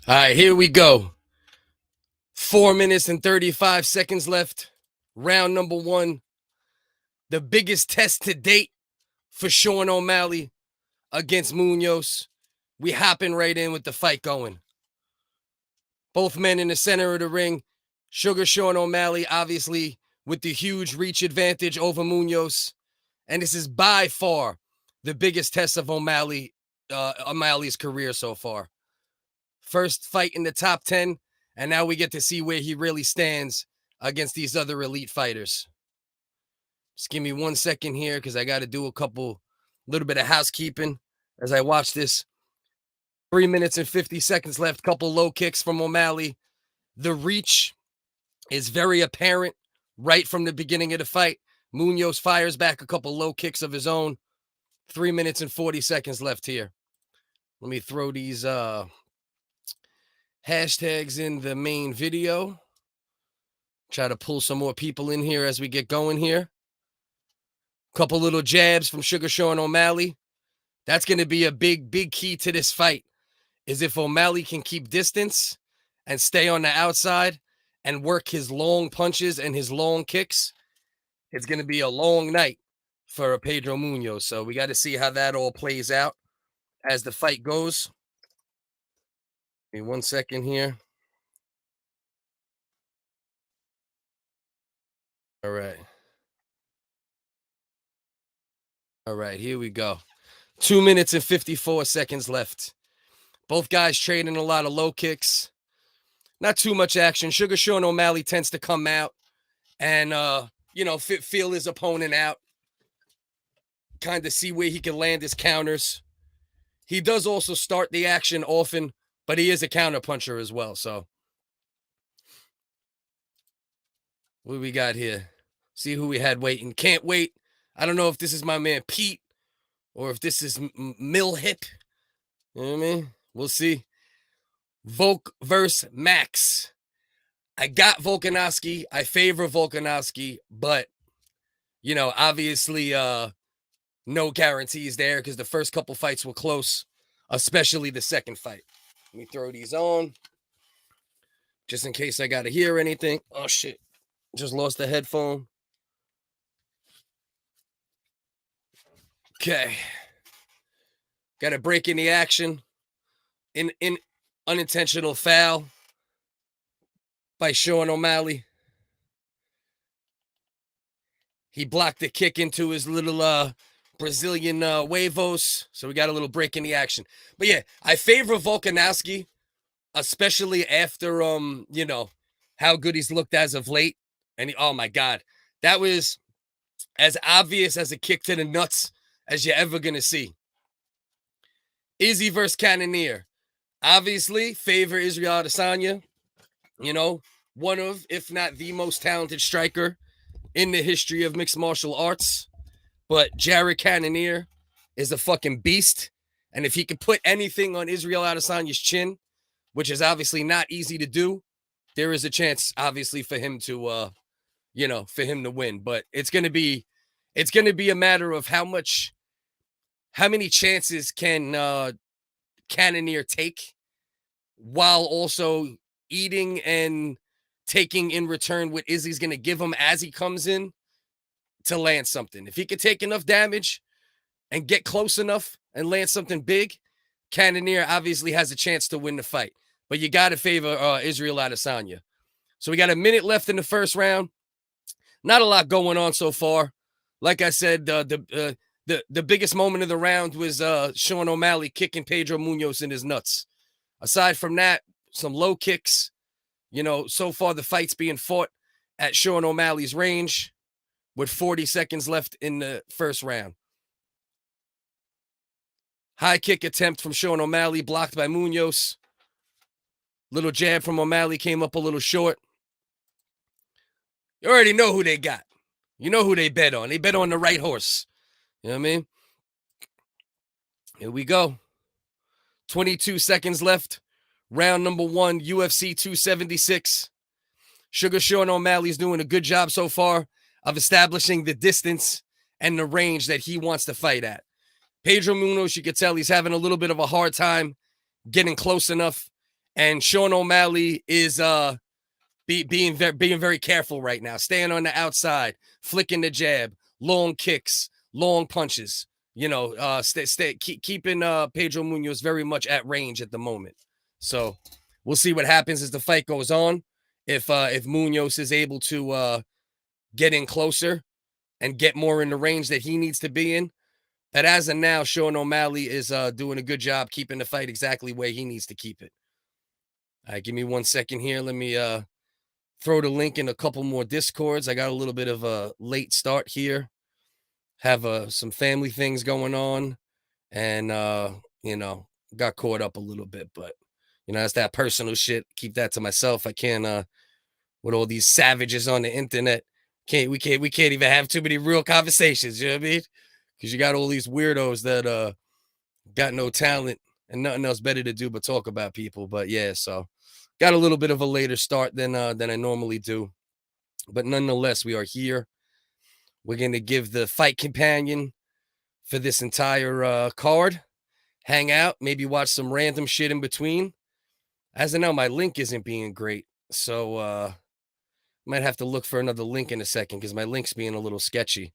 All right, here we go. 4 minutes and 35 seconds left. Round number one. The biggest test to date for Sean O'Malley against Munoz. We hopping right in with the fight going. Both men in the center of the ring. Sugar Sean O'Malley, obviously, with the huge reach advantage over Munoz. And this is by far the biggest test of O'Malley's career so far. First fight in the top 10, and now we get to see where he really stands against these other elite fighters. Just give me 1 second here because I got to do little bit of housekeeping as I watch this. 3 minutes and 50 seconds left. Couple low kicks from O'Malley. The reach is very apparent right from the beginning of the fight. Munoz fires back a couple low kicks of his own. 3 minutes and 40 seconds left here. Let me throw these hashtags in the main video. Try to pull some more people in here as we get going here. Couple little jabs from Sugar Sean O'Malley. That's going to be a big key to this fight, is if O'Malley can keep distance and stay on the outside and work his long punches and his long kicks. It's going to be a long night for Pedro Munoz. So we got to see how that all plays out as the fight goes. Give me 1 second here. All right. All right, here we go. 2 minutes and 54 seconds left. Both guys trading a lot of low kicks. Not too much action. Sugar Sean O'Malley tends to come out and, feel his opponent out. Kind of see where he can land his counters. He does also start the action often, but he is a counter puncher as well. So what do we got here? See who we had waiting. Can't wait. I don't know if this is my man Pete or if this is MilHip. You know what I mean? We'll see. Volk versus Max. I got VOLKANOVSKI. I favor VOLKANOVSKI, but, obviously no guarantees there because the first couple fights were close, especially the second fight. Let me throw these on just in case I got to hear anything. Oh, shit. Just lost the headphone. Okay. Got a break in the action. In unintentional foul by Sean O'Malley. He blocked the kick into his little Brazilian huevos. So we got a little break in the action. But yeah, I favor VOLKANOVSKI, especially after how good he's looked as of late. And oh my God, that was as obvious as a kick to the nuts as you're ever gonna see. Izzy versus Cannonier. Obviously, favor Israel Adesanya. One of, if not the most talented striker in the history of mixed martial arts. But Jared Cannonier is a fucking beast. And if he can put anything on Israel Adesanya's chin, which is obviously not easy to do, there is a chance, obviously, for him to, win. But it's gonna be a matter of how many chances can Cannonier take while also eating and taking in return what Izzy's going to give him as he comes in to land something. If he could take enough damage and get close enough and land something big, Cannonier obviously has a chance to win the fight. But you got to favor Israel Adesanya. So we got a minute left in the first round. Not a lot going on so far. Like I said, the biggest moment of the round was Sean O'Malley kicking Pedro Munoz in his nuts. Aside from that, some low kicks. So far the fight's being fought at Sean O'Malley's range with 40 seconds left in the first round. High kick attempt from Sean O'Malley, blocked by Munoz. Little jab from O'Malley came up a little short. You already know who they got. You know who they bet on. They bet on the right horse. You know what I mean? Here we go. 22 seconds left. Round number one, UFC 276. Sugar Sean O'Malley's doing a good job so far of establishing the distance and the range that he wants to fight at. Pedro Munoz, you could tell he's having a little bit of a hard time getting close enough And Sean O'Malley is being very careful right now, staying on the outside, flicking the jab, long kicks, long punches. You know, keeping Pedro Munoz very much at range at the moment. So we'll see what happens as the fight goes on. If Munoz is able to get in closer and get more in the range that he needs to be in. But as of now, Sean O'Malley is doing a good job keeping the fight exactly where he needs to keep it. All right, give me 1 second here. Let me throw the link in a couple more Discords. I got a little bit of a late start here. Have some family things going on. And, you know, got caught up a little bit. But, you know, that's that personal shit. Keep that to myself. I can't, with all these savages on the internet, we can't even have too many real conversations. You know what I mean? Because you got all these weirdos that got no talent and nothing else better to do but talk about people. But yeah, so got a little bit of a later start than I normally do. But nonetheless, we are here. We're going to give the fight companion for this entire card. Hang out, maybe watch some random shit in between. As of now, my link isn't being great. So might have to look for another link in a second because my link's being a little sketchy.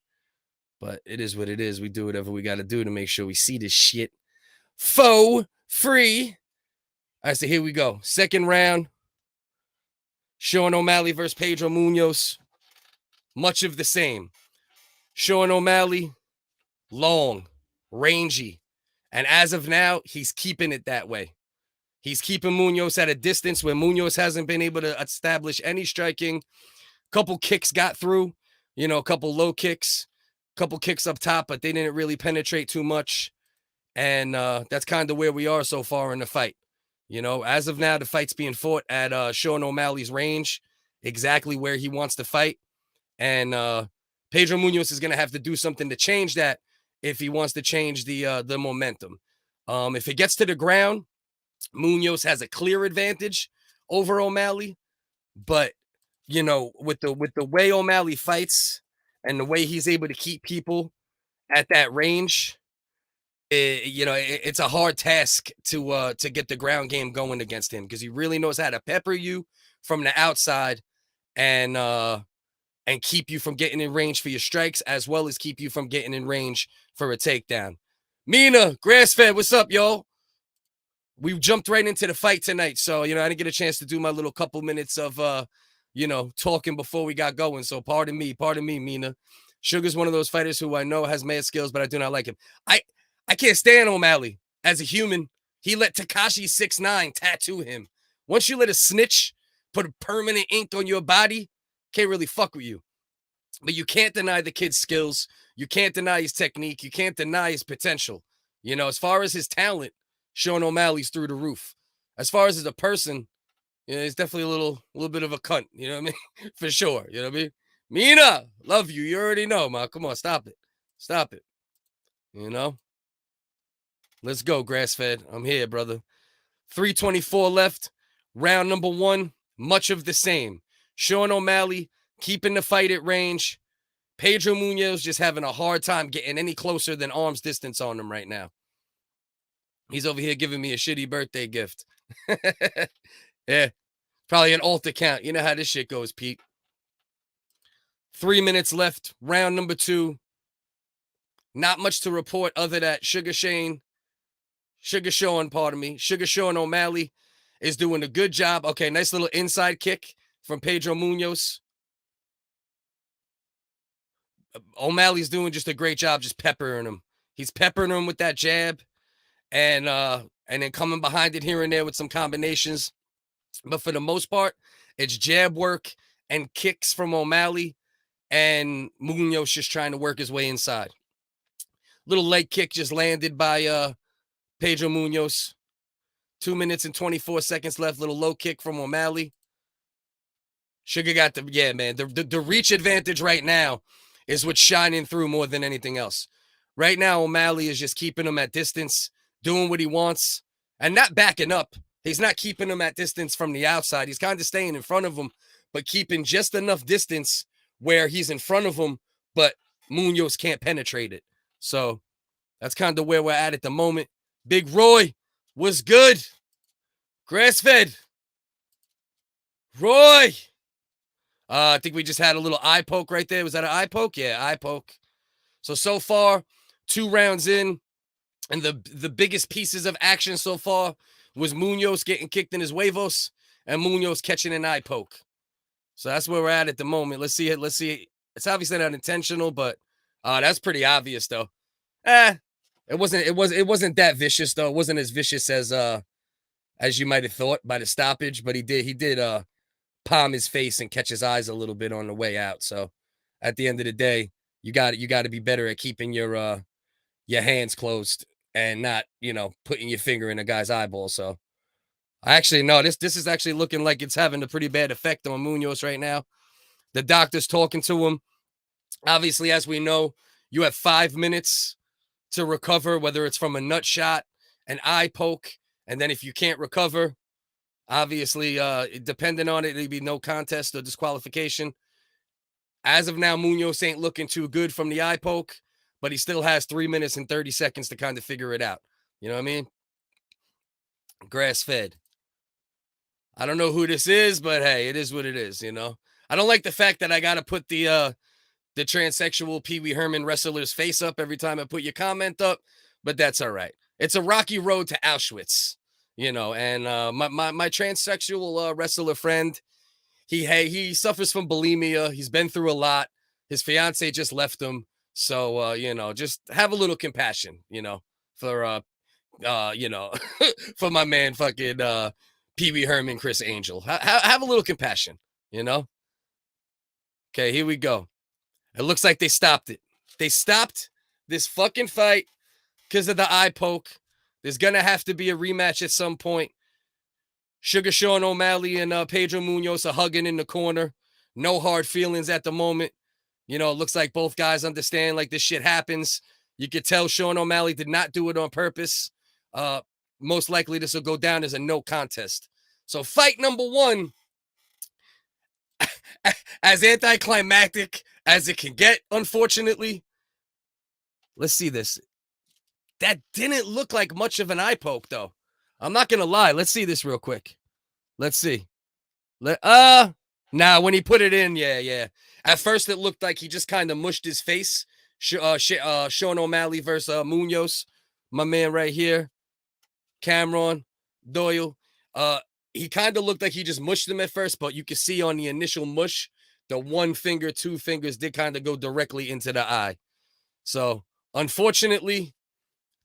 But it is what it is. We do whatever we got to do to make sure we see this shit for free. All right, so here we go. Second round. Sean O'Malley versus Pedro Munoz. Much of the same. Sean O'Malley, long, rangy. And as of now, he's keeping it that way. He's keeping Munoz at a distance where Munoz hasn't been able to establish any striking. Couple kicks got through, you know, a couple low kicks, couple kicks up top, but they didn't really penetrate too much. And that's kind of where we are so far in the fight. You know, as of now, the fight's being fought at Sean O'Malley's range, exactly where he wants to fight. And Pedro Munoz is going to have to do something to change that if he wants to change the momentum. If it gets to the ground, Munoz has a clear advantage over O'Malley. But, you know, with the way O'Malley fights and the way he's able to keep people at that range, you know, it's a hard task to get the ground game going against him because he really knows how to pepper you from the outside and keep you from getting in range for your strikes, as well as keep you from getting in range for a takedown. Mina, grass-fed, what's up, y'all? We jumped right into the fight tonight, so, you know, I didn't get a chance to do my little couple minutes of, you know, talking before we got going, so pardon me, Mina. Sugar's one of those fighters who I know has mad skills, but I do not like him. I can't stand O'Malley as a human. He let Tekashi 6ix9ine tattoo him. Once you let a snitch put a permanent ink on your body, can't really fuck with you. But you can't deny the kid's skills. You can't deny his technique. You can't deny his potential. You know, as far as his talent, Sean O'Malley's through the roof. As far as a person, you know, he's definitely a little bit of a cunt. You know what I mean? For sure. You know what I mean? Mina, love you. You already know, man. Come on, stop it. Stop it. You know? Let's go, grass-fed. I'm here, brother. 3:24 left. Round number 1, much of the same. Sean O'Malley keeping the fight at range. Pedro Munoz just having a hard time getting any closer than arm's distance on him right now. He's over here giving me a shitty birthday gift. Yeah, probably an alt account. You know how this shit goes, Pete. 3 minutes left. Round number 2. Not much to report other than Sugar Sean O'Malley is doing a good job. Okay, nice little inside kick from Pedro Munoz. O'Malley's doing just a great job just peppering him. He's peppering him with that jab and then coming behind it here and there with some combinations. But for the most part, it's jab work and kicks from O'Malley, and Munoz just trying to work his way inside. Little leg kick just landed by Pedro Munoz. 2 minutes and 24 seconds left. Little low kick from O'Malley. Sugar got the reach advantage right now is what's shining through more than anything else. Right now, O'Malley is just keeping him at distance, doing what he wants, and not backing up. He's not keeping him at distance from the outside. He's kind of staying in front of him, but keeping just enough distance where he's in front of him, but Munoz can't penetrate it. So that's kind of where we're at the moment. Big Roy was good. Grass-fed. Roy. I think we just had a little eye poke right there. Was that an eye poke? Yeah, eye poke. So far, 2 rounds in, and the biggest pieces of action so far was Munoz getting kicked in his huevos and Munoz catching an eye poke. So that's where we're at the moment. Let's see it. Let's see. It's obviously not intentional, but that's pretty obvious though. It wasn't that vicious though. It wasn't as vicious as you might have thought by the stoppage, but he did palm his face and catch his eyes a little bit on the way out. So at the end of the day, you got to be better at keeping your hands closed and not, putting your finger in a guy's eyeball. So I actually no, this is actually looking like it's having a pretty bad effect on Munoz right now. The doctor's talking to him. Obviously, as we know, you have 5 minutes to recover, whether it's from a nut shot, an eye poke, and then if you can't recover, obviously, depending on it, it'd be no contest or disqualification. As of now, Munoz ain't looking too good from the eye poke, but he still has 3 minutes and 30 seconds to kind of figure it out. You know what I mean? Grass-fed. I don't know who this is, but hey, it is what it is, I don't like the fact that I got to put the transsexual Pee Wee Herman wrestler's face up every time I put your comment up, but that's all right. It's a rocky road to Auschwitz, and my transsexual wrestler friend, he suffers from bulimia. He's been through a lot. His fiance just left him. So, just have a little compassion, for, for my man, fucking, Pee Wee Herman, Chris Angel. Have a little compassion, Okay, here we go. It looks like they stopped it. They stopped this fucking fight because of the eye poke. There's going to have to be a rematch at some point. Sugar Sean O'Malley and Pedro Munoz are hugging in the corner. No hard feelings at the moment. It looks like both guys understand like this shit happens. You could tell Sean O'Malley did not do it on purpose. Most likely this will go down as a no contest. So fight number 1, as anticlimactic as it can get, unfortunately. Let's see this. That didn't look like much of an eye poke, though. I'm not going to lie. Let's see this real quick. Let's see. Nah, when he put it in, yeah. At first, it looked like he just kind of mushed his face. Sean O'Malley versus Munoz. My man right here. Cameron Doyle. He kind of looked like he just mushed him at first, but you can see on the initial mush, the 1 finger, 2 fingers did kind of go directly into the eye. So, unfortunately,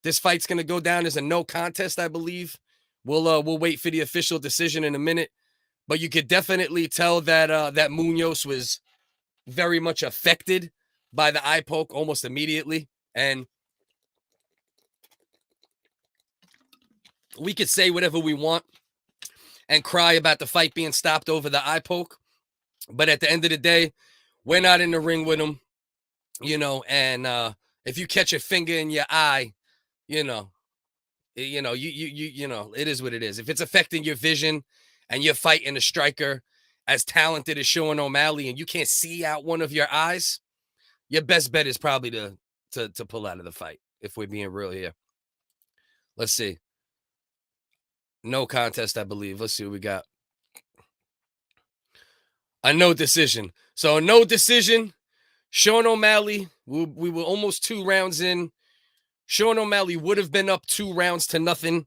this fight's going to go down as a no contest, I believe. We'll wait for the official decision in a minute, but you could definitely tell that that Munoz was very much affected by the eye poke almost immediately, and we could say whatever we want and cry about the fight being stopped over the eye poke, but at the end of the day, we're not in the ring with him, and if you catch a finger in your eye, it is what it is. If it's affecting your vision and you're fighting a striker as talented as Sean O'Malley and you can't see out one of your eyes, your best bet is probably to pull out of the fight, if we're being real here. Let's see. No contest, I believe. Let's see what we got. A no decision. So a no decision. Sean O'Malley, we were almost 2 rounds in. Sean O'Malley would have been up 2 rounds to nothing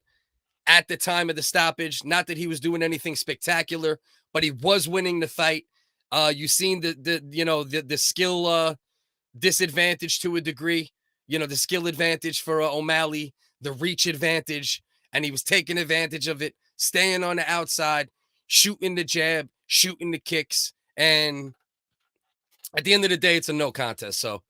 at the time of the stoppage. Not that he was doing anything spectacular, but he was winning the fight. You seen the skill disadvantage to a degree. The skill advantage for O'Malley, the reach advantage, and he was taking advantage of it, staying on the outside, shooting the jab, shooting the kicks, and at the end of the day, it's a no contest. So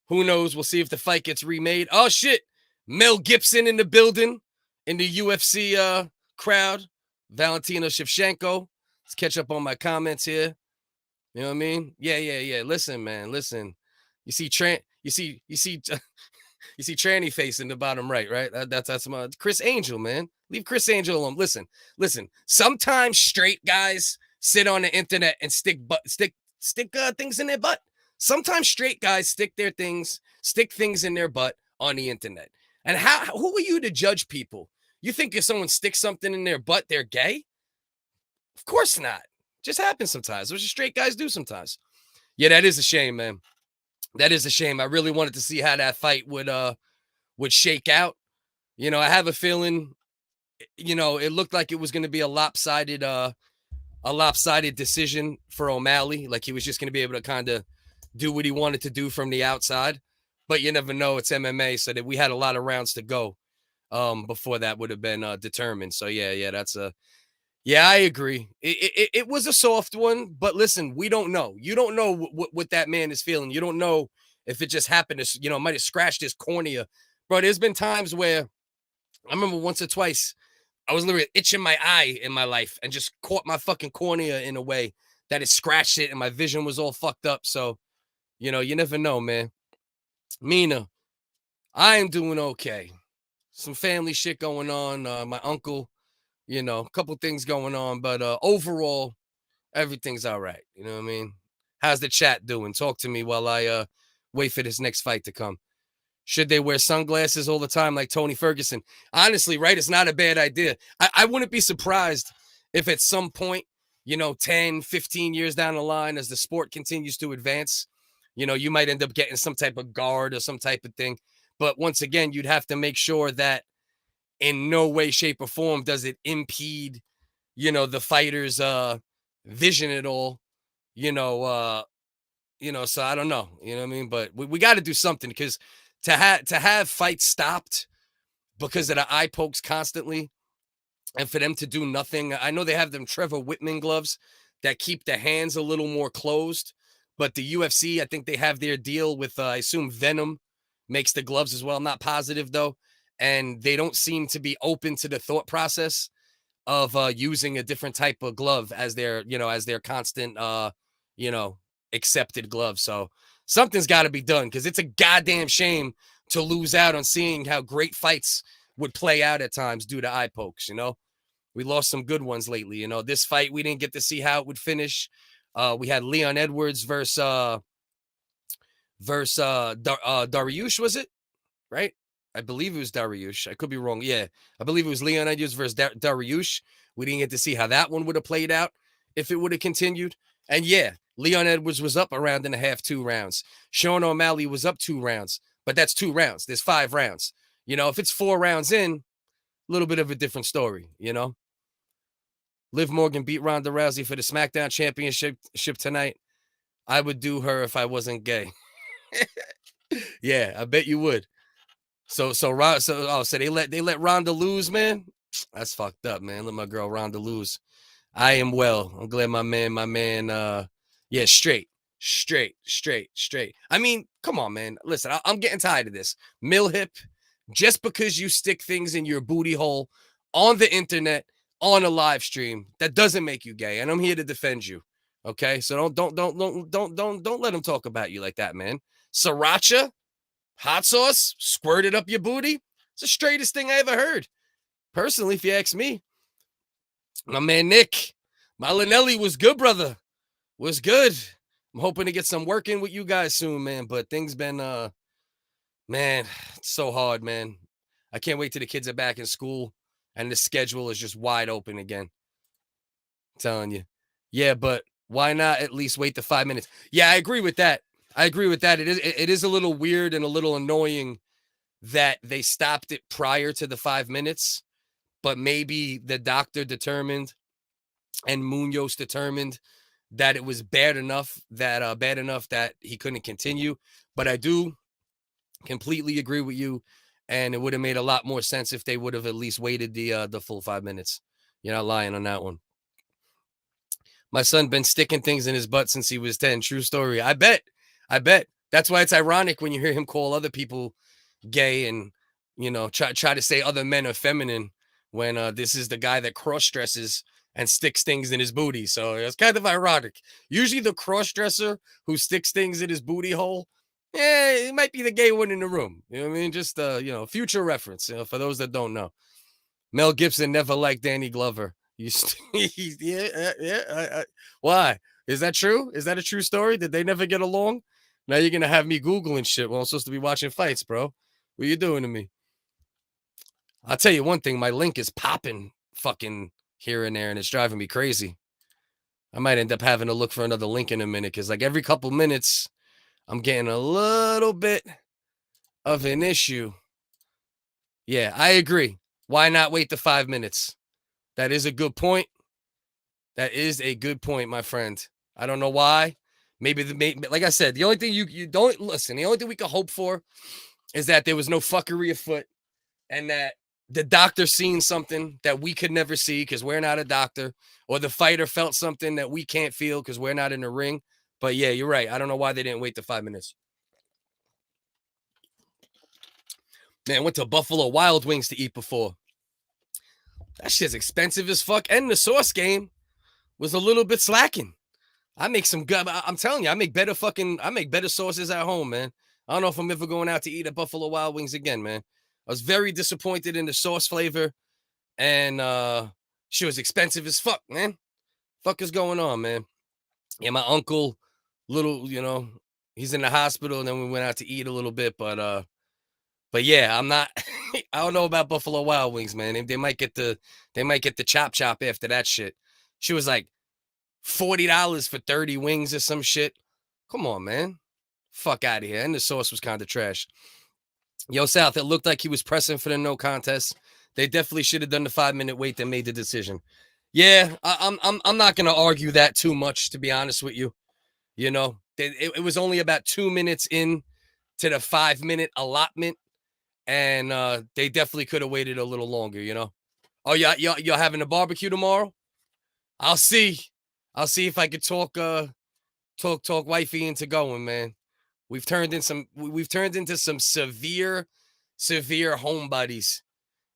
who knows? We'll see if the fight gets remade. Oh, shit. Mel Gibson in the building in the UFC crowd. Valentina Shevchenko. Let's catch up on my comments here. You know what I mean? Yeah. Listen, man. Listen. You see tranny face in the bottom right? That's my Chris Angel, man. Leave Chris Angel alone. Listen. Sometimes straight guys sit on the internet and stick things in their butt. Sometimes straight guys stick things in their butt on the internet. And who are you to judge people? You think if someone sticks something in their butt, they're gay? Of course not. Just happens sometimes. Which straight guys do sometimes. Yeah, that is a shame, man. That is a shame. I really wanted to see how that fight would shake out. You know, I have a feeling, you know, it looked like it was going to be a lopsided decision for O'Malley. Like he was just going to be able to kind of do what he wanted to do from the outside. But you never know. It's MMA, so that we had a lot of rounds to go before that would have been determined. So yeah, that's a yeah, I agree. It was a soft one, but listen, we don't know. You don't know what that man is feeling. You don't know if it just happened to, you know, might have scratched his cornea. Bro, there's been times where I remember once or twice I was literally itching my eye in my life and just caught my fucking cornea in a way that it scratched it and my vision was all fucked up. So, you know, you never know, man. Mina, I am doing okay. Some family shit going on. My uncle, you know, a couple things going on, but overall, everything's all right. You know what I mean? How's the chat doing? Talk to me while I wait for this next fight to come. Should they wear sunglasses all the time like Tony Ferguson? Honestly, right? It's not a bad idea. I wouldn't be surprised if at some point, you know, 10, 15 years down the line, as the sport continues to advance, you know, you might end up getting some type of guard or some type of thing. But once again, you'd have to make sure that in no way, shape, or form does it impede, you know, the fighter's vision at all. You know, so I don't know. You know what I mean? But we got to do something because to have fights stopped because of the eye pokes constantly and for them to do nothing. I know they have them Trevor Whitman gloves that keep the hands a little more closed, but the UFC, I think they have their deal with, I assume Venom makes the gloves as well. I'm not positive though. And they don't seem to be open to the thought process of using a different type of glove as their, you know, as their constant, you know, accepted glove. So something's got to be done because it's a goddamn shame to lose out on seeing how great fights would play out at times due to eye pokes. You know, we lost some good ones lately. You know, this fight, we didn't get to see how it would finish. We had Leon Edwards versus Dariush, was it? Right? I believe it was Dariush. I could be wrong. Yeah, I believe it was Leon Edwards versus Dariush. We didn't get to see how that one would have played out if it would have continued. And yeah, Leon Edwards was up a round and a half, 2 rounds. Sean O'Malley was up 2 rounds, but that's 2 rounds. There's 5 rounds. You know, if it's 4 rounds in, a little bit of a different story, you know? Liv Morgan beat Ronda Rousey for the SmackDown Championship tonight. I would do her if I wasn't gay. Yeah, I bet you would. So they let Ronda lose, man. That's fucked up, man. Let my girl Ronda lose. I am well. I'm glad my man, yeah, straight. I mean, come on, man. Listen, I'm getting tired of this. MilHip, just because you stick things in your booty hole on the internet, on a live stream, that doesn't make you gay. And I'm here to defend you. Okay? So don't let them talk about you like that, man. Sriracha, hot sauce, squirted up your booty. It's the straightest thing I ever heard. Personally, if you ask me. My man Nick, my Linelli was good, brother. Was good. I'm hoping to get some work in with you guys soon, man. But things been man, it's so hard, man. I can't wait till the kids are back in school and the schedule is just wide open again. I'm telling you. Yeah, but why not at least wait the 5 minutes? Yeah, I agree with that. It is a little weird and a little annoying that they stopped it prior to the 5 minutes, but maybe the doctor determined and Munoz determined that it was bad enough that he couldn't continue. But I do completely agree with you, and it would have made a lot more sense if they would have at least waited the full 5 minutes. You're not lying on that one. My son been sticking things in his butt since he was 10. True story. I bet. That's why it's ironic when you hear him call other people gay and, you know, try to say other men are feminine when this is the guy that cross-dresses and sticks things in his booty. So it's kind of ironic. Usually the cross-dresser who sticks things in his booty hole, it might be the gay one in the room. You know what I mean? Just, you know, future reference, you know, for those that don't know. Mel Gibson never liked Danny Glover. Why? Is that true? Is that a true story? Did they never get along? Now you're going to have me Googling shit while I'm supposed to be watching fights, bro. What are you doing to me? I'll tell you one thing, my link is popping fucking here and there, and it's driving me crazy. I might end up having to look for another link in a minute, because like every couple minutes, I'm getting a little bit of an issue. Yeah, I agree. Why not wait the 5 minutes? That is a good point. That is a good point, my friend. I don't know why. Maybe like I said, the only thing you don't listen, the only thing we can hope for is that there was no fuckery afoot, and that the doctor seen something that we could never see because we're not a doctor, or the fighter felt something that we can't feel because we're not in the ring. But yeah, you're right. I don't know why they didn't wait the 5 minutes. Man, went to Buffalo Wild Wings to eat before. That shit's expensive as fuck, and the sauce game was a little bit slacking. I make some good. I'm telling you, I make better sauces at home, man. I don't know if I'm ever going out to eat at Buffalo Wild Wings again, man. I was very disappointed in the sauce flavor, and she was expensive as fuck, man. Fuck is going on, man? Yeah, my uncle, he's in the hospital, and then we went out to eat a little bit, but yeah, I'm not. I don't know about Buffalo Wild Wings, man. They might get the chop after that shit. She was like $40 for 30 wings or some shit. Come on, man. Fuck out of here. And the sauce was kind of trash. Yo, South, it looked like he was pressing for the no contest. They definitely should have done the 5-minute wait that made the decision. Yeah, I'm not gonna argue that too much, to be honest with you. You know, it was only about 2 minutes in to the 5-minute allotment, and they definitely could have waited a little longer. You know. Oh, you're having a barbecue tomorrow? I'll see. I'll see if I could talk wifey into going, man. We've turned into some severe homebodies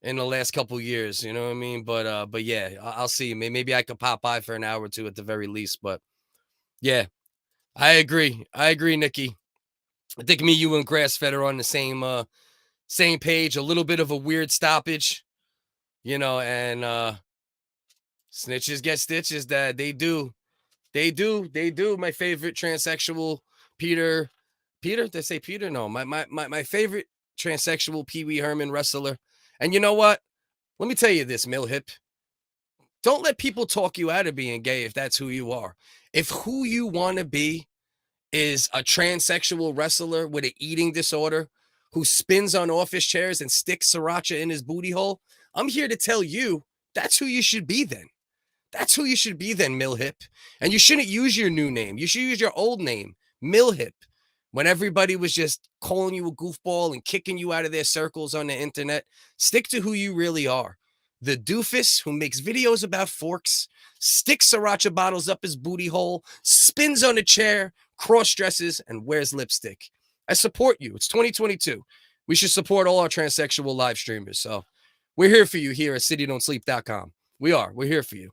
in the last couple years, you know what I mean? But yeah, I'll see. Maybe I could pop by for an hour or two at the very least. But yeah, I agree. Nikki. I think me, you, and Grassfed are on the same page. A little bit of a weird stoppage, and snitches get stitches. That they do. My favorite transsexual Peter. Did I say Peter? No, my favorite transsexual Pee Wee Herman wrestler. And you know what? Let me tell you this, MilHip. Don't let people talk you out of being gay if that's who you are. If who you want to be is a transsexual wrestler with an eating disorder who spins on office chairs and sticks Sriracha in his booty hole, I'm here to tell you that's who you should be then. That's who you should be then, MilHip. And you shouldn't use your new name. You should use your old name, MilHip. When everybody was just calling you a goofball and kicking you out of their circles on the internet, stick to who you really are. The doofus who makes videos about forks, sticks Sriracha bottles up his booty hole, spins on a chair, cross-dresses, and wears lipstick. I support you. It's 2022. We should support all our transsexual live streamers. So we're here for you here at citydon'tsleep.com. We are. We're here for you.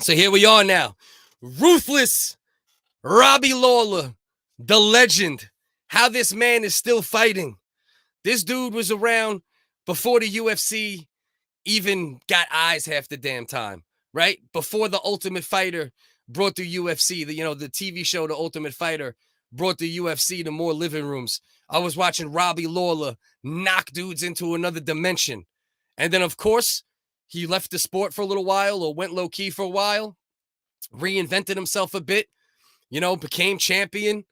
So here we are now. Ruthless Robbie Lawler, the legend. How this man is still fighting. This dude was around before the UFC even got eyes half the damn time, right? Before the Ultimate Fighter brought the UFC, the TV show The Ultimate Fighter brought the UFC to more living rooms. I was watching Robbie Lawler knock dudes into another dimension. And then, of course, he left the sport for a little while, or went low-key for a while, reinvented himself a bit, became champion,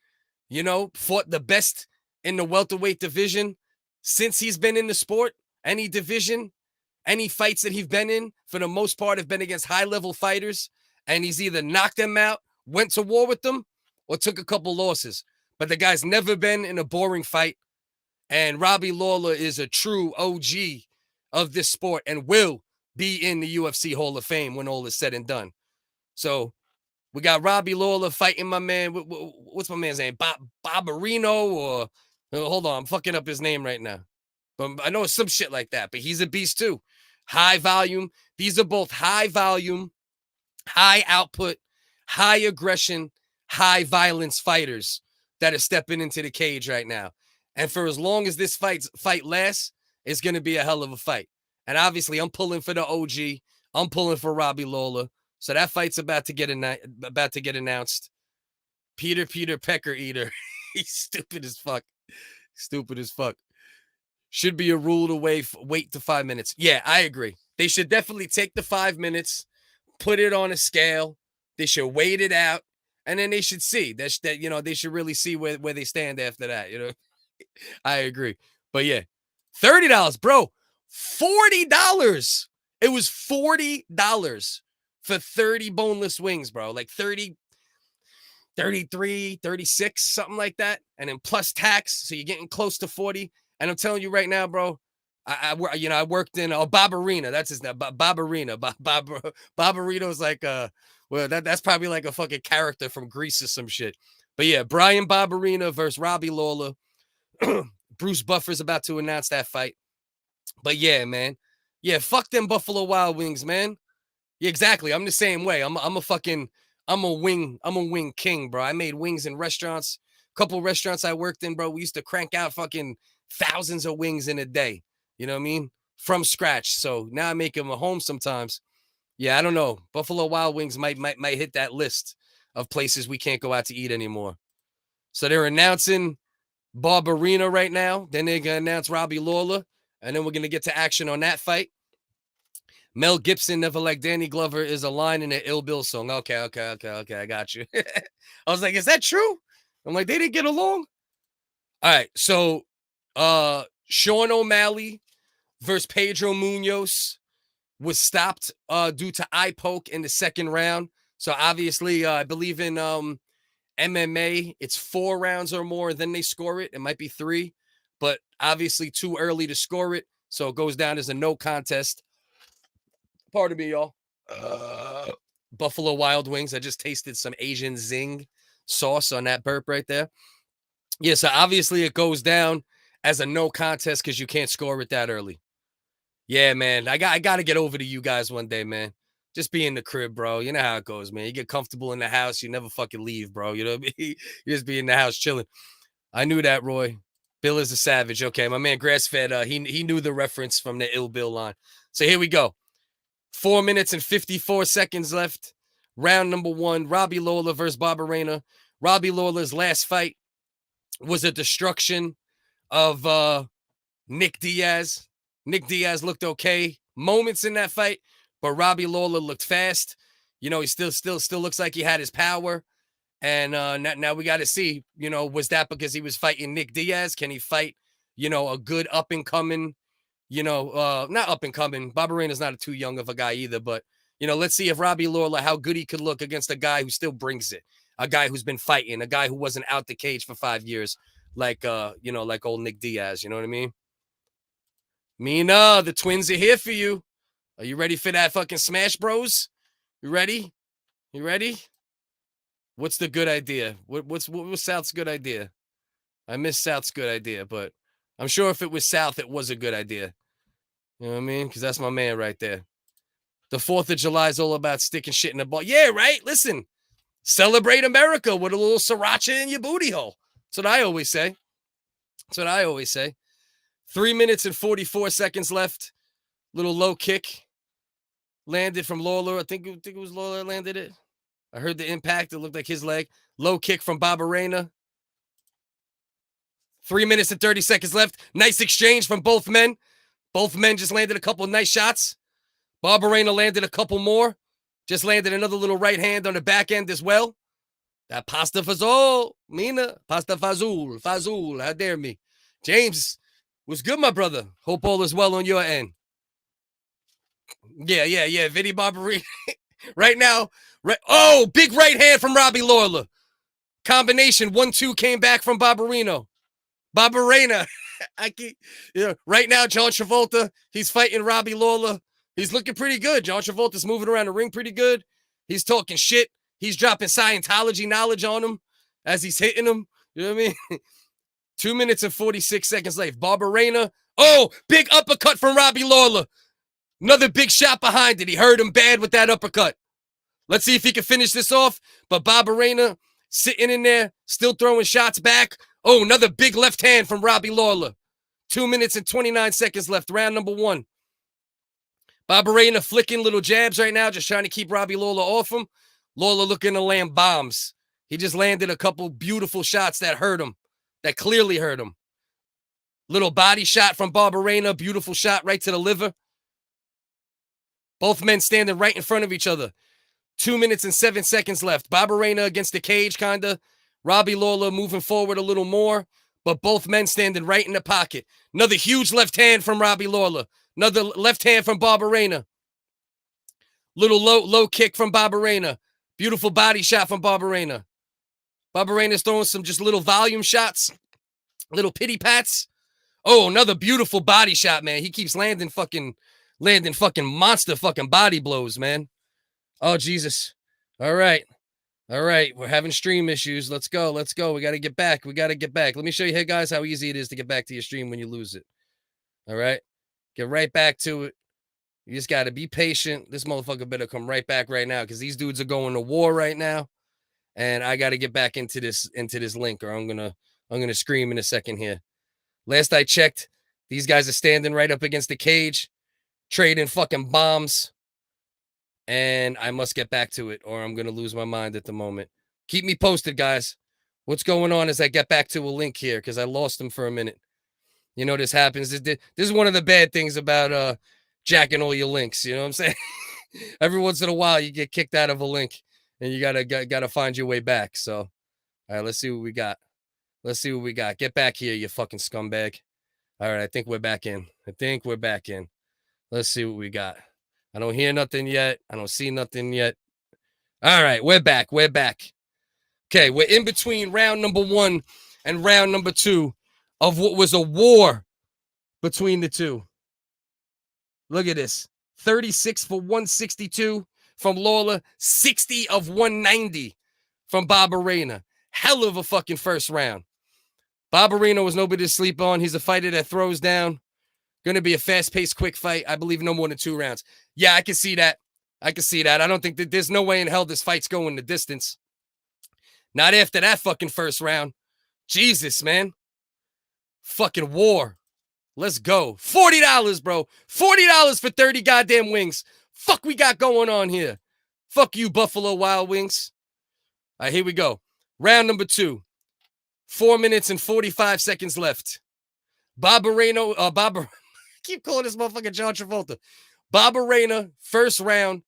fought the best in the welterweight division since he's been in the sport. Any division, any fights that he's been in, for the most part, have been against high-level fighters, and he's either knocked them out, went to war with them, or took a couple losses. But the guy's never been in a boring fight, and Robbie Lawler is a true OG of this sport and will be in the UFC Hall of Fame when all is said and done. So we got Robbie Lawler fighting my man. What's my man's name? Barberena, or hold on, I'm fucking up his name right now. But I know it's some shit like that. But he's a beast too. High volume. These are both high volume, high output, high aggression, high violence fighters that are stepping into the cage right now. And for as long as this fight lasts, it's going to be a hell of a fight. And obviously, I'm pulling for the OG. I'm pulling for Robbie Lawler. So that fight's about to get announced. Peter Pecker Eater. He's stupid as fuck. Should be a rule to wait to 5 minutes. Yeah, I agree. They should definitely take the 5 minutes, put it on a scale. They should wait it out, and then they should see that they should really see where they stand after that. I agree. But yeah, $30, bro. $40. It was $40 for 30 boneless wings, bro. Like 30, 33, 36, something like that. And then plus tax. So you're getting close to 40. And I'm telling you right now, bro, I worked in Barberena. That's his name. Barberena. Barbereno's like that's probably like a fucking character from Greece or some shit. But yeah, Bryan Barberena versus Robbie Lawler. Bruce Buffer's about to announce that fight. But yeah, man. Yeah, fuck them Buffalo Wild Wings, man. Yeah, exactly. I'm the same way. I'm a wing king, bro. I made wings in restaurants. Couple restaurants I worked in, bro. We used to crank out fucking thousands of wings in a day. You know what I mean? From scratch. So now I make them at home sometimes. Yeah, I don't know. Buffalo Wild Wings might hit that list of places we can't go out to eat anymore. So they're announcing Barberena right now. Then they're going to announce Robbie Lawler. And then we're going to get to action on that fight. Mel Gibson, never like Danny Glover, is a line in an Ill Bill song. Okay. I got you. I was like, is that true? I'm like, they didn't get along? All right. So, Sean O'Malley versus Pedro Munoz was stopped due to eye poke in the second round. So, obviously, I believe in MMA, it's 4 rounds or more, then they score it. It might be 3, but obviously too early to score it. So it goes down as a no contest. Pardon me, y'all. Buffalo Wild Wings. I just tasted some Asian zing sauce on that burp right there. Yeah, so obviously it goes down as a no contest because you can't score it that early. Yeah, man. I got to get over to you guys one day, man. Just be in the crib, bro. You know how it goes, man. You get comfortable in the house. You never fucking leave, bro. You know what I mean? You just be in the house chilling. I knew that, Roy. Bill is a savage. Okay, my man Grassfed, he knew the reference from the Ill Bill line. So here we go. 4 minutes and 54 seconds left. Round number 1, Robbie Lawler versus Barberena. Robbie Lawler's last fight was a destruction of Nick Diaz. Nick Diaz looked okay moments in that fight, but Robbie Lawler looked fast. You know, he still looks like he had his power. And now we got to see, was that because he was fighting Nick Diaz? Can he fight, a good up-and-coming, not up-and-coming. Barberena's not too young of a guy either, but, let's see if Robbie Lawler, how good he could look against a guy who still brings it, a guy who's been fighting, a guy who wasn't out the cage for 5 years, like old Nick Diaz, you know what I mean? Mina, the twins are here for you. Are you ready for that fucking smash, bros? You ready? You ready? What's the good idea? What was South's good idea? I miss South's good idea, but I'm sure if it was South, it was a good idea. You know what I mean? Because that's my man right there. The 4th of July is all about sticking shit in the ball. Yeah, right? Listen, celebrate America with a little sriracha in your booty hole. That's what I always say. 3 minutes and 44 seconds left. Little low kick. Landed from Lawler. I think it was Lawler landed it. I heard the impact. It looked like his leg. Low kick from Barberena. 3 minutes and 30 seconds left. Nice exchange from both men. Both men just landed a couple nice shots. Barberena landed a couple more. Just landed another little right hand on the back end as well. That pasta fazol. Mina. Pasta fazul. Fazul. How dare me. James, was good, my brother. Hope all is well on your end. Yeah. Vinny Barberena. Right now. Oh, big right hand from Robbie Lawler. Combination 1-2 came back from Barberena. Right now, John Travolta, he's fighting Robbie Lawler. He's looking pretty good. John Travolta's moving around the ring pretty good. He's talking shit. He's dropping Scientology knowledge on him as he's hitting him. You know what I mean? 2 minutes and 46 seconds left. Barberena. Oh, big uppercut from Robbie Lawler. Another big shot behind it. He hurt him bad with that uppercut. Let's see if he can finish this off. But Barberena sitting in there, still throwing shots back. Oh, another big left hand from Robbie Lawler. 2 minutes and 29 seconds left. Round number 1. Barberena flicking little jabs right now, just trying to keep Robbie Lawler off him. Lawler looking to land bombs. He just landed a couple beautiful shots that hurt him, that clearly hurt him. Little body shot from Barberena. Beautiful shot right to the liver. Both men standing right in front of each other. 2 minutes and 7 seconds left. Barberena against the cage, kind of. Robbie Lawler moving forward a little more, but both men standing right in the pocket. Another huge left hand from Robbie Lawler. Another left hand from Barberena. Little low kick from Barberena. Beautiful body shot from Barberena. Barberena's throwing some just little volume shots. Little pity pats. Oh, another beautiful body shot, man. He keeps landing fucking monster fucking body blows, man. Oh, Jesus. All right. We're having stream issues. Let's go. We got to get back. Let me show you, hey, guys, how easy it is to get back to your stream when you lose it. All right. Get right back to it. You just got to be patient. This motherfucker better come right back right now because these dudes are going to war right now. And I got to get back into this link, or I'm gonna scream in a second here. Last I checked, these guys are standing right up against the cage, trading fucking bombs. And I must get back to it, or I'm gonna lose my mind at the moment. Keep me posted, guys. What's going on as I get back to a link here, because I lost them for a minute. You know, this happens. This is one of the bad things about jacking all your links. You know what I'm saying? Every once in a while, you get kicked out of a link, and you gotta find your way back. So, all right, let's see what we got. Get back here, you fucking scumbag. All right, I think we're back in. Let's see what we got. I don't hear nothing yet. I don't see nothing yet. All right, we're back. Okay, we're in between round number 1 and round number 2 of what was a war between the two. Look at this. 36 for 162 from Lawler. 60 of 190 from Barberena. Hell of a fucking first round. Barberena was nobody to sleep on. He's a fighter that throws down. Going to be a fast-paced, quick fight. I believe no more than 2 rounds. Yeah, I can see that. I don't think that there's no way in hell this fight's going the distance. Not after that fucking first round. Jesus, man. Fucking war. Let's go. $40, bro. $40 for 30 goddamn wings. Fuck we got going on here. Fuck you, Buffalo Wild Wings. All right, here we go. Round number 2. 4 minutes and 45 seconds left. Barberena, I keep calling this motherfucker John Travolta. Barberena, first round.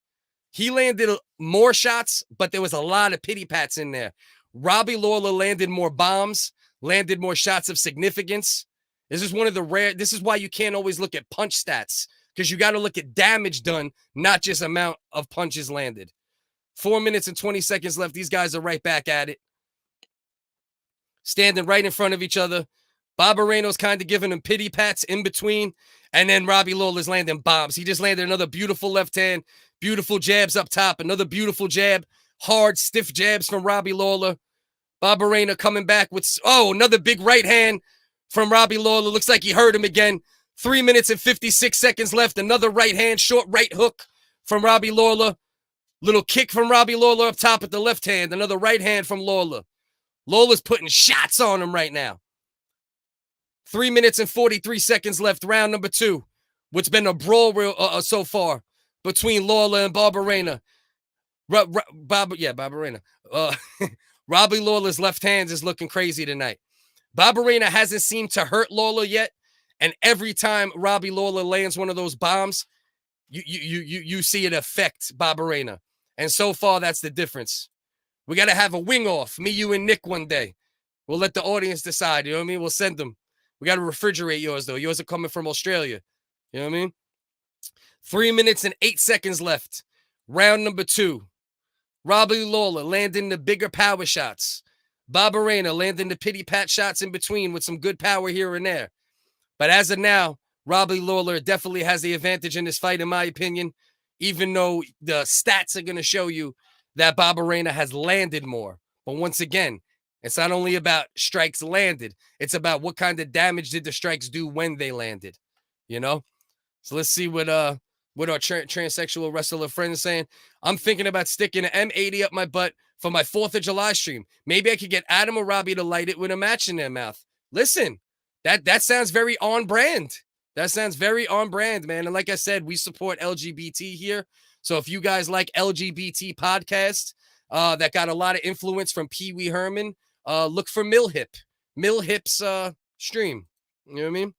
He landed more shots, but there was a lot of pity pats in there. Robbie Lawler landed more bombs, landed more shots of significance. This is one of the rare, this is why you can't always look at punch stats, because you got to look at damage done, not just amount of punches landed. 4 minutes and 20 seconds left. These guys are right back at it. Standing right in front of each other. Barberena's kind of giving him pity pats in between. And then Robbie Lawler's landing bombs. He just landed another beautiful left hand. Beautiful jabs up top. Another beautiful jab. Hard, stiff jabs from Robbie Lawler. Barberena coming back with, another big right hand from Robbie Lawler. Looks like he hurt him again. 3 minutes and 56 seconds left. Another right hand, short right hook from Robbie Lawler. Little kick from Robbie Lawler up top at the left hand. Another right hand from Lawler. Lawler's putting shots on him right now. 3 minutes and 43 seconds left. Round number 2. What's been a brawl so far between Lawler and Barberena. Barberena. Robbie Lawler's left hand is looking crazy tonight. Barberena hasn't seemed to hurt Lawler yet. And every time Robbie Lawler lands one of those bombs, you see it affect Barberena. And so far, that's the difference. We got to have a wing off, me, you, and Nick one day. We'll let the audience decide, you know what I mean? We'll send them. We got to refrigerate yours, though. Yours are coming from Australia. You know what I mean? 3 minutes and 8 seconds left. Round number 2. Robbie Lawler landing the bigger power shots. Barberena landing the pity pat shots in between with some good power here and there. But as of now, Robbie Lawler definitely has the advantage in this fight, in my opinion, even though the stats are going to show you that Barberena has landed more. But once again, it's not only about strikes landed. It's about what kind of damage did the strikes do when they landed, you know? So let's see what our transsexual wrestler friend is saying. I'm thinking about sticking an M80 up my butt for my 4th of July stream. Maybe I could get Adam or Robbie to light it with a match in their mouth. Listen, that sounds very on brand. That sounds very on brand, man. And like I said, we support LGBT here. So if you guys like LGBT podcasts that got a lot of influence from Pee Wee Herman, look for MilHip. MilHip's stream. You know what I mean?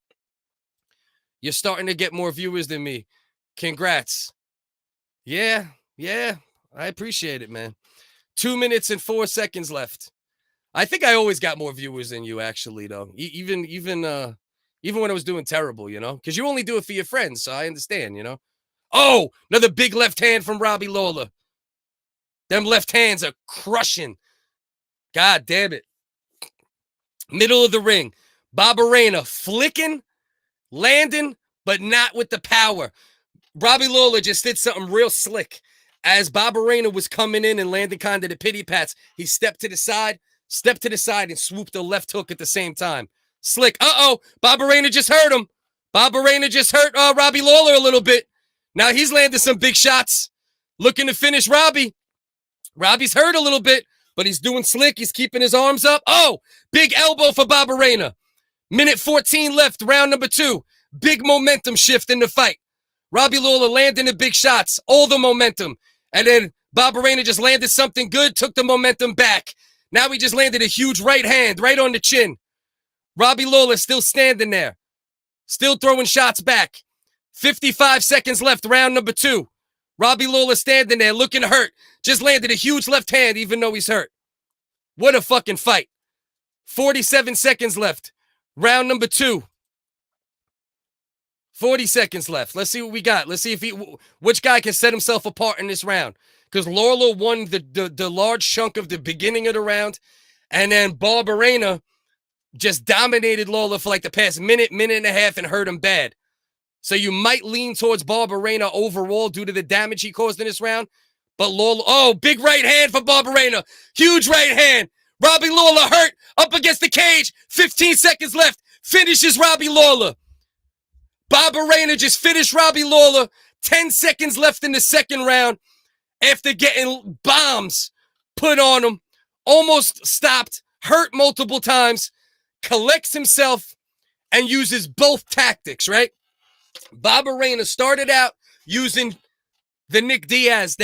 You're starting to get more viewers than me. Congrats. Yeah, I appreciate it, man. 2 minutes and 4 seconds left. I think I always got more viewers than you, actually, though. Even when I was doing terrible, you know? Because you only do it for your friends, so I understand, you know? Oh, another big left hand from Robbie Lawler. Them left hands are crushing. God damn it. Middle of the ring. Barberena flicking, landing, but not with the power. Robbie Lawler just did something real slick. As Barberena was coming in and landing kind of the pity pats, he stepped to the side, and swooped the left hook at the same time. Slick. Uh-oh. Barberena just hurt him. Barberena just hurt Robbie Lawler a little bit. Now he's landing some big shots. Looking to finish Robbie. Robbie's hurt a little bit, but he's doing slick. He's keeping his arms up. Oh, big elbow for Barberena. Minute 14 left, round number 2. Big momentum shift in the fight. Robbie Lawler landing the big shots, all the momentum. And then Barberena just landed something good, took the momentum back. Now he just landed a huge right hand right on the chin. Robbie Lawler still standing there, still throwing shots back. 55 seconds left, round number 2. Robbie Lawler standing there looking hurt. Just landed a huge left hand even though he's hurt. What a fucking fight. 47 seconds left. Round number 2. 40 seconds left. Let's see what we got. Let's see which guy can set himself apart in this round. Because Lawler won the large chunk of the beginning of the round. And then Barberena just dominated Lawler for like the past minute and a half and hurt him bad. So you might lean towards Barberena overall due to the damage he caused in this round. But Lawler, oh, big right hand for Barberena. Huge right hand. Robbie Lawler hurt up against the cage. 15 seconds left. Finishes Robbie Lawler. Barberena just finished Robbie Lawler. 10 seconds left in the second round after getting bombs put on him. Almost stopped. Hurt multiple times. Collects himself and uses both tactics, right? Barberena started out using the Nate Diaz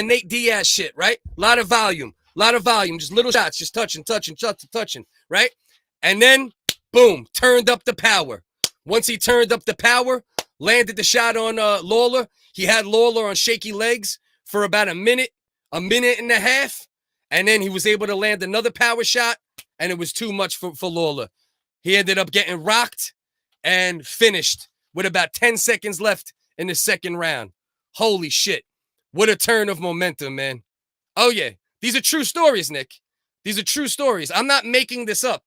shit, right? A lot of volume, just little shots, just touching, right? And then, boom, turned up the power. Once he turned up the power, landed the shot on Lawler. He had Lawler on shaky legs for about a minute and a half, and then he was able to land another power shot, and it was too much for Lawler. He ended up getting rocked and finished with about 10 seconds left in the second round. Holy shit. What a turn of momentum, man. Oh, yeah. These are true stories, Nick. These are true stories. I'm not making this up.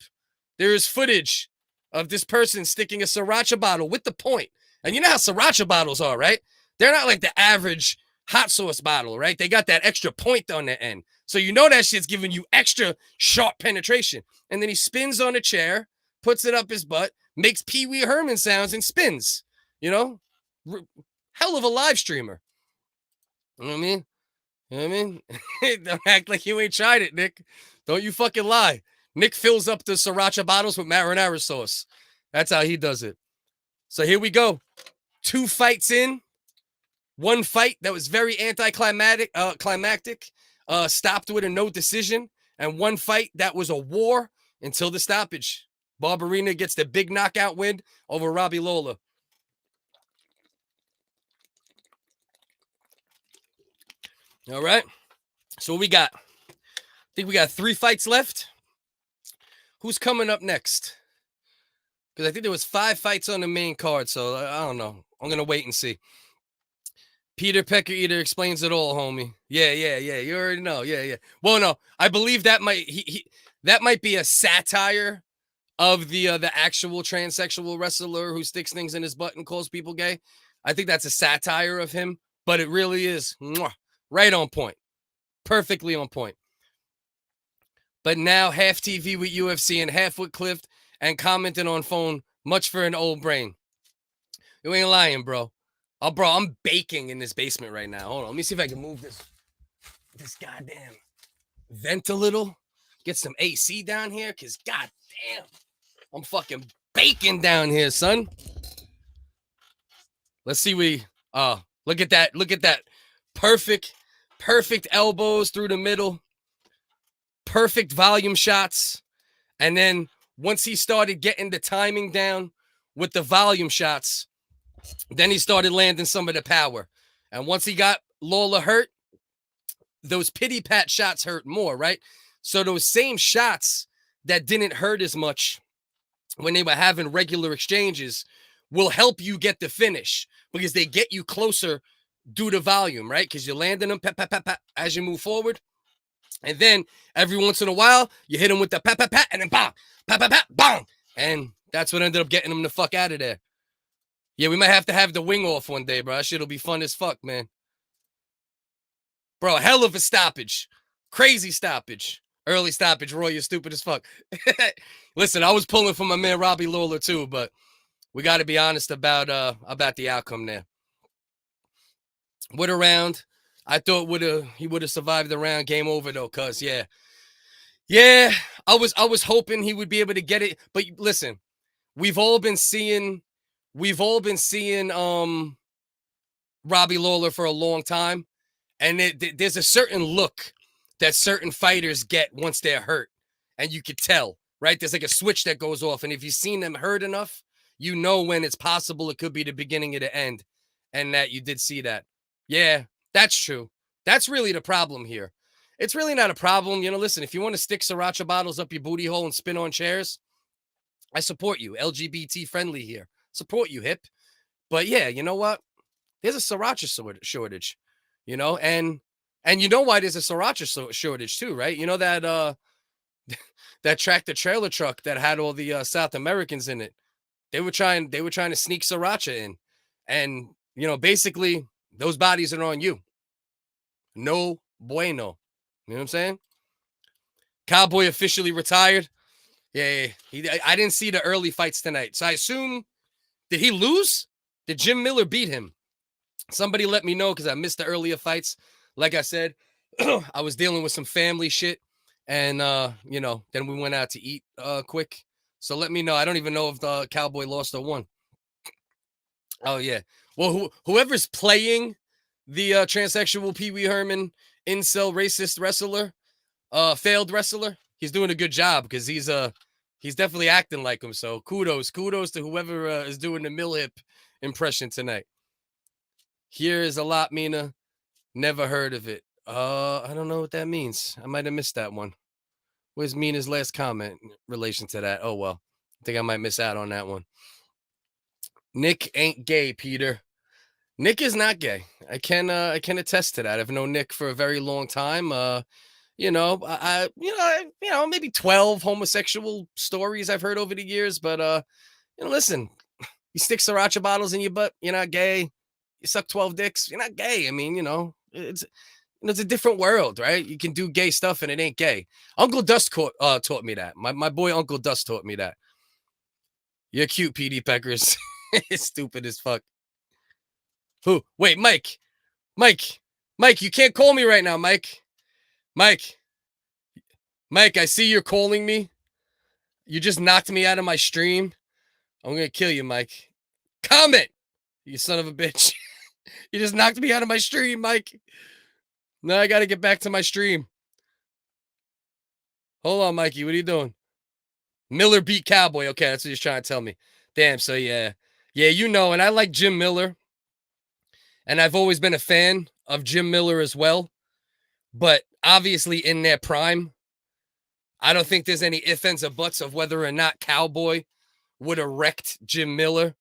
There is footage of this person sticking a Sriracha bottle with the point. And you know how Sriracha bottles are, right? They're not like the average hot sauce bottle, right? They got that extra point on the end. So you know that shit's giving you extra sharp penetration. And then he spins on a chair, puts it up his butt, makes Pee Wee Herman sounds and spins. You know? Hell of a live streamer. You know what I mean? You know what I mean? Don't act like you ain't tried it, Nick. Don't you fucking lie. Nick fills up the Sriracha bottles with marinara sauce. That's how he does it. So here we go. 2 fights in. 1 fight that was very climactic, stopped with a no decision. And 1 fight that was a war until the stoppage. Barberena gets the big knockout win over Robbie Lawler. All right. So what we got? I think we got 3 fights left. Who's coming up next? Because I think there was 5 fights on the main card, so I don't know. I'm going to wait and see. Peter Pecker Eater explains it all, homie. Yeah. You already know. Yeah. Well, no. I believe that might be a satire of the actual transsexual wrestler who sticks things in his butt and calls people gay. I think that's a satire of him, but it really is right on point. Perfectly on point. But now half TV with UFC and half with Cliff and commenting on phone, much for an old brain. You ain't lying, bro. Oh, bro, I'm baking in this basement right now. Hold on. Let me see if I can move this goddamn vent a little. Get some AC down here, because goddamn, I'm fucking baking down here, son. Let's see. Look at that. Look at that. Perfect elbows through the middle. Perfect volume shots. And then once he started getting the timing down, with the volume shots. Then he started landing some of the power. And once he got Lawler hurt, those pity pat shots hurt more, right? So those same shots that didn't hurt as much when they were having regular exchanges will help you get the finish because they get you closer due to volume, right? Because you're landing them pat, pat, pat, pat, as you move forward. And then every once in a while, you hit them with the pat, pat, pat, and then bang, pat, pat, pat, bang. And that's what ended up getting them the fuck out of there. Yeah, we might have to have the wing off one day, bro. That shit'll be fun as fuck, man. Bro, hell of a stoppage. Crazy stoppage. Early stoppage, Roy, you're stupid as fuck. Listen, I was pulling for my man Robbie Lawler too, but we got to be honest about the outcome there. What a round. I thought he would have survived the round. Game over though, cuz yeah. I was hoping he would be able to get it, but listen, we've all been seeing Robbie Lawler for a long time, and there's a certain look that certain fighters get once they're hurt, and you could tell, right? There's like a switch that goes off, and if you've seen them hurt enough, you know when it's possible it could be the beginning of the end, and that you did see that. Yeah, that's true. That's really the problem here. It's really not a problem. You know, listen, if you want to stick Sriracha bottles up your booty hole and spin on chairs, I support you. LGBT friendly here. Support you, hip. But yeah, you know what? There's a Sriracha shortage, you know, and you know why there's a Sriracha shortage too, right? You know that that tractor trailer truck that had all the South Americans in it. They were trying to sneak Sriracha in, and you know, basically those bodies are on you. No bueno. You know what I'm saying? Cowboy officially retired. Yeah. I didn't see the early fights tonight, so I assume, did he lose? Did Jim Miller beat him? Somebody let me know because I missed the earlier fights. Like I said, I was dealing with some family shit, and you know, then we went out to eat quick. So let me know. I don't even know if the Cowboy lost or won. Oh yeah. Well, whoever's playing the transsexual Pee Wee Herman incel racist wrestler, failed wrestler, he's doing a good job because he's definitely acting like him. So kudos to whoever is doing the MilHip impression tonight. Here is a lot, Mina. Never heard of it. I don't know what that means. I might have missed that one. Where's Mina's last comment in relation to that? Oh well, I think I might miss out on that one. Nick ain't gay, Peter. Nick is not gay. I can attest to that. I've known Nick for a very long time. You know, maybe 12 homosexual stories I've heard over the years, but you know, listen, you stick Sriracha bottles in your butt, you're not gay. You suck 12 dicks, you're not gay. I mean, you know, it's a different world, right? You can do gay stuff and it ain't gay. Uncle Dust taught me that. My boy Uncle Dust taught me that. You're cute, PD Peckers. It's stupid as fuck. Who? Wait, Mike, you can't call me right now, Mike, I see you're calling me. You just knocked me out of my stream. I'm going to kill you, Mike. Comment, you son of a bitch. You just knocked me out of my stream, Mike. Now I got to get back to my stream. Hold on, Mikey. What are you doing? Miller beat Cowboy. Okay, that's what he's trying to tell me. Damn, so yeah. Yeah, you know, and I like Jim Miller. And I've always been a fan of Jim Miller as well. But obviously in their prime, I don't think there's any ifs, ands, or buts of whether or not Cowboy would have wrecked Jim Miller.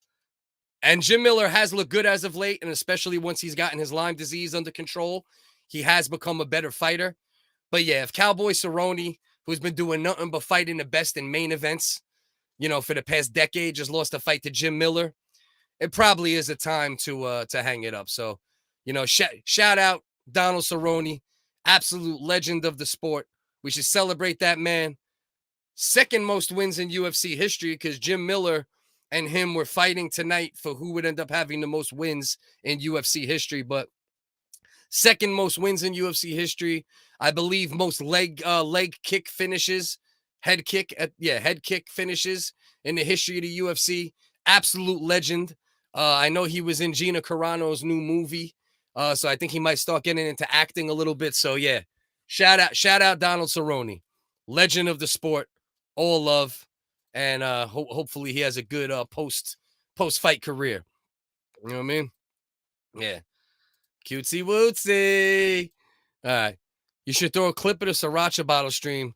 And Jim Miller has looked good as of late, and especially once he's gotten his Lyme disease under control, he has become a better fighter. But yeah, if Cowboy Cerrone, who's been doing nothing but fighting the best in main events, you know, for the past decade, just lost a fight to Jim Miller, it probably is a time to hang it up. So, you know, shout out Donald Cerrone, absolute legend of the sport. We should celebrate that man. Second most wins in UFC history, because Jim Miller and him were fighting tonight for who would end up having the most wins in UFC history. But second most wins in UFC history. I believe most leg kick finishes, head kick finishes in the history of the UFC. Absolute legend. I know he was in Gina Carano's new movie. So I think he might start getting into acting a little bit. So yeah, shout out Donald Cerrone, legend of the sport, all love. And hopefully he has a good post post-fight career. You know what I mean? Yeah. Cutesy wootsy. All right. You should throw a clip of the Sriracha bottle stream.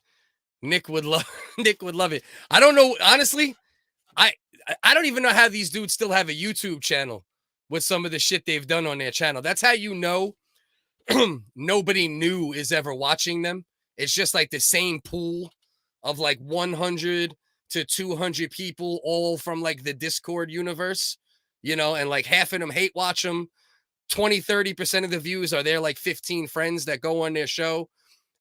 Nick would love it. I don't know. Honestly, I don't even know how these dudes still have a YouTube channel with some of the shit they've done on their channel. That's how you know nobody new is ever watching them. It's just like the same pool of like 100 to 200 people, all from like the Discord universe, you know, and like half of them hate watch them. 20-30% of the views are their like 15 friends that go on their show.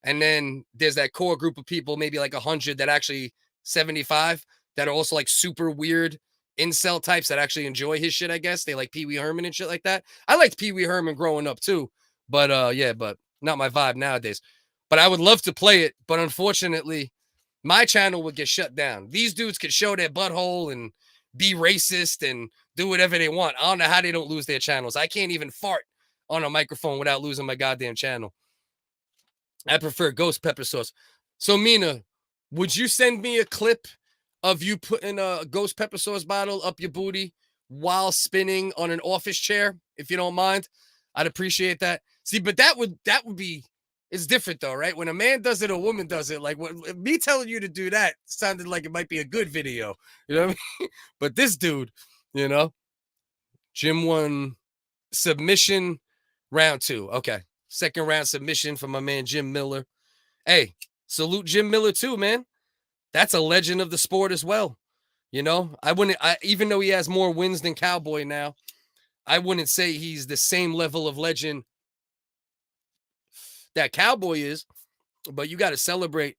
And then there's that core group of people, maybe like 100 that actually 75 that are also like super weird incel types that actually enjoy his shit, I guess. They like Pee Wee Herman and shit like that. I liked Pee Wee Herman growing up too. But yeah, but not my vibe nowadays. But I would love to play it. But unfortunately, my channel would get shut down. These dudes could show their butthole and be racist and do whatever they want. I don't know how they don't lose their channels. I can't even fart on a microphone without losing my goddamn channel. I prefer ghost pepper sauce. So, Mina, would you send me a clip of you putting a ghost pepper sauce bottle up your booty while spinning on an office chair, if you don't mind? I'd appreciate that. See, but that would be, it's different though, right? When a man does it, a woman does it. Like me telling you to do that sounded like it might be a good video. You know what I mean? But this dude, you know, Jim won submission round 2. Okay. Second round submission for my man, Jim Miller. Hey, salute Jim Miller too, man. That's a legend of the sport as well. You know, even though he has more wins than Cowboy now, I wouldn't say he's the same level of legend that Cowboy is, but you got to celebrate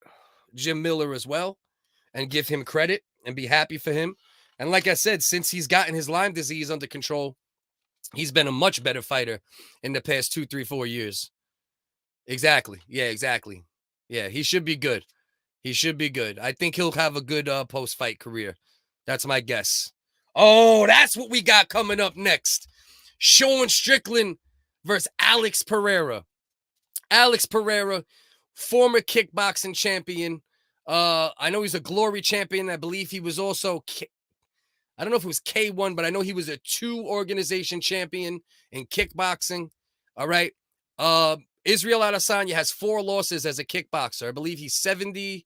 Jim Miller as well and give him credit and be happy for him. And like I said, since he's gotten his Lyme disease under control, he's been a much better fighter in the past 2, 3, 4 years. Exactly. Yeah, exactly. Yeah, he should be good. He should be good. I think he'll have a good post-fight career. That's my guess. Oh, that's what we got coming up next. Sean Strickland versus Alex Periera. Alex Periera, former kickboxing champion. I know he's a glory champion. I believe he was also, I don't know if it was K1, but I know he was a 2-organization champion in kickboxing. All right. Israel Adesanya has 4 losses as a kickboxer. I believe he's 76-4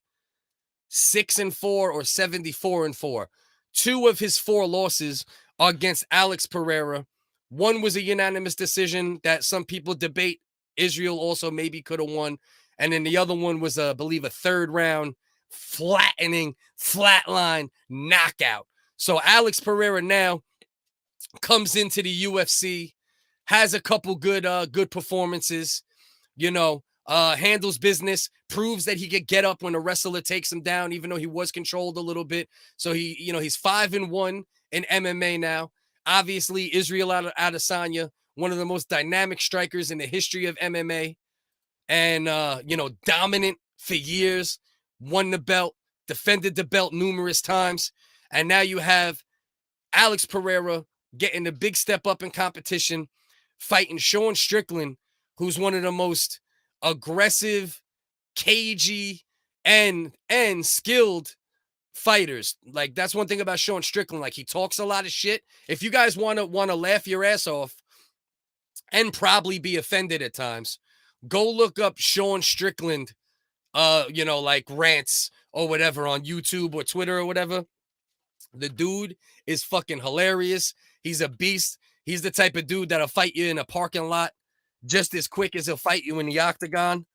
or 74-4. 2 of his 4 losses are against Alex Periera. One was a unanimous decision that some people debate Israel also maybe could have won. And then the other one was, I believe, a 3rd round flatline knockout. So Alex Periera now comes into the UFC, has a couple good performances, you know, handles business, proves that he could get up when a wrestler takes him down, even though he was controlled a little bit. So he, you know, he's 5-1 in MMA now. Obviously, Israel Adesanya, one of the most dynamic strikers in the history of MMA, and you know, dominant for years, won the belt, defended the belt numerous times, and now you have Alex Periera getting a big step up in competition, fighting Sean Strickland, who's one of the most aggressive, cagey, and skilled fighters. Like, that's one thing about Sean Strickland. Like, he talks a lot of shit. If you guys want to laugh your ass off and probably be offended at times, go look up Sean Strickland, you know, like rants or whatever on YouTube or Twitter or whatever. The dude is fucking hilarious. He's a beast. He's the type of dude that'll fight you in a parking lot just as quick as he'll fight you in the octagon.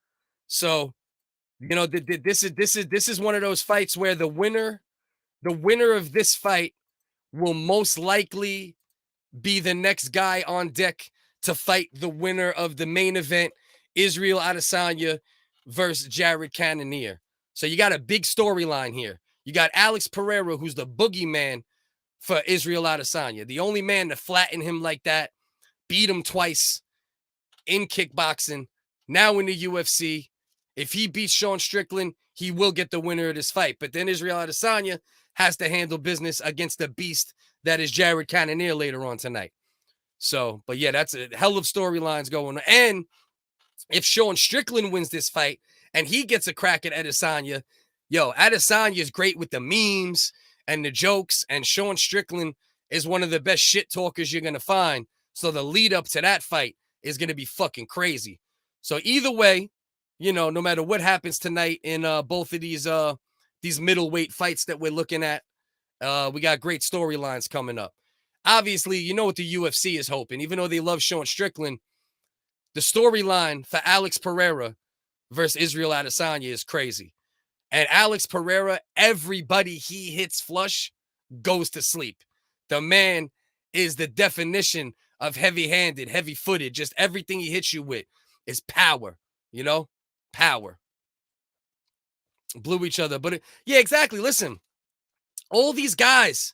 So, you know, this is one of those fights where the winner of this fight will most likely be the next guy on deck to fight the winner of the main event, Israel Adesanya versus Jared Cannonier. So you got a big storyline here. You got Alex Periera, who's the boogeyman for Israel Adesanya, the only man to flatten him like that, beat him twice in kickboxing, now in the UFC. If he beats Sean Strickland, he will get the winner of this fight. But then Israel Adesanya has to handle business against the beast that is Jared Cannonier later on tonight. So, but yeah, that's a hell of storylines going on. And if Sean Strickland wins this fight and he gets a crack at Adesanya, yo, Adesanya is great with the memes and the jokes, and Sean Strickland is one of the best shit talkers you're going to find. So the lead up to that fight is going to be fucking crazy. So either way, you know, no matter what happens tonight in both of these middleweight fights that we're looking at, we got great storylines coming up. Obviously, you know what the UFC is hoping, even though they love showing Strickland, the storyline for Alex Periera versus Israel Adesanya is crazy. And Alex Periera, everybody he hits flush goes to sleep. The man is the definition of heavy-handed, heavy-footed. Just everything he hits you with is power, you know? Power. Blew each other. But yeah, exactly. Listen, all these guys,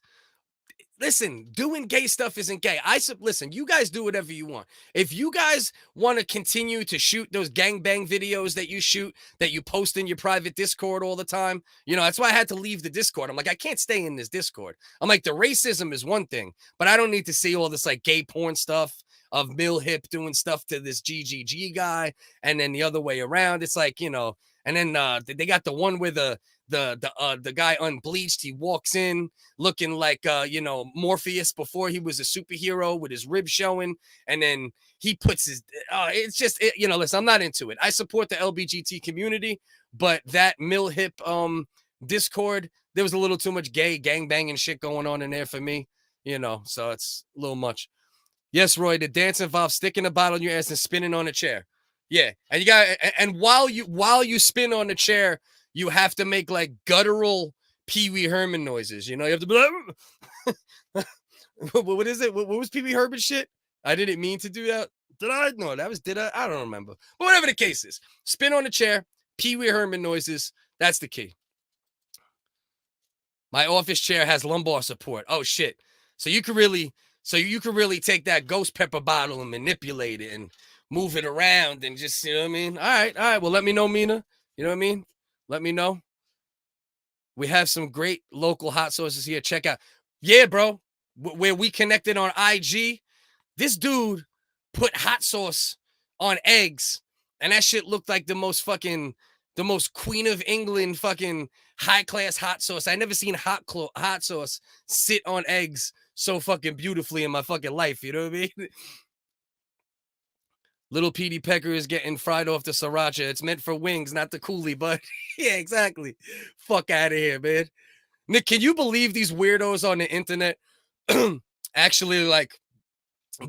listen, doing gay stuff isn't gay. Listen, you guys do whatever you want. If you guys want to continue to shoot those gangbang videos that you shoot, that you post in your private Discord all the time, you know, that's why I had to leave the Discord. I'm like, I can't stay in this Discord. I'm like, the racism is one thing, but I don't need to see all this like gay porn stuff of MilHip doing stuff to this GGG guy, and then the other way around. It's like, you know, and then they got the one where the guy unbleached, he walks in looking like you know, Morpheus before he was a superhero with his ribs showing, and then he puts his it's just you know, listen, I'm not into it. I support the LBGT community, but that MilHip Discord, there was a little too much gay gangbanging shit going on in there for me, you know, so it's a little much. Yes, Roy, the dance involves sticking a bottle in your ass and spinning on a chair. Yeah, and you got, and while you spin on the chair, you have to make like guttural Pee Wee Herman noises. You know, you have to be like, what is it? What was Pee Wee Herman shit? I didn't mean to do that. Did I? No, did I? I don't remember. But whatever the case is, spin on the chair, Pee Wee Herman noises. That's the key. My office chair has lumbar support. Oh shit! So you could really take that ghost pepper bottle and manipulate it and move it around and just, you know what I mean? All right. Well, let me know, Mina. You know what I mean? Let me know. We have some great local hot sauces here. Check out. Yeah, bro. Where we connected on IG, this dude put hot sauce on eggs, and that shit looked like the most Queen of England fucking high-class hot sauce. I never seen hot sauce sit on eggs so fucking beautifully in my fucking life. You know what I mean? Little Petey Pecker is getting fried off the Sriracha. It's meant for wings, not the coolie, but yeah, exactly. Fuck out of here, man. Nick, can you believe these weirdos on the internet actually like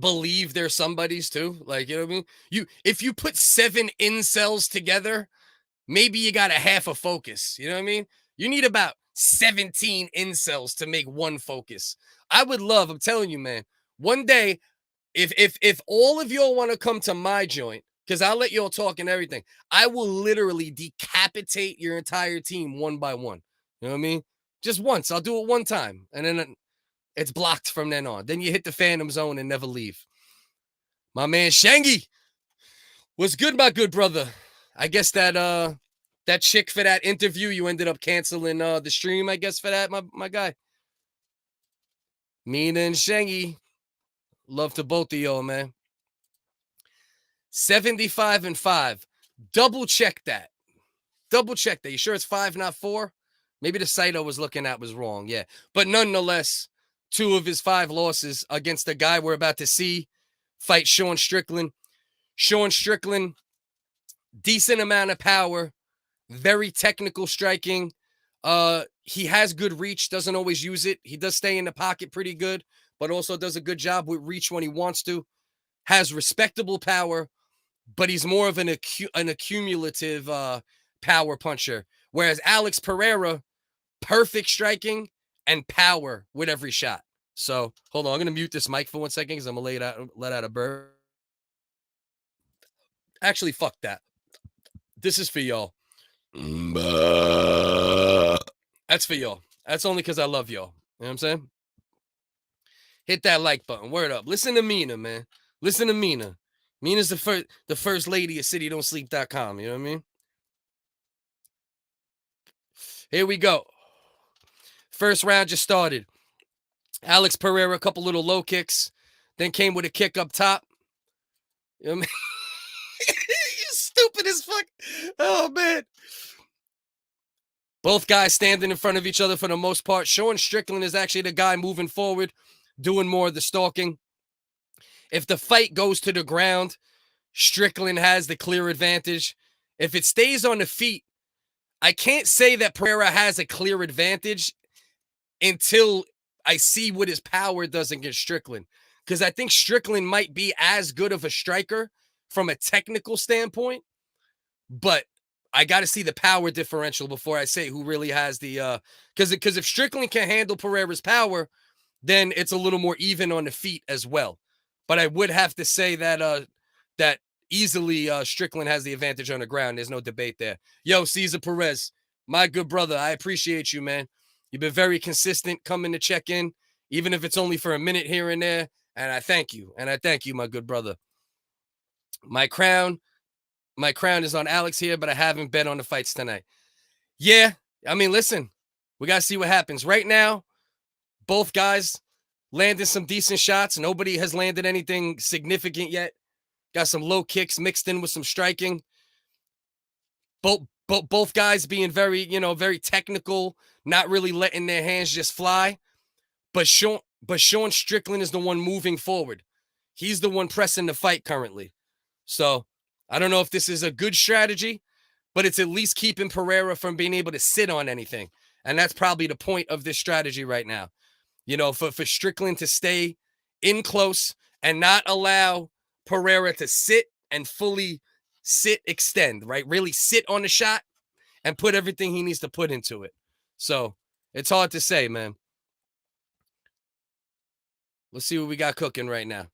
believe they're somebody's too? Like, you know what I mean? If you put 7 incels together, maybe you got a half a focus. You know what I mean? You need about 17 incels to make one focus. I'm telling you, man, one day, if all of y'all want to come to my joint, because I'll let y'all talk and everything, I will literally decapitate your entire team one by one. You know what I mean? Just once. I'll do it one time, and then it's blocked from then on. Then you hit the Phantom Zone and never leave. My man Shangy, what's good, my good brother? I guess that chick for that interview, you ended up canceling the stream, I guess, for that, my guy. Mina and Shangy. Love to both of y'all, man. 75-5. Double check that. You sure it's 5, not 4? Maybe the site I was looking at was wrong. Yeah. But nonetheless, 2 of his 5 losses against the guy we're about to see fight Sean Strickland. Sean Strickland, decent amount of power, very technical striking. He has good reach, doesn't always use it. He does stay in the pocket pretty good, but also does a good job with reach when he wants to. Has respectable power, but he's more of an accumulative power puncher. Whereas Alex Periera, perfect striking and power with every shot. So hold on, I'm gonna mute this mic for 1 second because I'm gonna let out a burp. Actually, fuck that. This is for y'all. That's for y'all. That's only because I love y'all. You know what I'm saying? Hit that like button. Word up. Listen to Mina, man. Listen to Mina. Mina's the first lady of CityDon'tSleep.com. You know what I mean? Here we go. First round just started. Alex Periera, a couple little low kicks. Then came with a kick up top. You know what I mean? You stupid as fuck. Oh, man. Both guys standing in front of each other for the most part. Sean Strickland is actually the guy moving forward. doing more of the stalking. If the fight goes to the ground, Strickland has the clear advantage. If it stays on the feet, I can't say that Periera has a clear advantage until I see what his power does against Strickland. Because I think Strickland might be as good of a striker from a technical standpoint, but I got to see the power differential before I say who really has the because if Strickland can handle Pereira's power, then it's a little more even on the feet as well. But I would have to say that that easily Strickland has the advantage on the ground. There's no debate there. Yo, Cesar Perez, my good brother, I appreciate you, man. You've been very consistent coming to check in, even if it's only for a minute here and there. And I thank you. And I thank you, my good brother. My crown is on Alex here, but I haven't bet on the fights tonight. Yeah, I mean, listen, we got to see what happens. Right now, both guys landing some decent shots. Nobody has landed anything significant yet. Got some low kicks mixed in with some striking. Both guys being very, very technical, not really letting their hands just fly. But Sean Strickland is the one moving forward. He's the one pressing the fight currently. So I don't know if this is a good strategy, but it's at least keeping Periera from being able to sit on anything. And that's probably the point of this strategy right now. For Strickland to stay in close and not allow Periera to sit and fully extend, right? Really sit on the shot and put everything he needs to put into it. So it's hard to say, man. Let's see what we got cooking right now.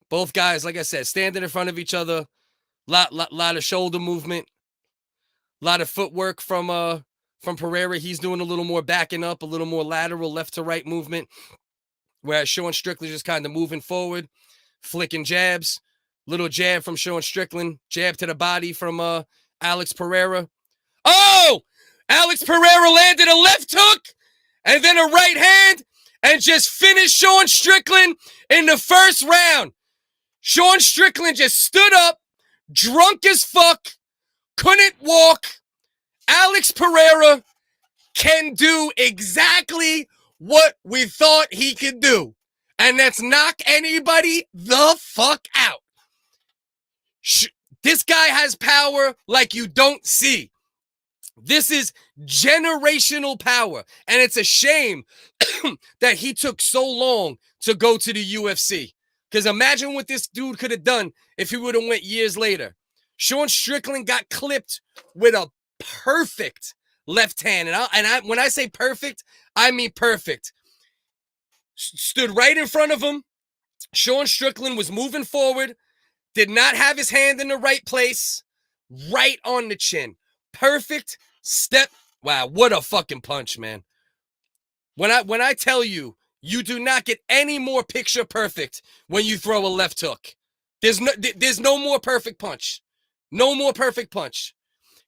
Both guys, like I said, standing in front of each other. Lot of shoulder movement. Lot of footwork from Periera. He's doing a little more backing up, a little more lateral left to right movement. Whereas Sean Strickland just kind of moving forward, flicking jabs. Little jab from Sean Strickland. Jab to the body from Alex Periera. Oh! Alex Periera landed a left hook and then a right hand and just finished Sean Strickland in the first round. Sean Strickland just stood up, drunk as fuck, couldn't walk. Alex Periera can do exactly what we thought he could do, and that's knock anybody the fuck out. This guy has power like you don't see. This is generational power, and it's a shame that he took so long to go to the UFC. Because imagine what this dude could have done if he would have went years later. Sean Strickland got clipped with a perfect left hand. And when I say perfect, I mean perfect. Stood right in front of him. Sean Strickland was moving forward. Did not have his hand in the right place. Right on the chin. Perfect step. Wow, what a fucking punch, man. When I tell you, you do not get any more picture perfect when you throw a left hook. There's no more perfect punch. No more perfect punch.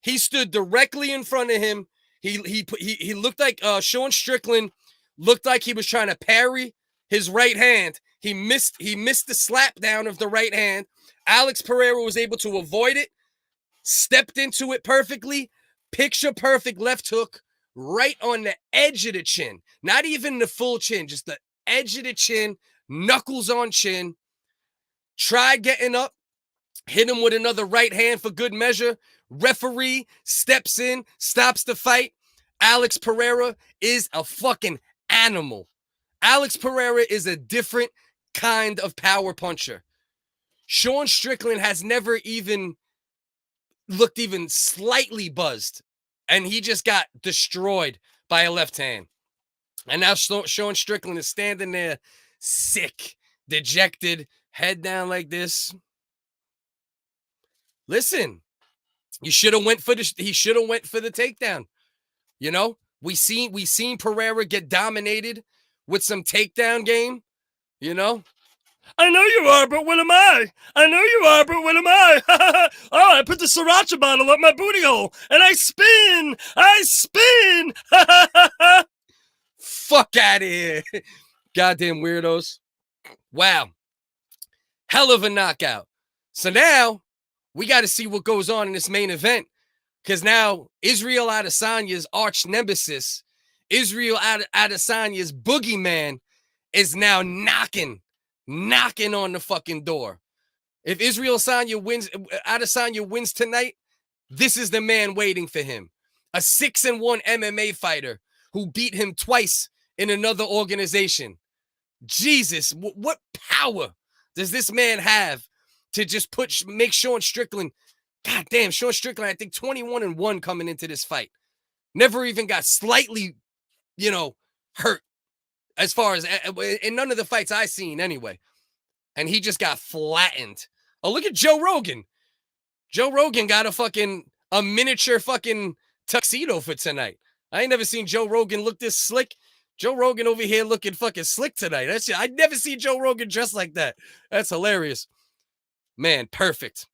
He stood directly in front of him. He looked like Sean Strickland looked like he was trying to parry his right hand. He missed the slap down of the right hand. Alex Periera was able to avoid it, stepped into it perfectly, picture perfect left hook right on the edge of the chin. Not even the full chin, just the edge of the chin, knuckles on chin. Tried getting up, hit him with another right hand for good measure. Referee steps in, stops the fight. Alex Periera is a fucking animal. Alex Periera is a different kind of power puncher. Sean Strickland has never even looked even slightly buzzed, and he just got destroyed by a left hand. And now Sean Strickland is standing there sick, dejected, head down like this. Listen, he should have went for the takedown. You know, we seen Periera get dominated with some takedown game, you know. I know you are, but what am I? I know you are, but what am I? Oh, I put the Sriracha bottle up my booty hole, and I spin. Fuck out of here. Goddamn weirdos. Wow. Hell of a knockout. So now we got to see what goes on in this main event, because now Israel Adesanya's arch nemesis, Israel Adesanya's boogeyman, is now knocking on the fucking door. If Adesanya wins tonight, this is the man waiting for him. A 6-1 MMA fighter who beat him twice in another organization. Jesus, what power does this man have to just make Sean Strickland? God damn, Sean Strickland, I think 21-1 coming into this fight. Never even got slightly, hurt as far as in none of the fights I seen anyway. And he just got flattened. Oh, look at Joe Rogan. Joe Rogan got a miniature fucking tuxedo for tonight. I ain't never seen Joe Rogan look this slick. Joe Rogan over here looking fucking slick tonight. I'd never seen Joe Rogan dressed like that. That's hilarious. Man, perfect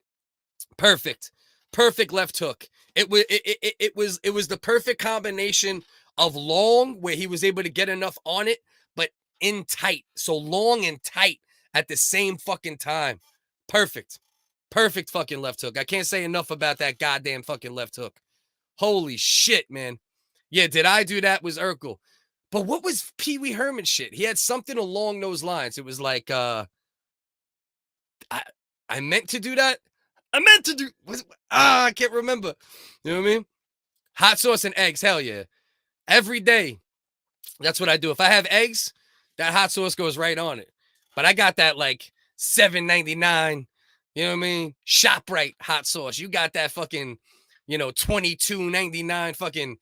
left hook. It was the perfect combination of long, where he was able to get enough on it, but in tight. So long and tight at the same fucking time. Perfect fucking left hook. I can't say enough about that goddamn fucking left hook. Holy shit, man. Yeah, did I do that? Was Urkel. But what was Pee Wee Herman shit? He had something along those lines. It was like, I meant to do that. I can't remember. You know what I mean? Hot sauce and eggs. Hell yeah. Every day. That's what I do. If I have eggs, that hot sauce goes right on it. But I got that like $7.99, you know what I mean? ShopRite hot sauce. You got that fucking, $22.99 fucking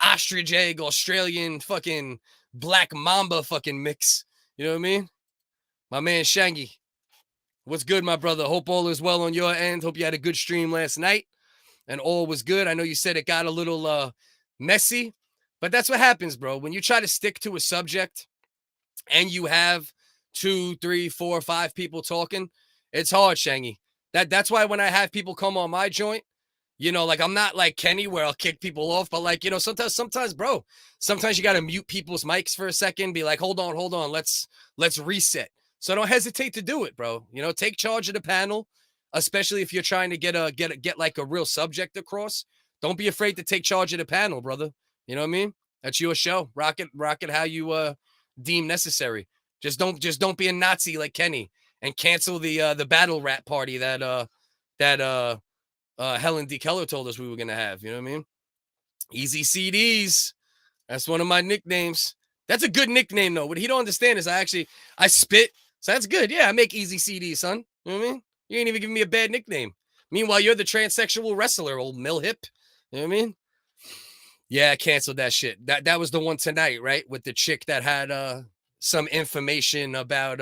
ostrich egg Australian fucking black mamba fucking mix. You know what I mean? My man Shangy. What's good, my brother? Hope all is well on your end. Hope you had a good stream last night and all was good. I know you said it got a little messy, but that's what happens, bro. When you try to stick to a subject and you have 2, 3, 4, 5 people talking, it's hard, Shangy. That's why when I have people come on my joint, like I'm not like Kenny where I'll kick people off, but like, sometimes, bro, sometimes you got to mute people's mics for a second, be like, hold on, let's reset. So don't hesitate to do it, bro. Take charge of the panel, especially if you're trying to get like a real subject across. Don't be afraid to take charge of the panel, brother. You know what I mean? That's your show. Rock it how you deem necessary. Just don't be a Nazi like Kenny and cancel the battle rap party that Helen D. Keller told us we were gonna have. You know what I mean? Easy CDs. That's one of my nicknames. That's a good nickname though. What he don't understand is I spit. So that's good. Yeah, I make easy CDs, son. You know what I mean? You ain't even giving me a bad nickname. Meanwhile, you're the transsexual wrestler, old MilHip. You know what I mean? Yeah, I canceled that shit. That was the one tonight, right? With the chick that had some information about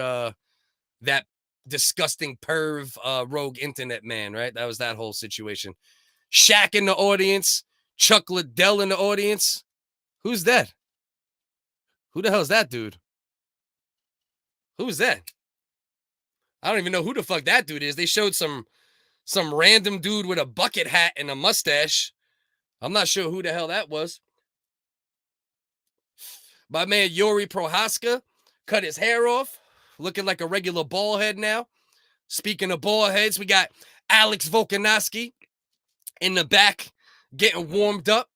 that disgusting perv rogue internet man, right? That was that whole situation. Shaq in the audience, Chuck Liddell in the audience. Who's that? Who the hell is that dude? Who's that? I don't even know who the fuck that dude is. They showed some random dude with a bucket hat and a mustache. I'm not sure who the hell that was. My man Yuri Prohaska cut his hair off, looking like a regular bald head now. Speaking of bald heads, we got Alex Volkanovski in the back getting warmed up.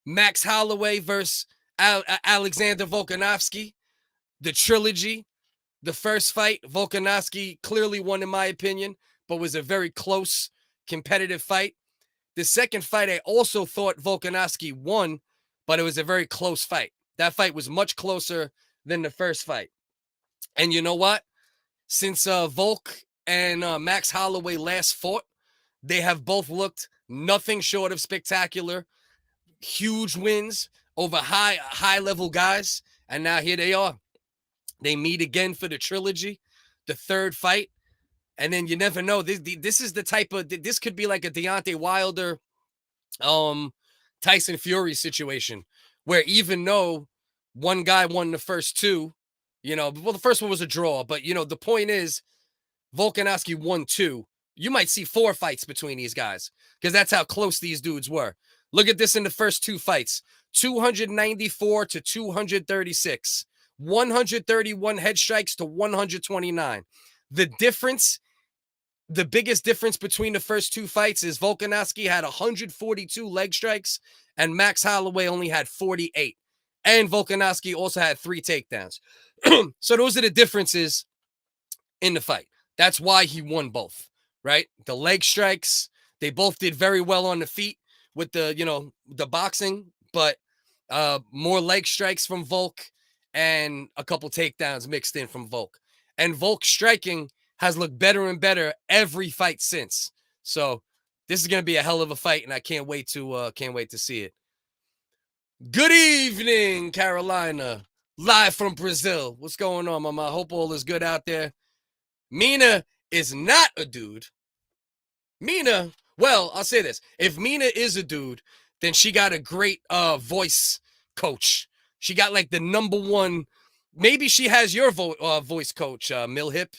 Max Holloway versus Alexander Volkanovski. The trilogy. The first fight, Volkanovski clearly won in my opinion, but was a very close, competitive fight. The second fight, I also thought Volkanovski won, but it was a very close fight. That fight was much closer than the first fight. And you know what? Since Volk and Max Holloway last fought, they have both looked nothing short of spectacular. Huge wins over high-level guys. And now here they are. They meet again for the trilogy, the third fight. And then you never know. This is the type of, this could be like a Deontay Wilder, Tyson Fury situation where even though one guy won the first two, well, the first one was a draw, but the point is Volkanovski won 2. You might see 4 fights between these guys because that's how close these dudes were. Look at this in the first 2 fights, 294 to 236. 131 head strikes to 129. The biggest difference between the first 2 fights is Volkanovski had 142 leg strikes and Max Holloway only had 48. And Volkanovski also had 3 takedowns. So those are the differences in the fight. That's why he won both, right? The leg strikes, they both did very well on the feet with the, the boxing, but more leg strikes from Volk and a couple takedowns mixed in from Volk. And Volk striking has looked better and better every fight since. So this is going to be a hell of a fight, and I can't wait to see it. Good evening, Carolina. Live from Brazil. What's going on, mama? I hope all is good out there. Mina is not a dude. Mina, well, I'll say this. If Mina is a dude, then she got a great voice coach. She got like the #1. Maybe she has your voice coach, MilHip.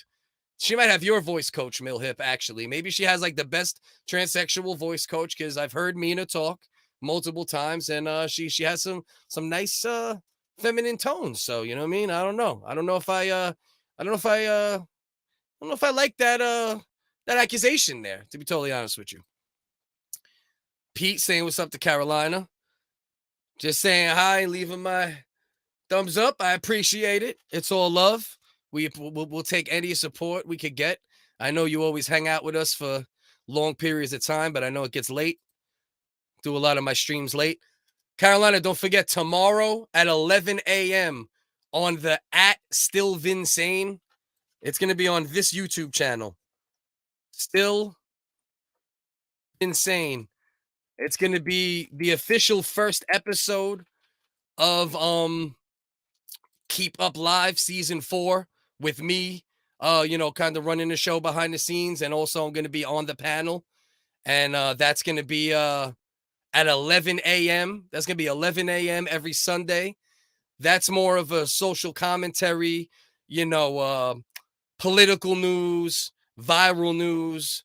She might have your voice coach, MilHip, actually. Maybe she has like the best transsexual voice coach, because I've heard Mina talk multiple times, and she has some nice feminine tones. So, you know what I mean? I don't know. I don't know if I like that accusation there, to be totally honest with you. Pete saying what's up to Carolina. Just saying hi, leaving my thumbs up. I appreciate it. It's all love. We'll take any support we could get. I know you always hang out with us for long periods of time, but I know it gets late. Do a lot of my streams late. Carolina, don't forget, tomorrow at 11 a.m. on the @StillVinsane. It's going to be on this YouTube channel. Still Insane. It's going to be the official first episode of Keep Up Live Season 4 with me, kind of running the show behind the scenes, and also I'm going to be on the panel, and that's going to be at 11 a.m. That's going to be 11 a.m. every Sunday. That's more of a social commentary, political news, viral news,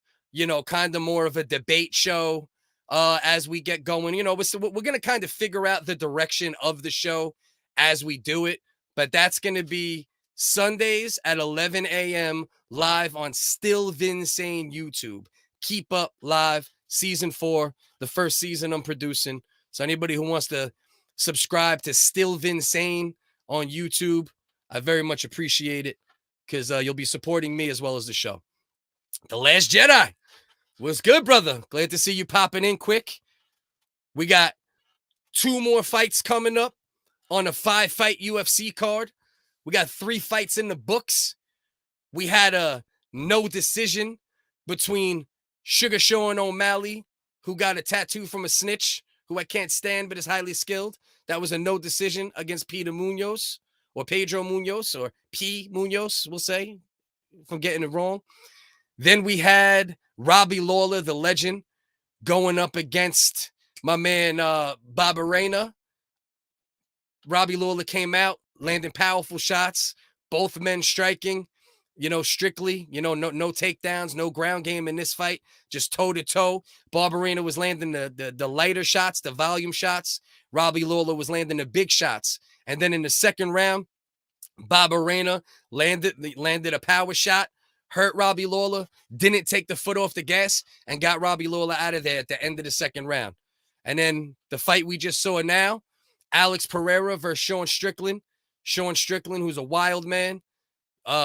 kind of more of a debate show as we get going. We're going to kind of figure out the direction of the show as we do it. But that's going to be Sundays at 11 a.m. live on Still Vinsane YouTube. Keep Up Live Season 4, the first season I'm producing. So anybody who wants to subscribe to Still Vinsane on YouTube, I very much appreciate it, because you'll be supporting me as well as the show. The Last Jedi. What's good, brother? Glad to see you popping in quick. We got 2 more fights coming up on a 5-fight UFC card. We got 3 fights in the books. We had a no decision between Sugar Sean O'Malley, who got a tattoo from a snitch, who I can't stand but is highly skilled. That was a no decision against Pedro Munoz, or P. Munoz, we'll say, if I'm getting it wrong. Then we had Robbie Lawler, the legend, going up against my man Barberena. Robbie Lawler came out, landing powerful shots, both men striking, strictly, no takedowns, no ground game in this fight, just toe-to-toe. Barberena was landing the lighter shots, the volume shots. Robbie Lawler was landing the big shots. And then in the second round, Barberena landed a power shot, hurt Robbie Lawler, didn't take the foot off the gas, and got Robbie Lawler out of there at the end of the second round. And then the fight we just saw now, Alex Periera versus Sean Strickland. Sean Strickland, who's a wild man,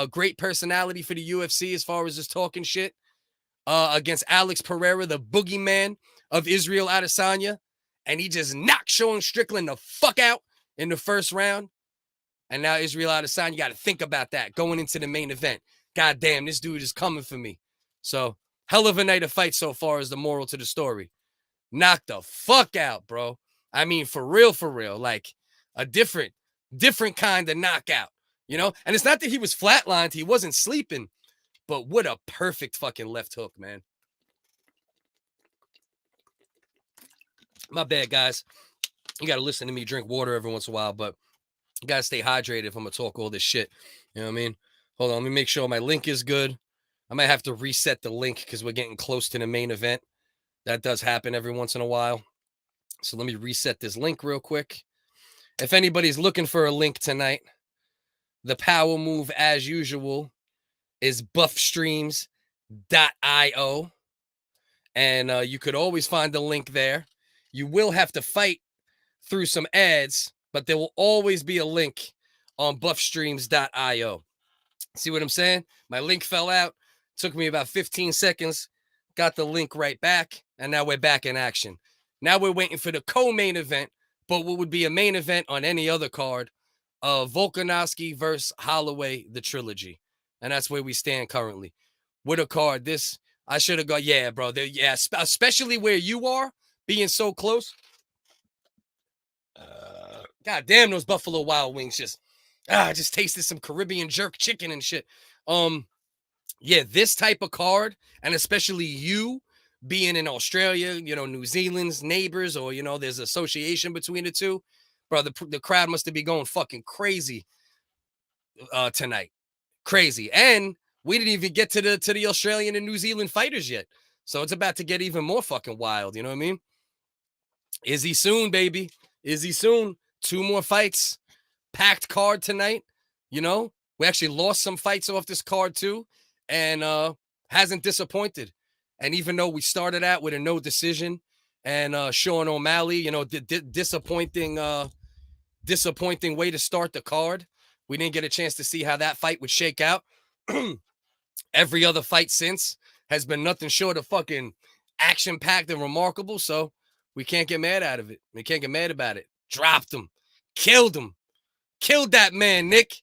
great personality for the UFC as far as just talking shit, against Alex Periera, the boogeyman of Israel Adesanya. And he just knocked Sean Strickland the fuck out in the first round. And now Israel Adesanya, you got to think about that going into the main event. God damn, this dude is coming for me. So, hell of a night of fight so far is the moral to the story. Knock the fuck out, bro. I mean, for real, like a different kind of knockout, And it's not that he was flatlined. He wasn't sleeping, but what a perfect fucking left hook, man. My bad, guys. You got to listen to me drink water every once in a while, but you got to stay hydrated if I'm going to talk all this shit. You know what I mean? Hold on. Let me make sure my link is good. I might have to reset the link because we're getting close to the main event. That does happen every once in a while. So let me reset this link real quick. If anybody's looking for a link tonight, the power move, as usual, is buffstreams.io. And you could always find the link there. You will have to fight through some ads but there will always be a link on buffstreams.io. See what I'm saying? My link fell out. Took me about 15 seconds. Got the link right back. And now we're back in action. Now we're waiting for the co-main event, but what would be a main event on any other card of VOLKANOVSKI versus HOLLOWAY, the trilogy. And that's where we stand currently. With a card, this, I should have gone, yeah, bro. Yeah, especially where you are, being so close. God damn, those Buffalo Wild Wings I just tasted some Caribbean jerk chicken and shit. Yeah, this type of card, and especially you being in Australia, New Zealand's neighbors, or there's association between the two, bro. The crowd must have been going fucking crazy tonight, crazy. And we didn't even get to the Australian and New Zealand fighters yet, so it's about to get even more fucking wild. You know what I mean? Is he soon, baby? Is he soon? 2 more fights, packed card tonight. We actually lost some fights off this card too, and hasn't disappointed. And even though we started out with a no decision, and Sean O'Malley, disappointing way to start the card, we didn't get a chance to see how that fight would shake out. Every other fight since has been nothing short of fucking action-packed and remarkable, so we can't get mad out of it. We can't get mad about it. Dropped him. Killed him. Killed that man, Nick.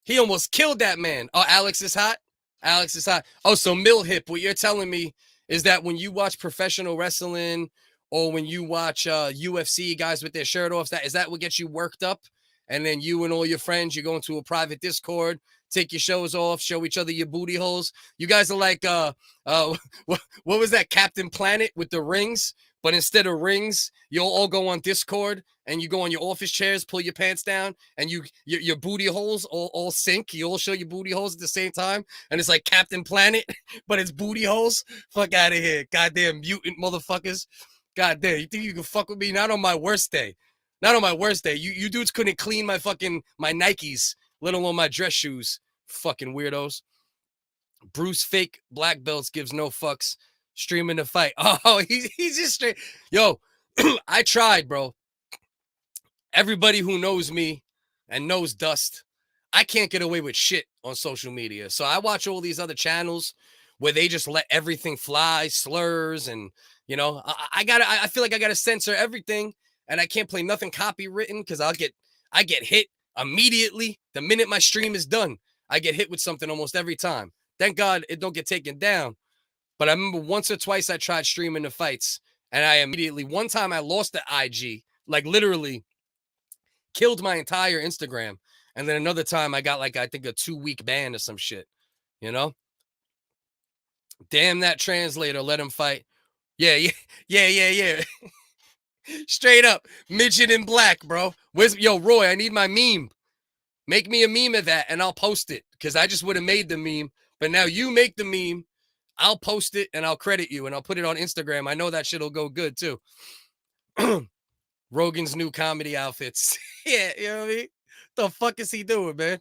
He almost killed that man. Oh, Alex is hot? Alex is hot. Oh, so MilHip, what you're telling me is that when you watch professional wrestling or when you watch UFC guys with their shirt off, is that what gets you worked up? And then you and all your friends, you go into a private Discord, take your shows off, show each other your booty holes. You guys are like, what was that, Captain Planet with the rings? But instead of rings, you'll all go on Discord and you go on your office chairs, pull your pants down, and your booty holes all sync. You all show your booty holes at the same time, and it's like Captain Planet, but it's booty holes. Fuck out of here, goddamn mutant motherfuckers. Goddamn, you think you can fuck with me? Not on my worst day. Not on my worst day. You dudes couldn't clean my Nikes, let alone my dress shoes. Fucking weirdos. Bruce fake black belts gives no fucks. Streaming the fight. Oh, he's just straight. Yo, I tried, bro. Everybody who knows me and knows Dust, I can't get away with shit on social media. So I watch all these other channels where they just let everything fly, slurs, and I feel like I gotta censor everything, and I can't play nothing copywritten because I get hit immediately the minute my stream is done. I get hit with something almost every time. Thank God it don't get taken down. But I remember once or twice I tried streaming the fights, and one time I lost the IG, like literally killed my entire Instagram. And then another time I got like, I think a 2-week ban or some shit, Damn that translator, let him fight. Yeah. Straight up, midget in black, bro. Yo, Roy, I need my meme. Make me a meme of that and I'll post it because I just would have made the meme. But now you make the meme. I'll post it and I'll credit you and I'll put it on Instagram. I know that shit'll go good too. Rogan's new comedy outfits. Yeah, you know what I mean? The fuck is he doing, man?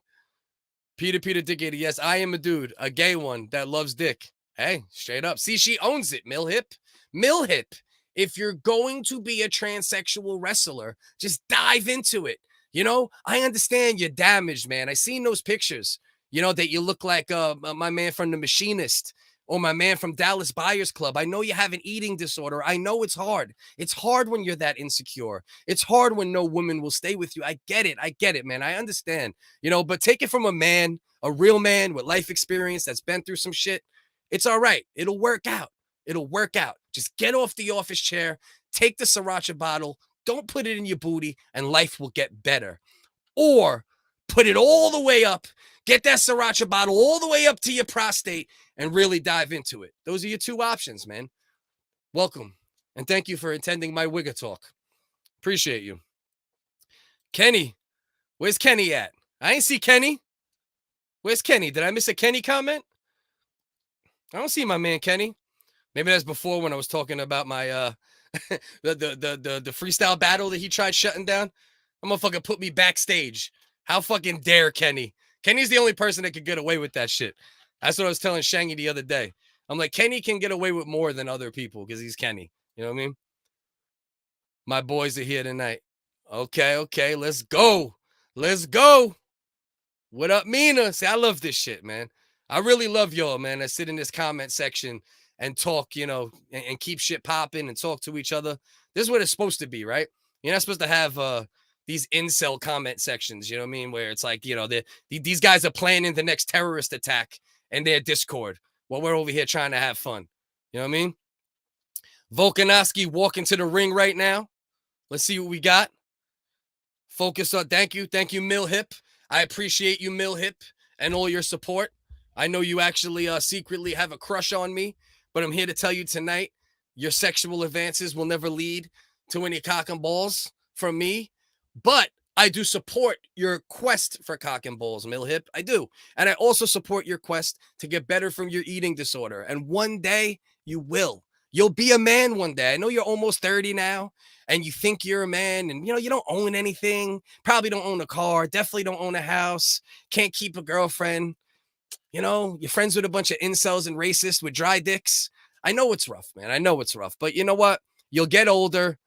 Peter Dick 80. Yes, I am a dude, a gay one that loves dick. Hey, straight up. See, she owns it, MilHip. MilHip. If you're going to be a transsexual wrestler, just dive into it. I understand you're damaged, man. I seen those pictures, that you look like my man from The Machinist. Or my man from Dallas Buyers Club. I know you have an eating disorder. I know it's hard. It's hard when you're that insecure. It's hard when no woman will stay with you. I get it, man. I understand. But take it from a man, a real man with life experience that's been through some shit. It's all right. It'll work out. It'll work out. Just get off the office chair, take the Sriracha bottle, don't put it in your booty, and life will get better. Or put it all the way up, get that Sriracha bottle all the way up to your prostate, and really dive into it. Those are your 2 options, man. Welcome. And thank you for attending my Wigga Talk. Appreciate you. Kenny. Where's Kenny at? I ain't see Kenny. Where's Kenny? Did I miss a Kenny comment? I don't see my man Kenny. Maybe that's before when I was talking about my the freestyle battle that he tried shutting down. That motherfucker put me backstage. How fucking dare Kenny? Kenny's the only person that could get away with that shit. That's what I was telling Shangy the other day. I'm like, Kenny can get away with more than other people because he's Kenny. You know what I mean? My boys are here tonight. Okay. Let's go. Let's go. What up, Mina? See, I love this shit, man. I really love y'all, man. I sit in this comment section and talk, and keep shit popping and talk to each other. This is what it's supposed to be, right? You're not supposed to have these incel comment sections, you know what I mean? Where it's like, these guys are planning the next terrorist attack in their Discord while we're over here trying to have fun. You know what I mean? VOLKANOVSKI walking to the ring right now. Let's see what we got. Focus on, thank you, MilHip. I appreciate you, MilHip, and all your support. I know you actually secretly have a crush on me, but I'm here to tell you tonight, your sexual advances will never lead to any cock and balls from me, but I do support your quest for cock and balls, MilHip. I do. And I also support your quest to get better from your eating disorder. And one day you will. You'll be a man one day. I know you're almost 30 now and you think you're a man and, you don't own anything. Probably don't own a car. Definitely don't own a house. Can't keep a girlfriend. You're friends with a bunch of incels and racists with dry dicks. I know it's rough, man. I know it's rough. But you know what? You'll get older.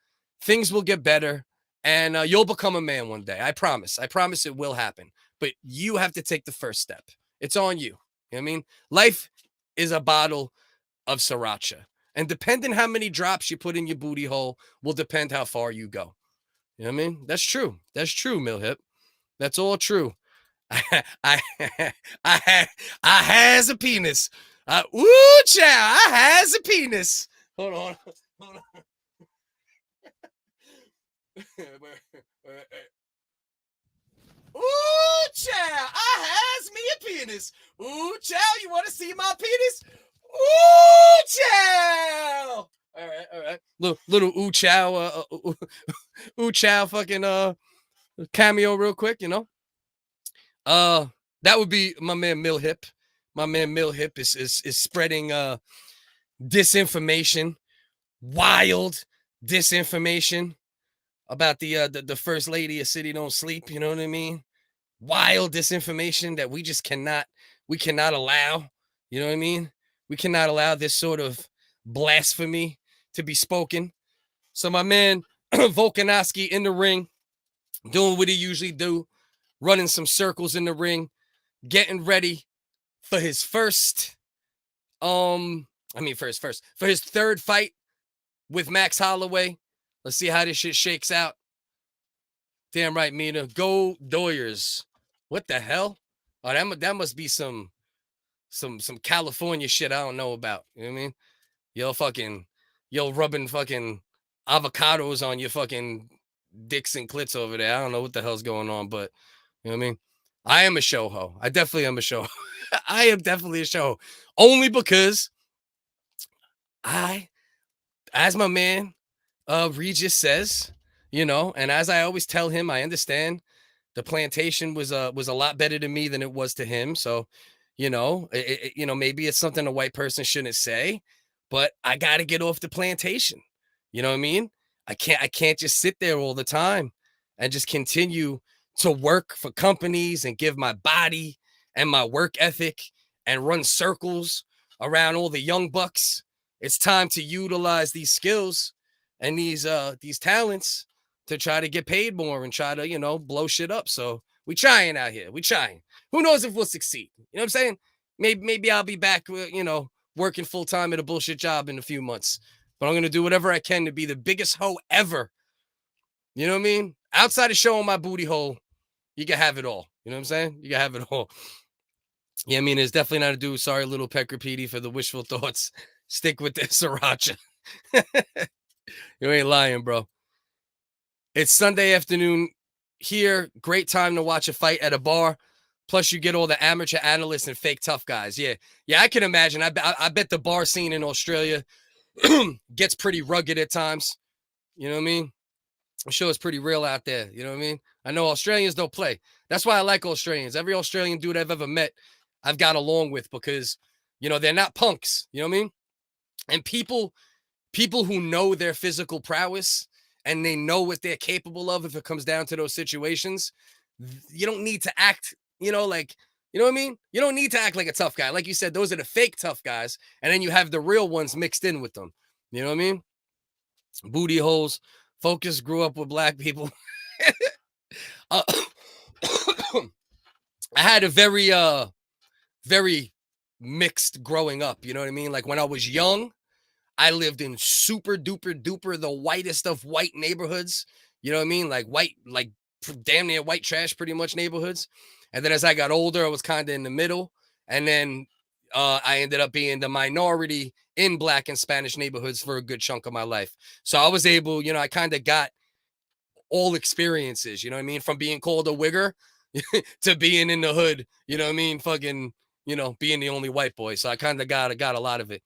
Things will get better. And you'll become a man one day. I promise. I promise it will happen. But you have to take the first step. It's on you. You know what I mean? Life is a bottle of Sriracha. And depending how many drops you put in your booty hole will depend how far you go. You know what I mean? That's true. That's true, MilHip. That's all true. I has a penis. Ooh, child, I has a penis. Hold on. Ooh, child, I has me a penis. Ooh, child, you want to see my penis? Ooh, child. All right. Little ooh chow, ooh chow fucking cameo real quick, That would be my man MilHip. My man MilHip is spreading disinformation, wild disinformation about the first lady of City Don't Sleep, you know what I mean? Wild disinformation that we cannot allow, you know what I mean? We cannot allow this sort of blasphemy to be spoken. So my man VOLKANOVSKI in the ring, doing what he usually do, running some circles in the ring, getting ready for his for his third fight with Max Holloway. Let's see how this shit shakes out. Damn right, Mina. Go Doyers. What the hell? Oh, that must be some California shit I don't know about. You know what I mean? Yo rubbing fucking avocados on your fucking dicks and clits over there. I don't know what the hell's going on, but you know what I mean? I am a show ho. I definitely am a show. I am definitely a show. Only because as my man Regis says, and as I always tell him, I understand the plantation was a lot better to me than it was to him. So, maybe it's something a white person shouldn't say, but I got to get off the plantation. You know what I mean? I can't just sit there all the time and just continue to work for companies and give my body and my work ethic and run circles around all the young bucks. It's time to utilize these skills and these talents to try to get paid more and try to, blow shit up. So we trying out here. We trying. Who knows if we'll succeed? You know what I'm saying? Maybe I'll be back, working full time at a bullshit job in a few months. But I'm going to do whatever I can to be the biggest hoe ever. You know what I mean? Outside of showing my booty hole, you can have it all. You know what I'm saying? You can have it all. Yeah, I mean, it's definitely not a dude. Sorry, little Pecker Petey, for the wishful thoughts. Stick with this Sriracha. You ain't lying, bro. It's Sunday afternoon here. Great time to watch a fight at a bar. Plus, you get all the amateur analysts and fake tough guys. Yeah, I can imagine. I bet the bar scene in Australia gets pretty rugged at times. You know what I mean? I'm sure it's pretty real out there. You know what I mean? I know Australians don't play. That's why I like Australians. Every Australian dude I've ever met, I've got along with because, they're not punks. You know what I mean? And people who know their physical prowess and they know what they're capable of if it comes down to those situations, you don't need to act, you know what I mean? You don't need to act like a tough guy. Like you said, those are the fake tough guys. And then you have the real ones mixed in with them. You know what I mean? Booty holes. Focus grew up with black people. Uh, I had a very mixed growing up. You know what I mean? Like when I was young, I lived in super duper duper the whitest of white neighborhoods. You know what I mean? Like white, like damn near white trash, pretty much neighborhoods. And then as I got older, I was kind of in the middle. And then I ended up being the minority in Black and Spanish neighborhoods for a good chunk of my life. So I was able, you know, I kind of got all experiences, you know what I mean? From being called a wigger to being in the hood, you know what I mean? Fucking, you know, being the only white boy. So I kind of got a lot of it.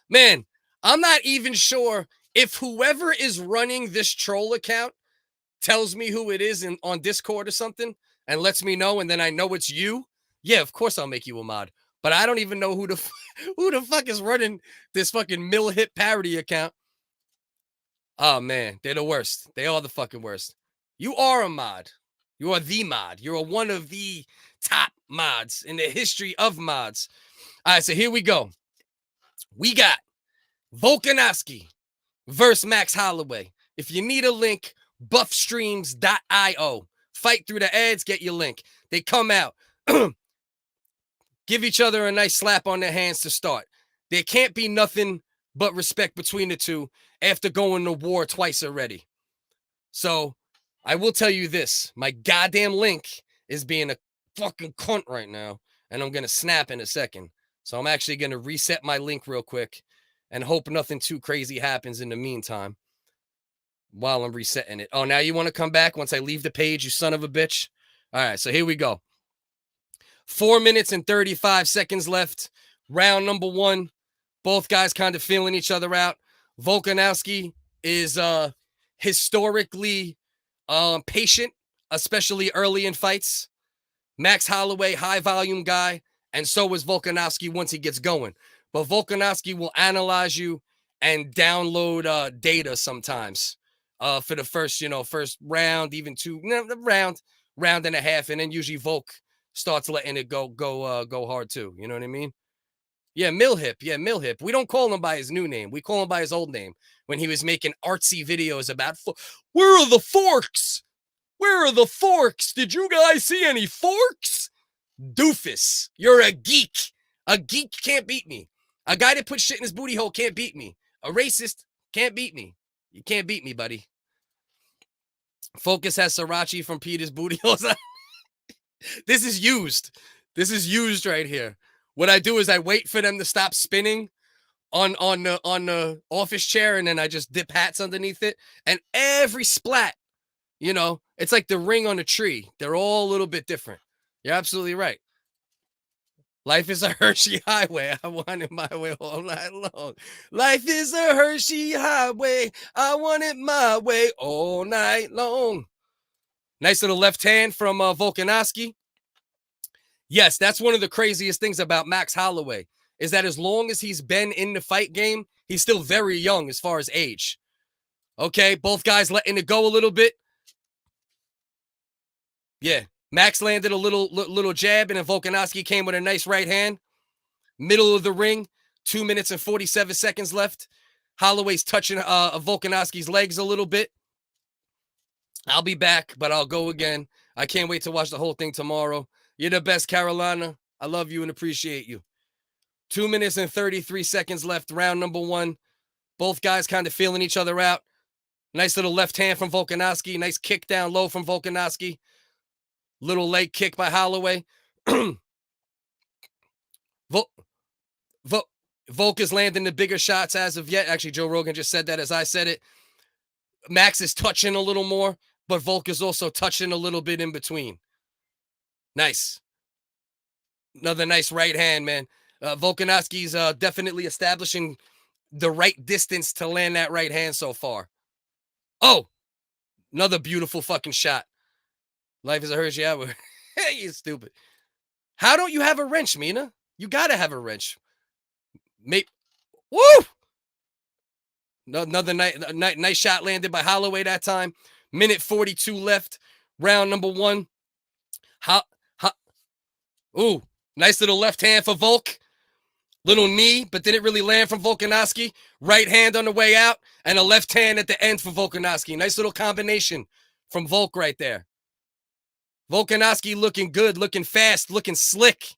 Man, I'm not even sure if whoever is running this troll account tells me who it is on Discord or something and lets me know, and then I know it's you. Yeah, of course I'll make you a mod. But I don't even know who the fuck is running this fucking MilHip parody account. Oh man, they're the worst. They are the fucking worst. You are a mod. You are the mod. You're one of the top mods in the history of mods. All right, so here we go. We got VOLKANOVSKI versus Max Holloway. If you need a link, buffstreams.io. Fight through the ads, get your link. They come out. Give each other a nice slap on their hands to start. There can't be nothing but respect between the two after going to war twice already. So I will tell you this. My goddamn link is being a fucking cunt right now, and I'm going to snap in a second. So I'm actually going to reset my link real quick and hope nothing too crazy happens in the meantime while I'm resetting it. Oh, now you want to come back once I leave the page, you son of a bitch? All right, so here we go. 4 minutes and 35 seconds left. Round number one. Both guys kind of feeling each other out. VOLKANOVSKI is historically patient, especially early in fights. Max Holloway, high volume guy, and so is VOLKANOVSKI once he gets going. But VOLKANOVSKI will analyze you and download data sometimes for the first round, even round and a half, and then usually Volk starts letting it go hard too. You know what I mean? Yeah, MilHip. Yeah, MilHip. We don't call him by his new name. We call him by his old name when he was making artsy videos about where are the forks? Where are the forks? Did you guys see any forks? Doofus. You're a geek. A geek can't beat me. A guy that puts shit in his booty hole can't beat me. A racist can't beat me. You can't beat me, buddy. Focus has Sriracha from Peter's booty holes. This is used. This is used right here. What I do is I wait for them to stop spinning on the office chair, and then I just dip hats underneath it. And every splat, you know, it's like the ring on a tree. They're all a little bit different. You're absolutely right. Life is a Hershey highway. I want it my way all night long. Life is a Hershey highway. I want it my way all night long. Nice little left hand from VOLKANOVSKI. Yes, that's one of the craziest things about Max Holloway is that as long as he's been in the fight game, he's still very young as far as age. Okay, both guys letting it go a little bit. Yeah, Max landed a little jab, and then VOLKANOVSKI came with a nice right hand. Middle of the ring, 2 minutes and 47 seconds left. Holloway's touching VOLKANOVSKI's legs a little bit. I'll be back, but I'll go again. I can't wait to watch the whole thing tomorrow. You're the best, Carolina. I love you and appreciate you. 2 minutes and 33 seconds left. Round number one. Both guys kind of feeling each other out. Nice little left hand from VOLKANOVSKI. Nice kick down low from VOLKANOVSKI. Little leg kick by Holloway. Volk is landing the bigger shots as of yet. Actually, Joe Rogan just said that as I said it. Max is touching a little more, but Volk is also touching a little bit in between. Nice. Another nice right hand, man. VOLKANOVSKI's definitely establishing the right distance to land that right hand so far. Oh, another beautiful fucking shot. Life is a Hershey hour. Hey, you stupid. How don't you have a wrench, Mina? You gotta have a wrench. Woo! Another nice shot landed by Holloway that time. Minute 42 left. Round number one. Ooh, nice little left hand for Volk. Little knee, but didn't really land from VOLKANOVSKI. Right hand on the way out, and a left hand at the end for VOLKANOVSKI. Nice little combination from Volk right there. Volkanovski looking good, looking fast, looking slick.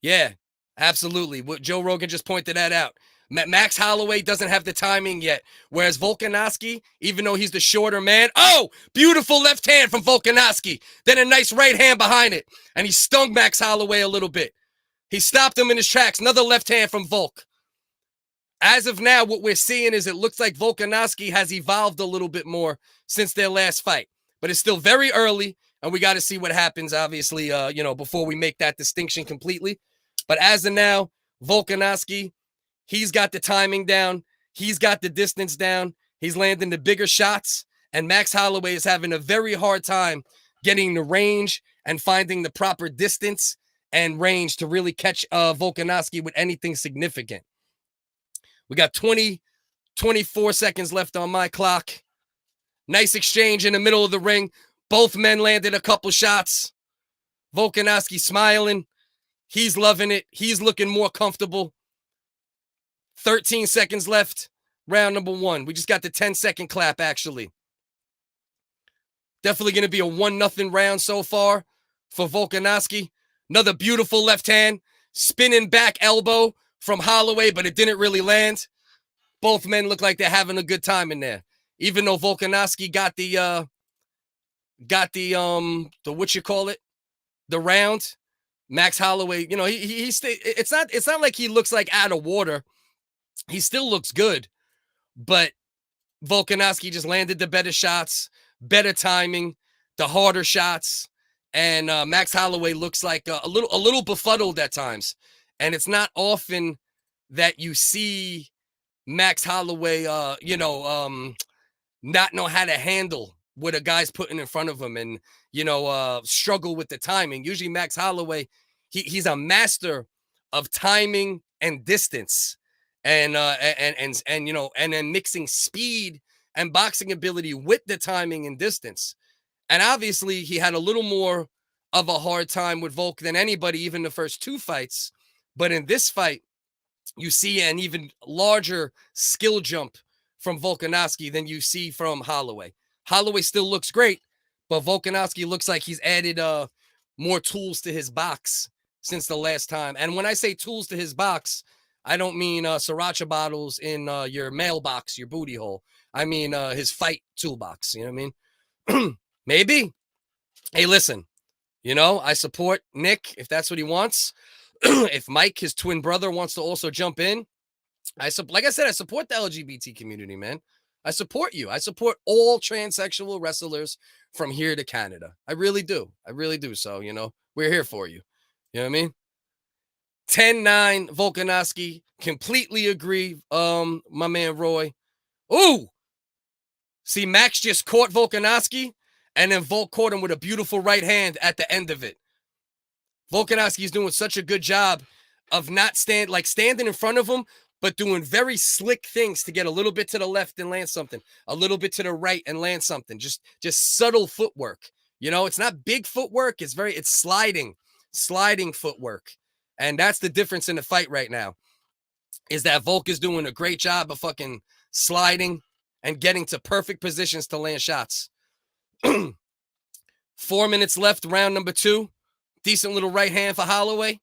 Yeah, absolutely. What Joe Rogan just pointed that out. Max Holloway doesn't have the timing yet, whereas Volkanovski, even though he's the shorter man, oh, beautiful left hand from Volkanovski, then a nice right hand behind it, and he stung Max Holloway a little bit. He stopped him in his tracks. Another left hand from Volk. As of now, what we're seeing is it looks like Volkanovski has evolved a little bit more since their last fight, but it's still very early, and we got to see what happens, obviously, before we make that distinction completely. But as of now, Volkanovski, he's got the timing down. He's got the distance down. He's landing the bigger shots. And Max Holloway is having a very hard time getting the range and finding the proper distance and range to really catch Volkanovski with anything significant. We got 24 seconds left on my clock. Nice exchange in the middle of the ring. Both men landed a couple shots. Volkanovski smiling. He's loving it. He's looking more comfortable. 13 seconds left. Round number 1. We just got the 10-second clap, actually. Definitely going to be a 1-0 round so far for Volkanovski. Another beautiful left hand. Spinning back elbow from Holloway, but it didn't really land. Both men look like they're having a good time in there. Even though Volkanovski got the what you call it? The round. Max Holloway, it's not like he looks like out of water. He still looks good, but Volkanovski just landed the better shots, better timing, the harder shots, and Max Holloway looks like a little befuddled at times. And it's not often that you see Max Holloway, not know how to handle what a guy's putting in front of him and, struggle with the timing. Usually Max Holloway, he's a master of timing and distance and then mixing speed and boxing ability with the timing and distance. And obviously he had a little more of a hard time with Volk than anybody, even the first 2 fights. But in this fight, you see an even larger skill jump from Volkanovski than you see from Holloway. Holloway still looks great, but Volkanovski looks like he's added more tools to his box since the last time. And when I say tools to his box, I don't mean Sriracha bottles in your mailbox, your booty hole. I mean his fight toolbox. You know what I mean? Maybe. Hey, listen, I support Nick if that's what he wants. If Mike, his twin brother, wants to also jump in, like I said, I support the LGBT community, man. I support you. I support all transsexual wrestlers from here to Canada. I really do. I really do. So, we're here for you. You know what I mean? 10-9 Volkanovski. Completely agree, my man Roy. Ooh! See, Max just caught Volkanovski, and then Volk caught him with a beautiful right hand at the end of it. Volkanovski is doing such a good job of not standing in front of him, but doing very slick things to get a little bit to the left and land something, a little bit to the right and land something. Just subtle footwork. It's not big footwork. It's sliding footwork. And that's the difference in the fight right now, is that Volk is doing a great job of fucking sliding and getting to perfect positions to land shots. 4 minutes left, round number 2. Decent little right hand for Holloway.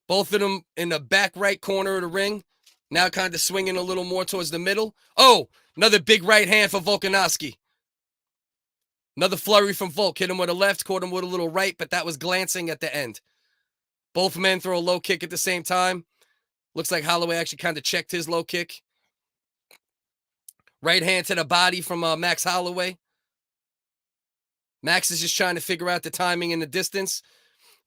Both of them in the back right corner of the ring. Now kind of swinging a little more towards the middle. Oh, another big right hand for Volkanovski. Another flurry from Volk. Hit him with a left, caught him with a little right, but that was glancing at the end. Both men throw a low kick at the same time. Looks like Holloway actually kind of checked his low kick. Right hand to the body from Max Holloway. Max is just trying to figure out the timing and the distance.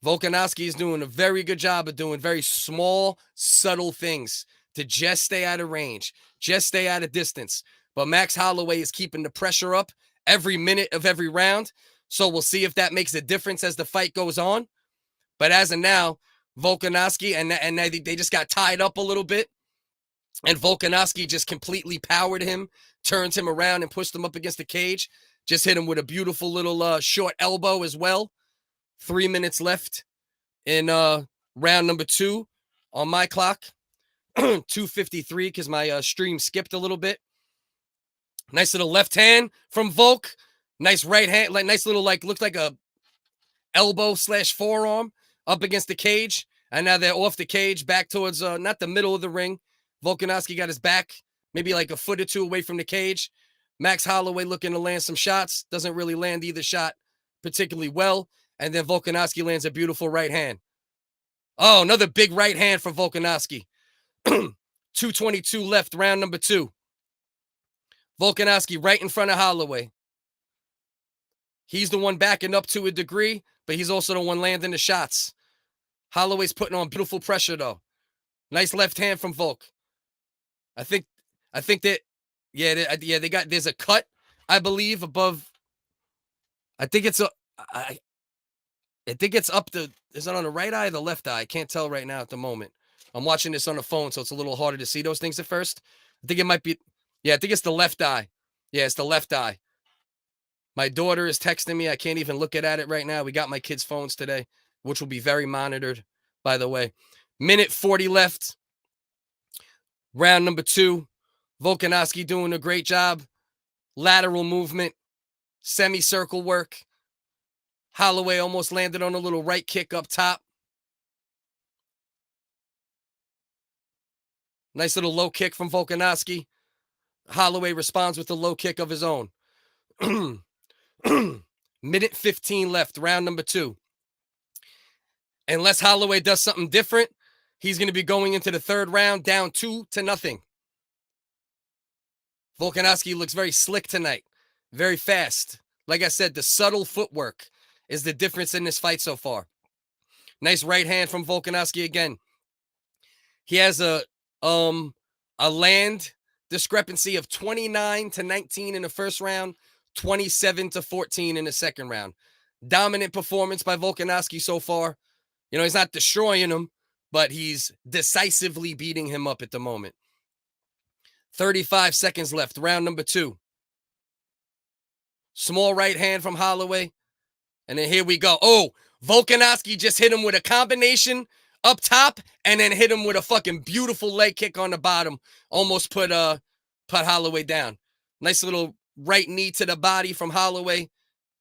Volkanovski is doing a very good job of doing very small, subtle things to just stay out of range, just stay out of distance. But Max Holloway is keeping the pressure up every minute of every round. So we'll see if that makes a difference as the fight goes on. But as of now, Volkanovski, and they just got tied up a little bit. And Volkanovski just completely powered him, turned him around and pushed him up against the cage. Just hit him with a beautiful little short elbow as well. 3 minutes left in round number 2 on my clock. 2:53 because my stream skipped a little bit. Nice little left hand from Volk. Nice right hand, like nice little, like, looked like a elbow / forearm up against the cage. And now they're off the cage, back towards not the middle of the ring. Volkanovski got his back, maybe like a foot or two away from the cage. Max Holloway looking to land some shots. Doesn't really land either shot particularly well. And then Volkanovski lands a beautiful right hand. Oh, another big right hand from Volkanovski. 2:22 left, round number 2. Volkanovski right in front of Holloway. He's the one backing up to a degree, but he's also the one landing the shots. Holloway's putting on beautiful pressure, though. Nice left hand from Volk. I think that, they got, there's a cut, I believe, above. I think it's up to, is it on the right eye or the left eye? I can't tell right now at the moment. I'm watching this on the phone, so it's a little harder to see those things at first. I think it might be, I think it's the left eye. Yeah, it's the left eye. My daughter is texting me. I can't even look at it right now. We got my kids' phones today, which will be very monitored, by the way. Minute 40 left. Round number 2. Volkanovski doing a great job. Lateral movement. Semicircle work. Holloway almost landed on a little right kick up top. Nice little low kick from Volkanovski. Holloway responds with a low kick of his own. Minute 15 left, round number 2. Unless Holloway does something different, he's going to be going into the third round down 2-0. Volkanovski looks very slick tonight, very fast. Like I said, the subtle footwork is the difference in this fight so far. Nice right hand from Volkanovski again. He has a land discrepancy of 29-19 in the first round, 27-14 in the second round. Dominant performance by Volkanovski so far. You know, he's not destroying him, but he's decisively beating him up at the moment. 35 seconds left, round number 2. Small right hand from Holloway. And then here we go. Oh, Volkanovski just hit him with a combination up top and then hit him with a fucking beautiful leg kick on the bottom. Almost put Holloway down. Nice little right knee to the body from Holloway.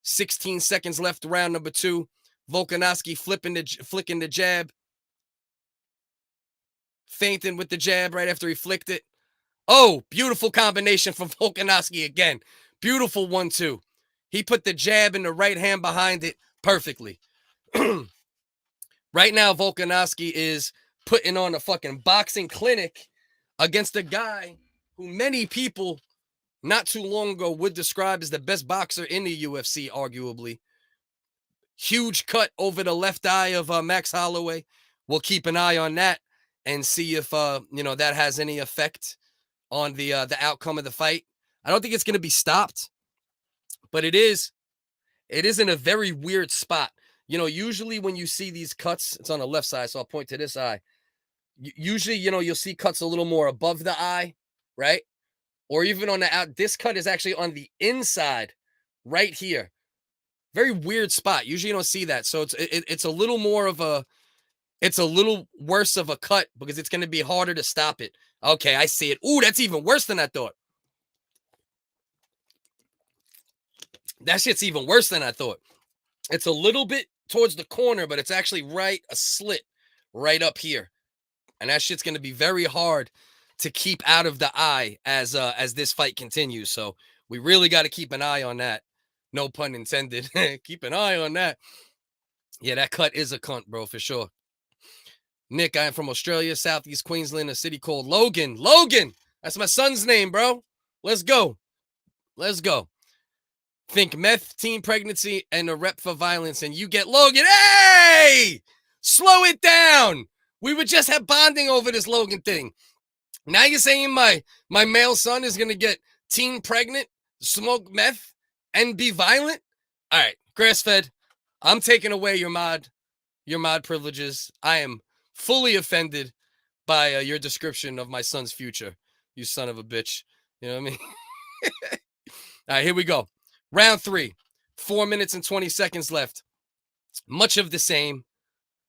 16 seconds left, round number 2. Volkanovski flicking the jab. Feinting with the jab right after he flicked it. Oh, beautiful combination from Volkanovski again. Beautiful 1-2. He put the jab and the right hand behind it perfectly. Right now, Volkanovski is putting on a fucking boxing clinic against a guy who many people not too long ago would describe as the best boxer in the UFC, arguably. Huge cut over the left eye of Max Holloway. We'll keep an eye on that and see if that has any effect on the outcome of the fight. I don't think it's going to be stopped, but it is in a very weird spot. You know, usually when you see these cuts, it's on the left side, so I'll point to this eye. Usually, you'll see cuts a little more above the eye, right? Or even on the out. This cut is actually on the inside, right here. Very weird spot. Usually you don't see that. So it's a little more of a, it's a little worse of a cut because it's going to be harder to stop it. Okay, I see it. Ooh, that's even worse than I thought. That shit's even worse than I thought. It's a little bit towards the corner, but it's actually right, a slit right up here. And that shit's going to be very hard to keep out of the eye as this fight continues. So we really got to keep an eye on that. No pun intended. Keep an eye on that. Yeah, that cut is a cunt, bro, for sure. Nick, I am from Australia, Southeast Queensland, a city called Logan. Logan! That's my son's name, bro. Let's go. Let's go. Think meth, teen pregnancy, and a rep for violence, and you get Logan. Hey! Slow it down. We would just have bonding over this Logan thing. Now you're saying my male son is going to get teen pregnant, smoke meth, and be violent? All right, grass-fed. I'm taking away your mod privileges. I am fully offended by your description of my son's future, you son of a bitch. You know what I mean? All right, here we go. Round 3, 4 minutes and 20 seconds left. Much of the same.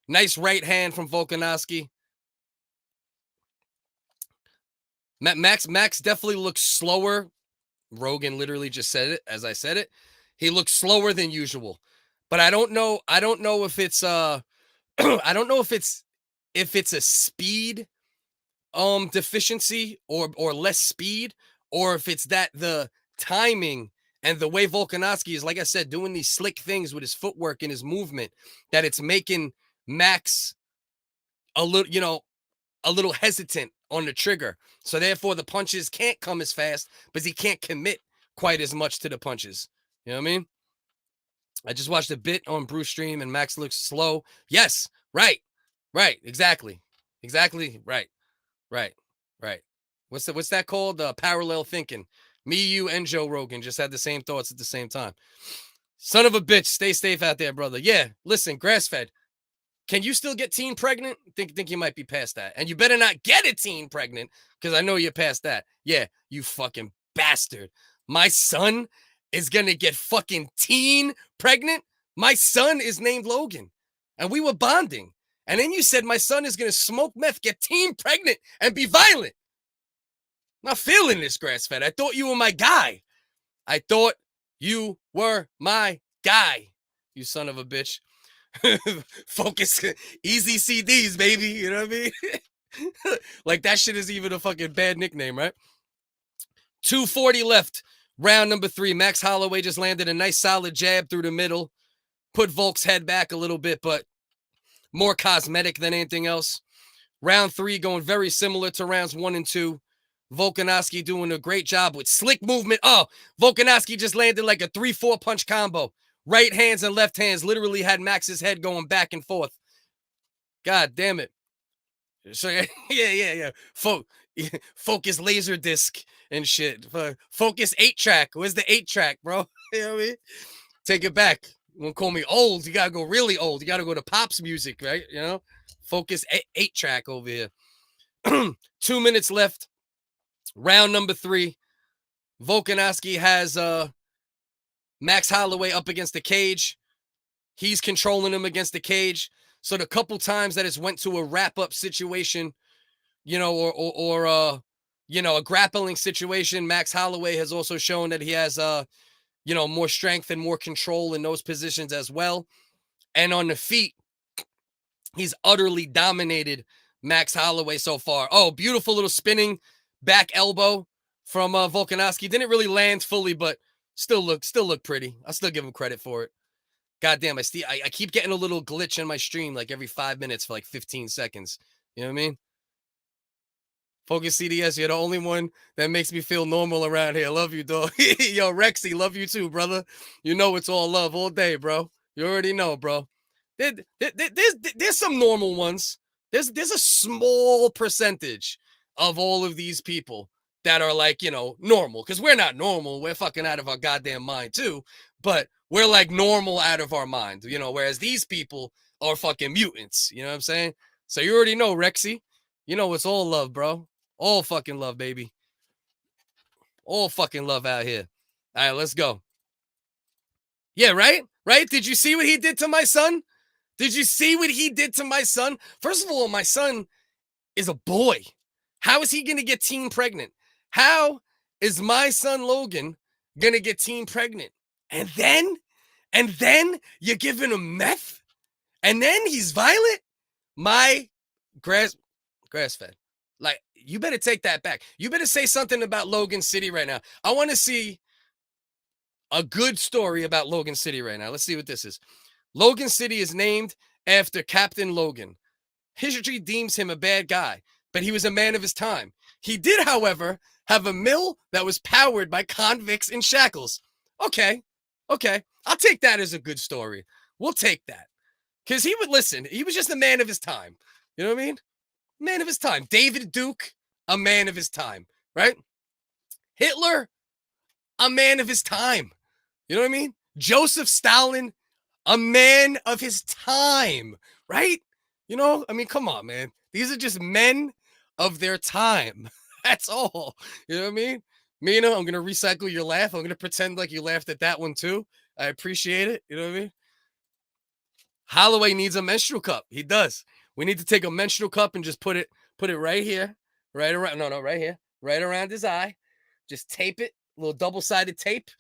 Nice right hand from Volkanovski. Max definitely looks slower Rogan literally just said it as I said it. He looks slower than usual. But I don't know if it's I don't know if it's a speed deficiency or less speed, or if it's that the timing and the way Volkanovski is, like I said, doing these slick things with his footwork and his movement, that it's making Max a little hesitant on the trigger. So therefore the punches can't come as fast, but he can't commit quite as much to the punches. You know what I mean? I just watched a bit on Bruce stream and Max looks slow. Yes, right. Exactly. Right. What's that called? Parallel thinking. Me, you, and Joe Rogan just had the same thoughts at the same time. Son of a bitch, stay safe out there, brother. Yeah, listen, grass-fed. Can you still get teen pregnant? Think you might be past that. And you better not get a teen pregnant, because I know you're past that. Yeah, you fucking bastard. My son is gonna get fucking teen pregnant? My son is named Logan. And we were bonding. And then you said my son is gonna smoke meth, get teen pregnant, and be violent. I'm not feeling this, grass-fed. I thought you were my guy. You son of a bitch. Focus, easy CDs, baby. You know what I mean? Like that shit is even a fucking bad nickname, right? 2:40 left. Round number 3. Max Holloway just landed a nice solid jab through the middle. Put Volk's head back a little bit, but more cosmetic than anything else. Round 3 going very similar to rounds 1 and 2. Volkanovski doing a great job with slick movement. Oh, Volkanovski just landed like a 3-4 punch combo. Right hands and left hands literally had Max's head going back and forth. God damn it. So yeah. Focus laser disc and shit. Focus 8-track. Where's the 8-track, bro? You know what I mean? Take it back. You won't call me old. You gotta go really old. You gotta go to Pop's music, right? You know? Focus 8-track over here. 2 minutes left. Round number 3. Volkanovski has Max Holloway up against the cage. He's controlling him against the cage. So the couple times that it's went to a wrap-up situation, or a grappling situation, Max Holloway has also shown that he has more strength and more control in those positions as well. And on the feet, he's utterly dominated Max Holloway so far. Oh, beautiful little spinning back elbow from Volkanovski. Didn't really land fully, but still look pretty. I still give him credit for it. God damn, I keep getting a little glitch in my stream like every 5 minutes for like 15 seconds. You know what I mean? Focus CDS, you're the only one that makes me feel normal around here. Love you, dog. Yo, Rexy, love you too, brother. You know it's all love all day, bro. You already know, bro. There's some normal ones. There's a small percentage of all of these people that are like, normal. Because we're not normal. We're fucking out of our goddamn mind too. But we're like normal out of our mind, whereas these people are fucking mutants. You know what I'm saying? So you already know, Rexy. You know it's all love, bro. All fucking love, baby. All fucking love out here. All right, let's go. Yeah, right? Right? Did you see what he did to my son? Did you see what he did to my son? First of all, my son is a boy. How is he going to get teen pregnant? How is my son Logan going to get teen pregnant? And then you're giving him meth? And then he's violent? My grass-fed. Like, you better take that back. You better say something about Logan City right now. I want to see a good story about Logan City right now. Let's see what this is. Logan City is named after Captain Logan. History deems him a bad guy, but he was a man of his time. He did, however, have a mill that was powered by convicts in shackles. Okay. I'll take that as a good story. We'll take that. Because he would listen. He was just a man of his time. You know what I mean? Man of his time. David Duke, a man of his time, right? Hitler, a man of his time. You know what I mean? Joseph Stalin, a man of his time, right? Come on, man. These are just men of their time. That's all. You know what I mean? Mina, I'm going to recycle your laugh. I'm going to pretend like you laughed at that one too. I appreciate it. You know what I mean? Holloway needs a menstrual cup. He does. We need to take a menstrual cup and just put it right here, right around. No, right here, right around his eye. Just tape it little double-sided tape.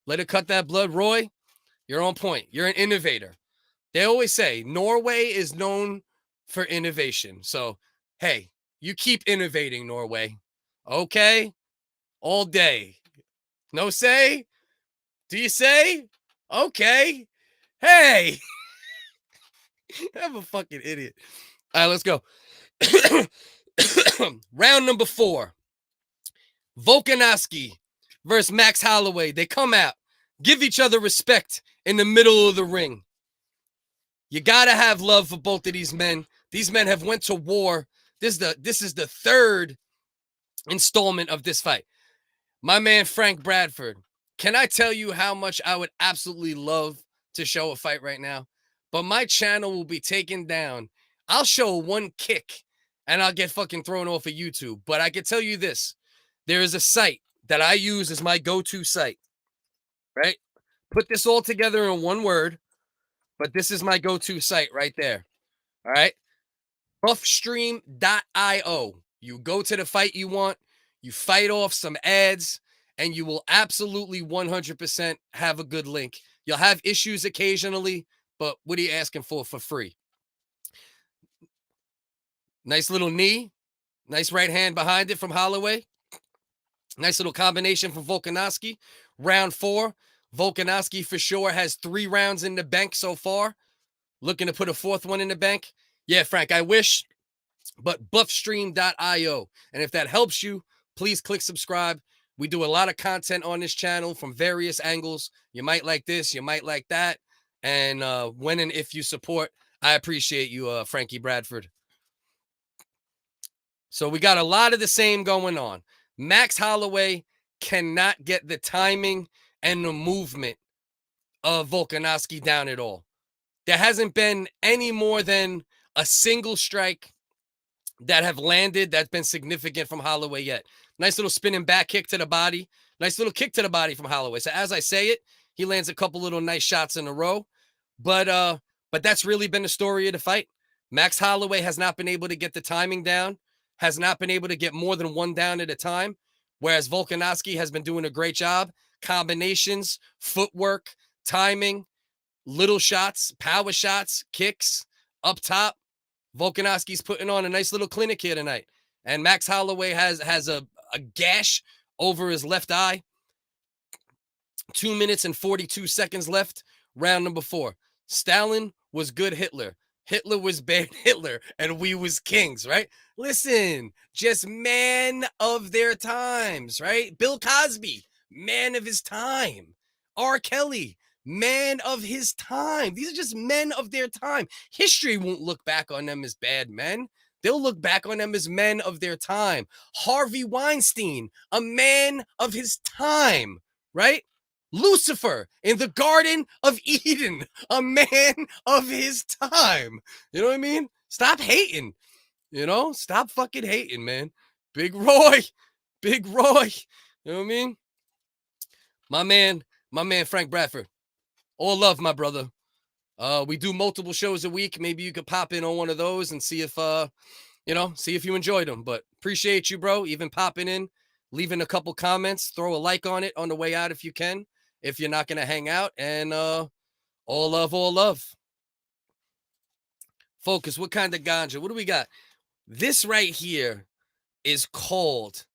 Let it cut that blood. Roy, you're on point. You're an innovator. They always say Norway is known for innovation. So, hey, you keep innovating, Norway. Okay? All day. No say? Do you say? Okay. Hey. I'm a fucking idiot. All right, let's go. Round number 4. VOLKANOVSKI versus Max Holloway. They come out, give each other respect in the middle of the ring. You gotta have love for both of these men. These men have went to war. This is the third installment of this fight. My man Frank Bradford. Can I tell you how much I would absolutely love to show a fight right now? But my channel will be taken down. I'll show one kick and I'll get fucking thrown off of YouTube. But I can tell you this. There is a site that I use as my go-to site, right? Put this all together in one word, but this is my go-to site right there, all right? Buffstream.io. You go to the fight you want, you fight off some ads, and you will absolutely 100% have a good link. You'll have issues occasionally, but what are you asking for free? Nice little knee, nice right hand behind it from Holloway. Nice little combination from VOLKANOVSKI. Round 4. VOLKANOVSKI for sure has 3 rounds in the bank so far. Looking to put a 4th one in the bank. Yeah, Frank, I wish. But buffstream.io. And if that helps you, please click subscribe. We do a lot of content on this channel from various angles. You might like this, you might like that. And when and if you support, I appreciate you, Frankie Bradford. So we got a lot of the same going on. Max Holloway cannot get the timing and the movement of VOLKANOVSKI down at all. There hasn't been any more than a single strike that have landed that's been significant from Holloway yet. Nice little spinning back kick to the body. Nice little kick to the body from Holloway. So as I say it, he lands a couple little nice shots in a row. But that's really been the story of the fight. Max Holloway has not been able to get the timing down, has not been able to get more than one down at a time, whereas VOLKANOVSKI has been doing a great job. Combinations, footwork, timing, little shots, power shots, kicks, up top. VOLKANOVSKI's putting on a nice little clinic here tonight. And Max Holloway has a gash over his left eye. 2 minutes and 42 seconds left. Round number 4. Stalin was good Hitler. Hitler was bad Hitler, and we was kings, right? Listen, just man of their times, right? Bill Cosby, man of his time. R. Kelly, man of his time. These are just men of their time. History won't look back on them as bad men. They'll look back on them as men of their time. Harvey Weinstein, a man of his time, right? Lucifer in the Garden of Eden, a man of his time. You know what I mean? Stop hating. You know, stop fucking hating, man. Big Roy. Big Roy. You know what I mean? My man Frank Bradford. All love, my brother. We do multiple shows a week. Maybe you could pop in on one of those and see if see if you enjoyed them. But appreciate you, bro. Even popping in, leaving a couple comments, throw a like on it on the way out if you can. If you're not gonna hang out, and all love, all love. Focus. What kind of ganja? What do we got? This right here is called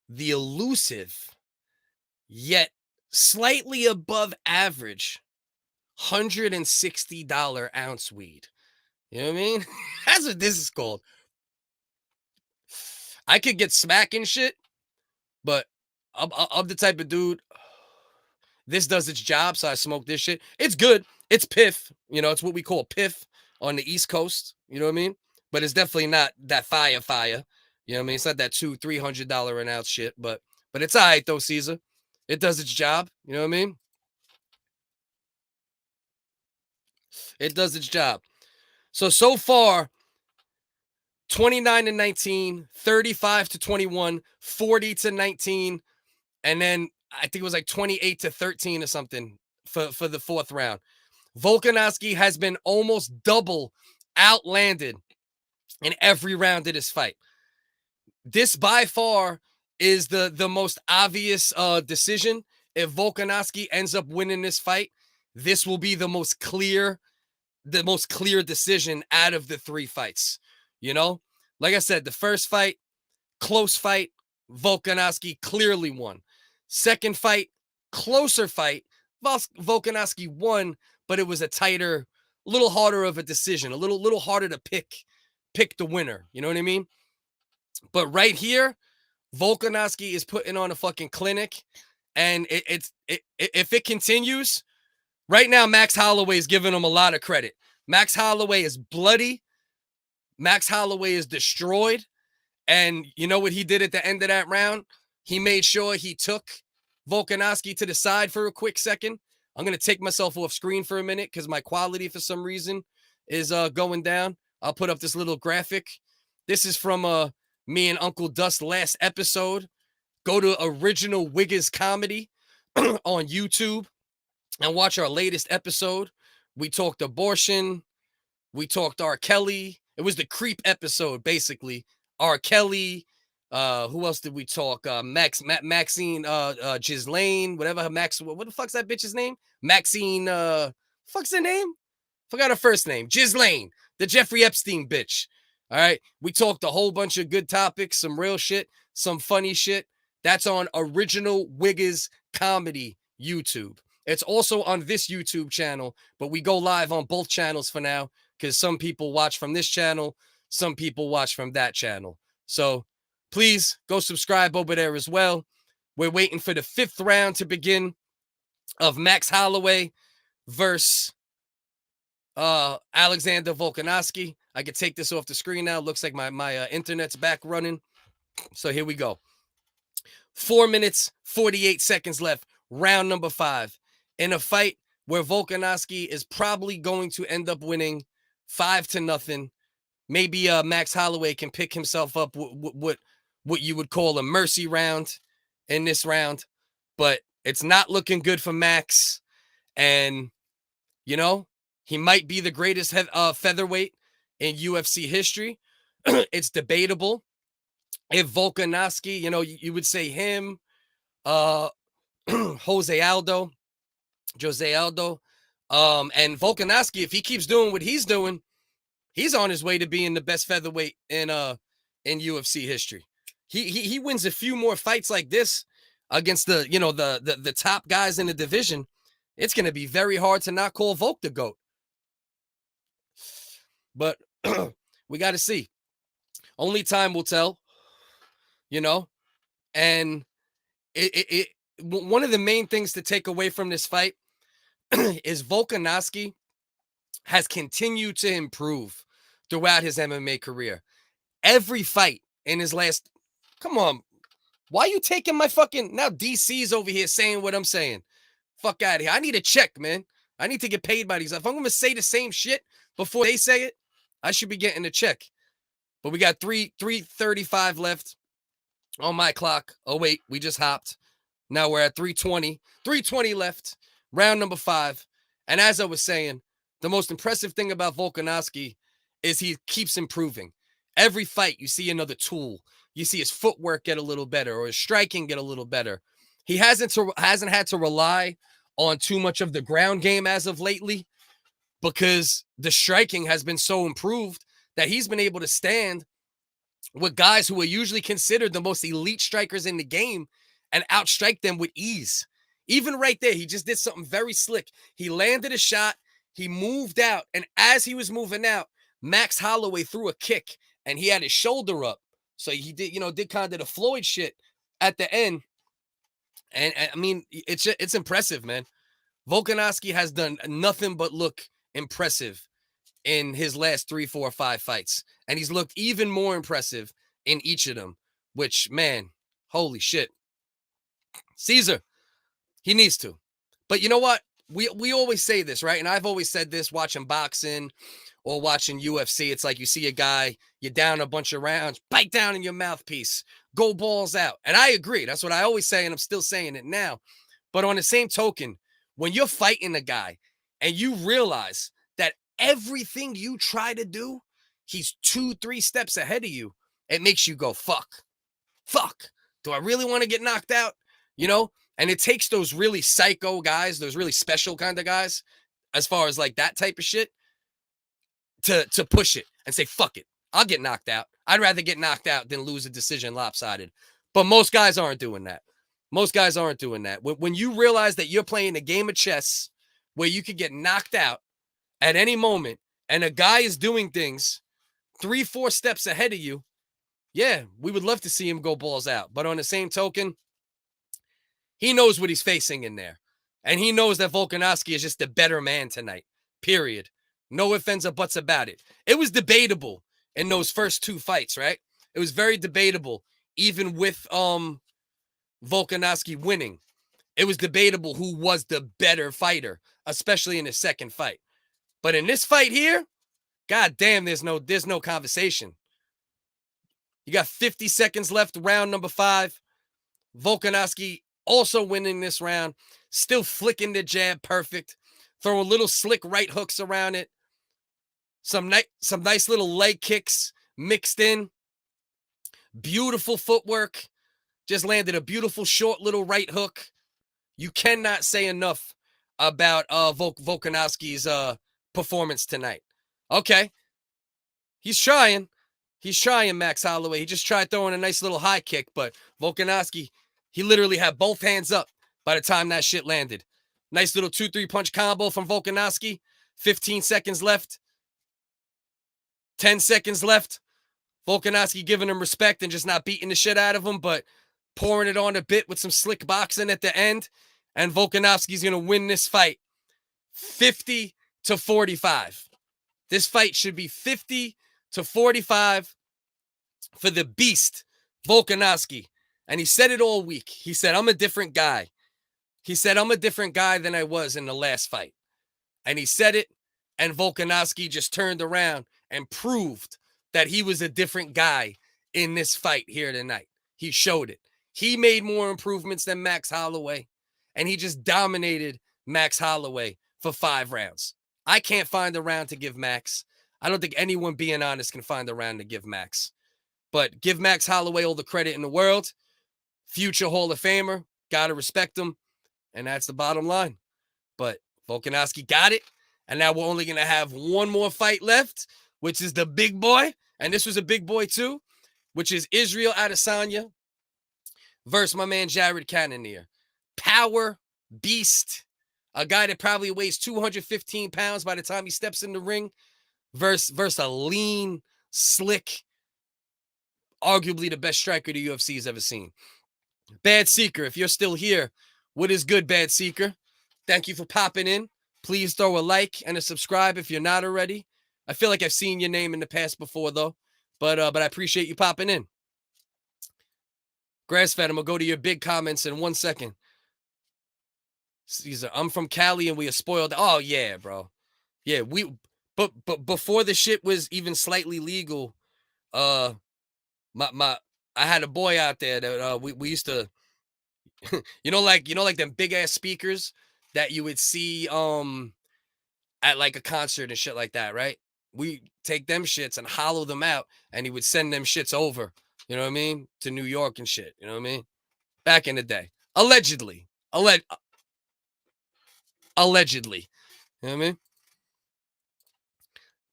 the elusive, yet slightly above average, $160 ounce weed. You know what I mean? That's what this is called. I could get smacking shit, but I'm the type of dude. This does its job, so I smoke this shit. It's good. It's piff. You know, it's what we call piff on the East Coast. You know what I mean? But it's definitely not that fire. You know what I mean? It's not that $200-300 an ounce shit, but it's all right, though, Caesar. It does its job. You know what I mean? It does its job. So far, 29-19, 35-21, 40-19, and then I think it was like 28-13 or something for the 4th round. VOLKANOVSKI has been almost double outlanded in every round of this fight. This by far is the most obvious decision. If Volkanovski ends up winning this fight, this will be the most clear decision out of the 3 fights. You know, like I said, the first fight, close fight, Volkanovski clearly won. Second fight, closer fight, Volkanovski won, but it was a tighter, a little harder of a decision, a little harder to pick the winner. You know what I mean? But right here, Volkanovski is putting on a fucking clinic, and if it continues, right now Max Holloway is giving him a lot of credit. Max Holloway is bloody. Max Holloway is destroyed. And you know what he did at the end of that round? He made sure he took Volkanovski to the side for a quick second. I'm going to take myself off screen for a minute because my quality for some reason is going down. I'll put up this little graphic. This is from me and Uncle Dust last episode. Go to Original Wiggers Comedy on YouTube and watch our latest episode. We talked abortion. We talked R. Kelly. It was the creep episode, basically. R. Kelly. Who else did we talk? Maxine Ghislaine, whatever her what the fuck's that bitch's name? Maxine, fuck's her name? Forgot her first name. Ghislaine, the Jeffrey Epstein bitch. All right. We talked a whole bunch of good topics, some real shit, some funny shit. That's on Original Wiggers Comedy YouTube. It's also on this YouTube channel, but we go live on both channels for now because some people watch from this channel, some people watch from that channel. So please go subscribe over there as well. We're waiting for the 5th round to begin of Max Holloway versus Alexander Volkanovski. I can take this off the screen now. Looks like my internet's back running. So here we go. 4 minutes, 48 seconds left. Round number 5. In a fight where Volkanovski is probably going to end up winning 5-0. Maybe Max Holloway can pick himself up what you would call a mercy round in this round. But it's not looking good for Max. And, you know, he might be the greatest featherweight in UFC history. It's debatable. If Volkanovski, you know, you would say him, Jose Aldo. And Volkanovski, if he keeps doing what he's doing, he's on his way to being the best featherweight in UFC history. He wins a few more fights like this against the top guys in the division. It's going to be very hard to not call Volk the GOAT. But we got to see. Only time will tell, you know. And one of the main things to take away from this fight is Volkanovski has continued to improve throughout his MMA career. Every fight in his last... Come on. Why are you taking my fucking... Now DC's over here saying what I'm saying. Fuck out of here. I need a check, man. I need to get paid by these. If I'm going to say the same shit before they say it, I should be getting a check. But we got 3:35 left on my clock. Oh, wait. We just hopped. Now we're at 3:20. 3:20 left. Round number 5. And as I was saying, the most impressive thing about Volkanovski is he keeps improving. Every fight, you see another tool. You see his footwork get a little better or his striking get a little better. He hasn't had to rely on too much of the ground game as of lately because the striking has been so improved that he's been able to stand with guys who are usually considered the most elite strikers in the game and outstrike them with ease. Even right there, he just did something very slick. He landed a shot, he moved out, and as he was moving out, Max Holloway threw a kick, and he had his shoulder up. So he did kind of the Floyd shit at the end. And I mean, it's impressive, man. Volkanovski has done nothing but look impressive in his last 3, 4, 5 fights. And he's looked even more impressive in each of them, which, man, holy shit. Caesar, he needs to. But you know what? We always say this, right? And I've always said this watching boxing or watching UFC. It's like you see a guy, you're down a bunch of rounds, bite down in your mouthpiece, go balls out. And I agree. That's what I always say, and I'm still saying it now. But on the same token, when you're fighting a guy and you realize that everything you try to do, he's 2, 3 steps ahead of you, it makes you go, fuck. Do I really want to get knocked out? You know? And it takes those really psycho guys, those really special kind of guys, as far as like that type of shit, to push it and say, fuck it. I'll get knocked out. I'd rather get knocked out than lose a decision lopsided. But most guys aren't doing that. Most guys aren't doing that. When you realize that you're playing a game of chess where you could get knocked out at any moment and a guy is doing things 3-4 steps ahead of you, yeah, we would love to see him go balls out. But on the same token, he knows what he's facing in there. And he knows that Volkanovski is just the better man tonight, period. No ifs, ands, or buts about it. It was debatable in those first 2 fights, right? It was very debatable, even with Volkanovski winning. It was debatable who was the better fighter, especially in the second fight. But in this fight here, god damn, there's no conversation. You got 50 seconds left, round number 5. Volkanovski also winning this round, still flicking the jab perfect, throwing little slick right hooks around it. Some nice little leg kicks mixed in. Beautiful footwork. Just landed a beautiful short little right hook. You cannot say enough about Volkanovski's performance tonight. Okay. He's trying. He's trying, Max Holloway. He just tried throwing a nice little high kick, but Volkanovski, he literally had both hands up by the time that shit landed. Nice little 2-3 punch combo from Volkanovski. 15 seconds left. 10 seconds left. Volkanovski giving him respect and just not beating the shit out of him, but pouring it on a bit with some slick boxing at the end. And Volkanovski's going to win this fight 50-45. This fight should be 50-45 for the beast, Volkanovski. And he said it all week. He said, I'm a different guy. He said, I'm a different guy than I was in the last fight. And he said it, and Volkanovski just turned around and proved that he was a different guy in this fight here tonight. He showed it. He made more improvements than Max Holloway, and he just dominated Max Holloway for 5 rounds. I can't find a round to give Max. I don't think anyone, being honest, can find a round to give Max. But give Max Holloway all the credit in the world. Future Hall of Famer. Gotta respect him. And that's the bottom line. But Volkanovski got it. And now we're only going to have one more fight left, which is the big boy. And this was a big boy too, which is Israel Adesanya versus my man Jared Cannonier. Power beast. A guy that probably weighs 215 pounds by the time he steps in the ring versus a lean, slick, arguably the best striker the UFC has ever seen. Bad Seeker, if you're still here, what is good, Bad Seeker? Thank you for popping in. Please throw a like and a subscribe if you're not already. I feel like I've seen your name in the past before, though. But I appreciate you popping in. Grass-fed, I'm going to go to your big comments in 1 second. Caesar, I'm from Cali and we are spoiled. Oh, yeah, bro. Yeah, but before the shit was even slightly legal, I had a boy out there that we used to, like them big ass speakers that you would see at like a concert and shit like that, right? We take them shits and hollow them out, and he would send them shits over, you know what I mean, to New York and shit, you know what I mean? Back in the day. Allegedly. Allegedly. You know what I mean?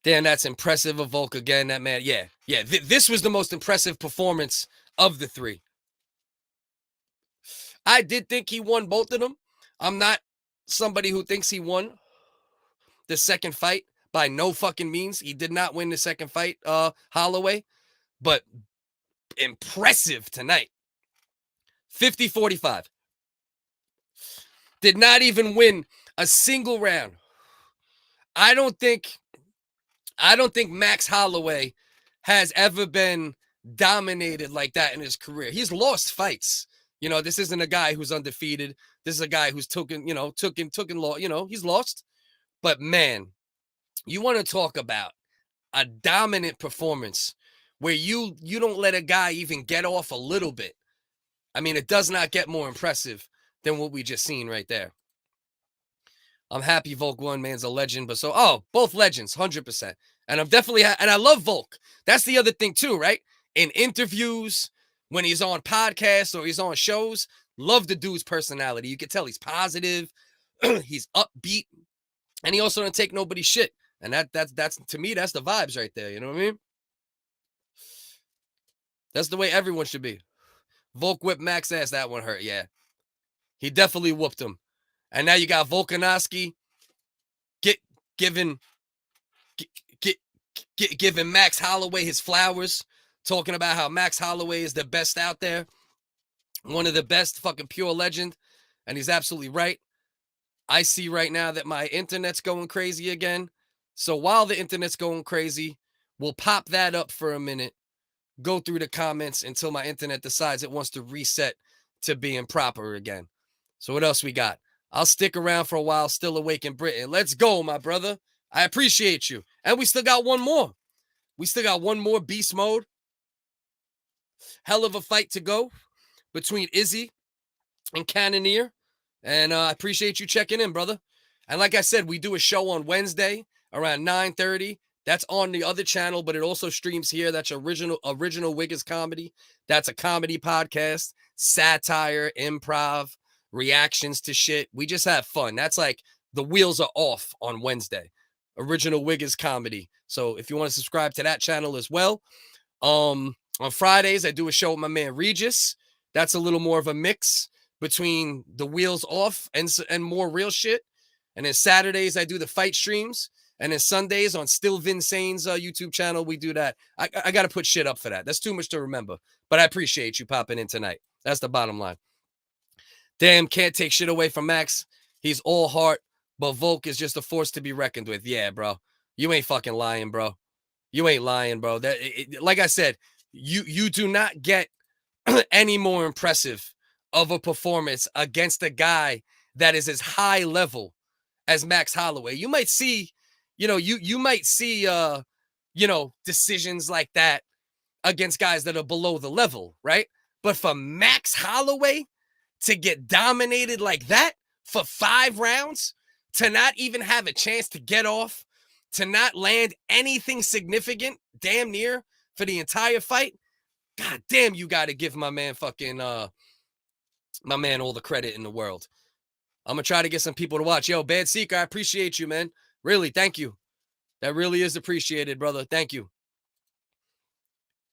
Damn, that's impressive of Volk again, that man. Yeah. This was the most impressive performance of the 3. I did think he won both of them. I'm not somebody who thinks he won the second fight. By no fucking means. He did not win the second fight, Holloway. But impressive tonight. 50-45. Did not even win a single round. I don't think Max Holloway has ever been dominated like that in his career. He's lost fights. This isn't a guy who's undefeated. This is a guy who's took he's lost. But man, you want to talk about a dominant performance where you don't let a guy even get off a little bit. I mean, it does not get more impressive than what we just seen right there. I'm happy Volk won, man's a legend. But both legends, 100%. And I'm definitely, and I love Volk. That's the other thing too, right? In interviews, when he's on podcasts or he's on shows, love the dude's personality. You can tell he's positive, he's upbeat, and he also don't take nobody's shit. And that's to me, that's the vibes right there. You know what I mean? That's the way everyone should be. Volk whipped Max ass. That one hurt. Yeah, he definitely whooped him. And now you got VOLKANOVSKI giving Max Holloway his flowers, talking about how Max Holloway is the best out there, one of the best, fucking pure legend. And he's absolutely right. I see right now that my internet's going crazy again. So while the internet's going crazy, we'll pop that up for a minute, go through the comments until my internet decides it wants to reset to being proper again. So what else we got? I'll stick around for a while, still awake in Britain. Let's go, my brother. I appreciate you. And we still got one more. We still got one more beast mode. Hell of a fight to go between Izzy and Cannonier. And I appreciate you checking in, brother. And like I said, we do a show on Wednesday around 9:30. That's on the other channel, but it also streams here. That's original Wiggins comedy. That's a comedy podcast, satire, improv, reactions to shit. We just have fun. That's like the wheels are off on Wednesday. Original Wiggins comedy. So if you want to subscribe to that channel as well. On Fridays, I do a show with my man Regis. That's a little more of a mix between the wheels off and more real shit. And then Saturdays, I do the fight streams. And then Sundays on Still Vinsane's YouTube channel, we do that. I got to put shit up for that. That's too much to remember. But I appreciate you popping in tonight. That's the bottom line. Damn, can't take shit away from Max. He's all heart, but Volk is just a force to be reckoned with. Yeah, bro. You ain't fucking lying, bro. You ain't lying, bro. Like I said, you do not get any more impressive of a performance against a guy that is as high level as Max Holloway. You might see, you might see decisions like that against guys that are below the level, right? But for Max Holloway to get dominated like that for 5 rounds, to not even have a chance to get off, to not land anything significant, damn near, for the entire fight, god damn, you got to give my man all the credit in the world. I'm going to try to get some people to watch. Yo, Bad Seeker, I appreciate you, man. Really, thank you. That really is appreciated, brother. Thank you.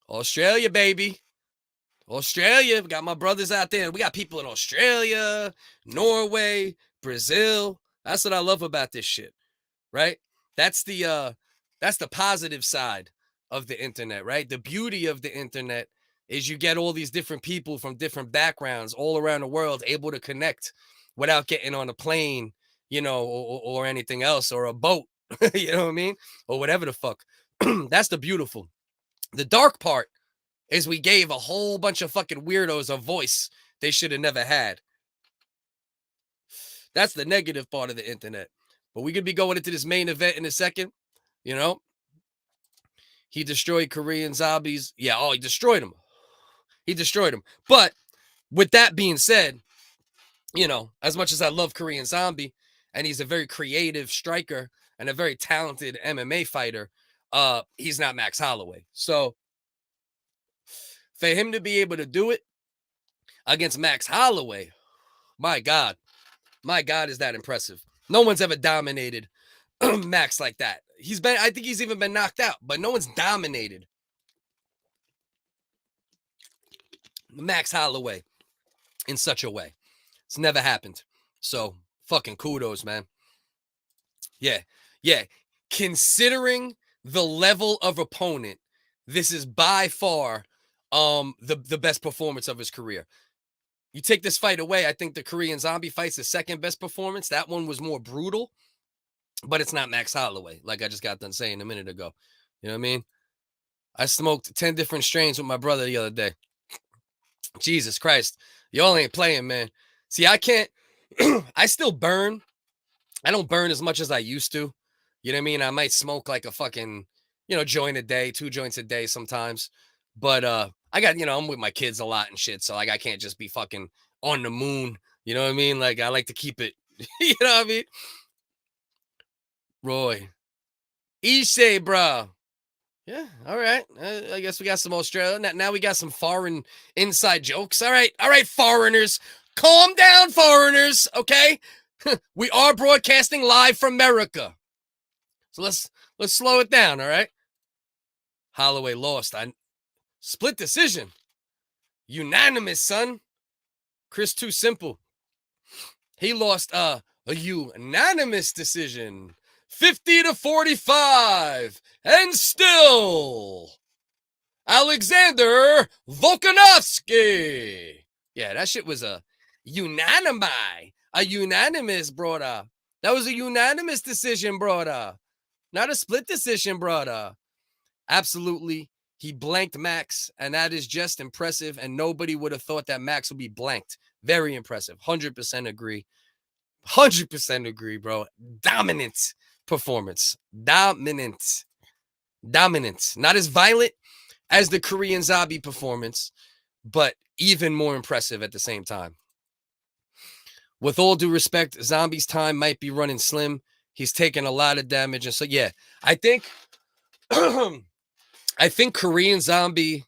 Australia, baby. Australia. We got my brothers out there. We got people in Australia, Norway, Brazil. That's what I love about this shit, right? That's the positive side of the internet, right? The beauty of the internet is you get all these different people from different backgrounds all around the world able to connect without getting on a plane, or anything else, or a boat, you know what I mean? Or whatever the fuck. That's the beautiful. The dark part is we gave a whole bunch of fucking weirdos a voice they should have never had. That's the negative part of the internet. But we could be going into this main event in a second. He destroyed Korean zombies. Yeah, he destroyed them. He destroyed them. But with that being said, as much as I love Korean Zombie, and he's a very creative striker and a very talented MMA fighter, he's not Max Holloway. So for him to be able to do it against Max Holloway, my God, is that impressive. No one's ever dominated Max like that. I think he's even been knocked out, but no one's dominated Max Holloway in such a way. It's never happened. So fucking kudos, man. Yeah. Considering the level of opponent, this is by far the best performance of his career. You take this fight away, I think the Korean Zombie fight's the second best performance. That one was more brutal, but it's not Max Holloway, like I just got done saying a minute ago. You know what I mean? I smoked 10 different strains with my brother the other day. Jesus Christ. Y'all ain't playing, man. See, I can't, I still burn. I don't burn as much as I used to. You know what I mean? I might smoke like a fucking, joint a day, 2 joints a day sometimes. But I got, I'm with my kids a lot and shit. So like I can't just be fucking on the moon. You know what I mean? Like I like to keep it, you know what I mean? Roy. Ishe, bro. Yeah, all right. I guess we got some Australia. Now we got some foreign inside jokes. All right, foreigners. Calm down, foreigners, okay? We are broadcasting live from America. So let's slow it down, all right? Holloway lost. Split decision. Unanimous, son. Chris Too Simple. He lost a unanimous decision. 50-45. And still, Alexander VOLKANOVSKI. Yeah, that shit was a unanimous, brother. That was a unanimous decision, brother. Not a split decision, brother. Absolutely. He blanked Max, and that is just impressive, and nobody would have thought that Max would be blanked. Very impressive. 100% agree. 100% agree, bro. Dominant performance. Dominant. Not as violent as the Korean Zombie performance, but even more impressive at the same time. With all due respect, Zombie's time might be running slim. He's taken a lot of damage. And so, yeah, I think I think Korean Zombie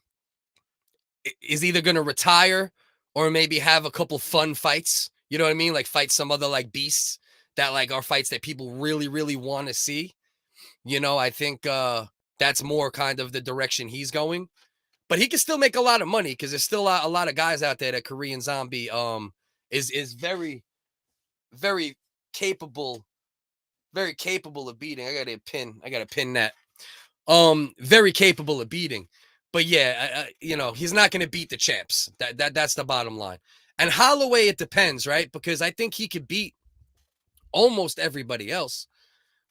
is either going to retire or maybe have a couple fun fights. You know what I mean? Like fight some other like beasts that like are fights that people really, really want to see. You know, I think that's more kind of the direction he's going. But he can still make a lot of money because there's still a lot of guys out there that Korean Zombie is very, very capable of beating. I got to pin that. Very capable of beating. But yeah, you know, he's not going to beat the champs. That's the bottom line. And Holloway, it depends, right? Because I think he could beat almost everybody else.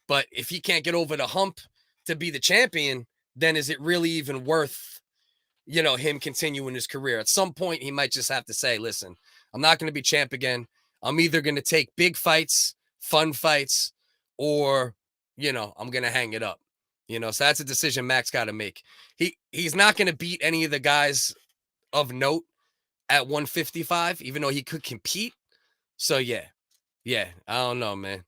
But if he can't get over the hump to be the champion, then is it really even worth, you know, him continuing his career? At some point, he might just have to say, listen, I'm not going to be champ again. I'm either going to take big fights, fun fights, or, you know, I'm going to hang it up. You know, so that's a decision Max got to make. He's not going to beat any of the guys of note at 155, even though he could compete. So, yeah, I don't know, man.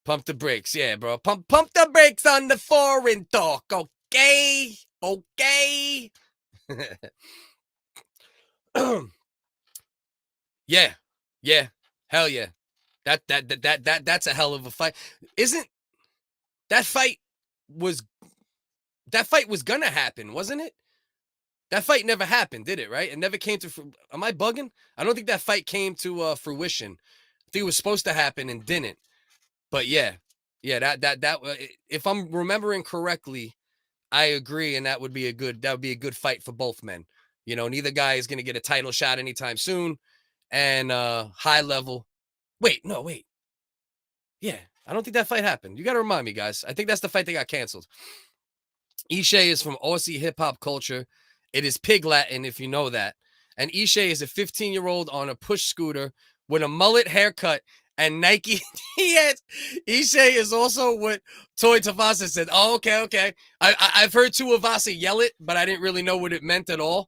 Pump the brakes. Yeah, bro. Pump the brakes on the foreign talk, okay? Okay. Yeah. Hell yeah. That's a hell of a fight. Isn't that fight was gonna happen, wasn't it? That fight never happened, did it? Right? It never came to. Am I bugging? I don't think that fight came to fruition. I think it was supposed to happen and didn't. But yeah, that if I'm remembering correctly, I agree, and that would be a good fight for both men. You know, neither guy is gonna get a title shot anytime soon, and high level. Wait. Yeah, I don't think that fight happened. You got to remind me, guys. I think that's the fight that got canceled. Ishe is from Aussie hip hop culture. It is Pig Latin, if you know that. And Ishe is a 15-year-old on a push scooter with a mullet haircut and Nike. Ishe is also what Toy Tavasa said. Oh, okay. I've heard Tuivasa yell it, but I didn't really know what it meant at all.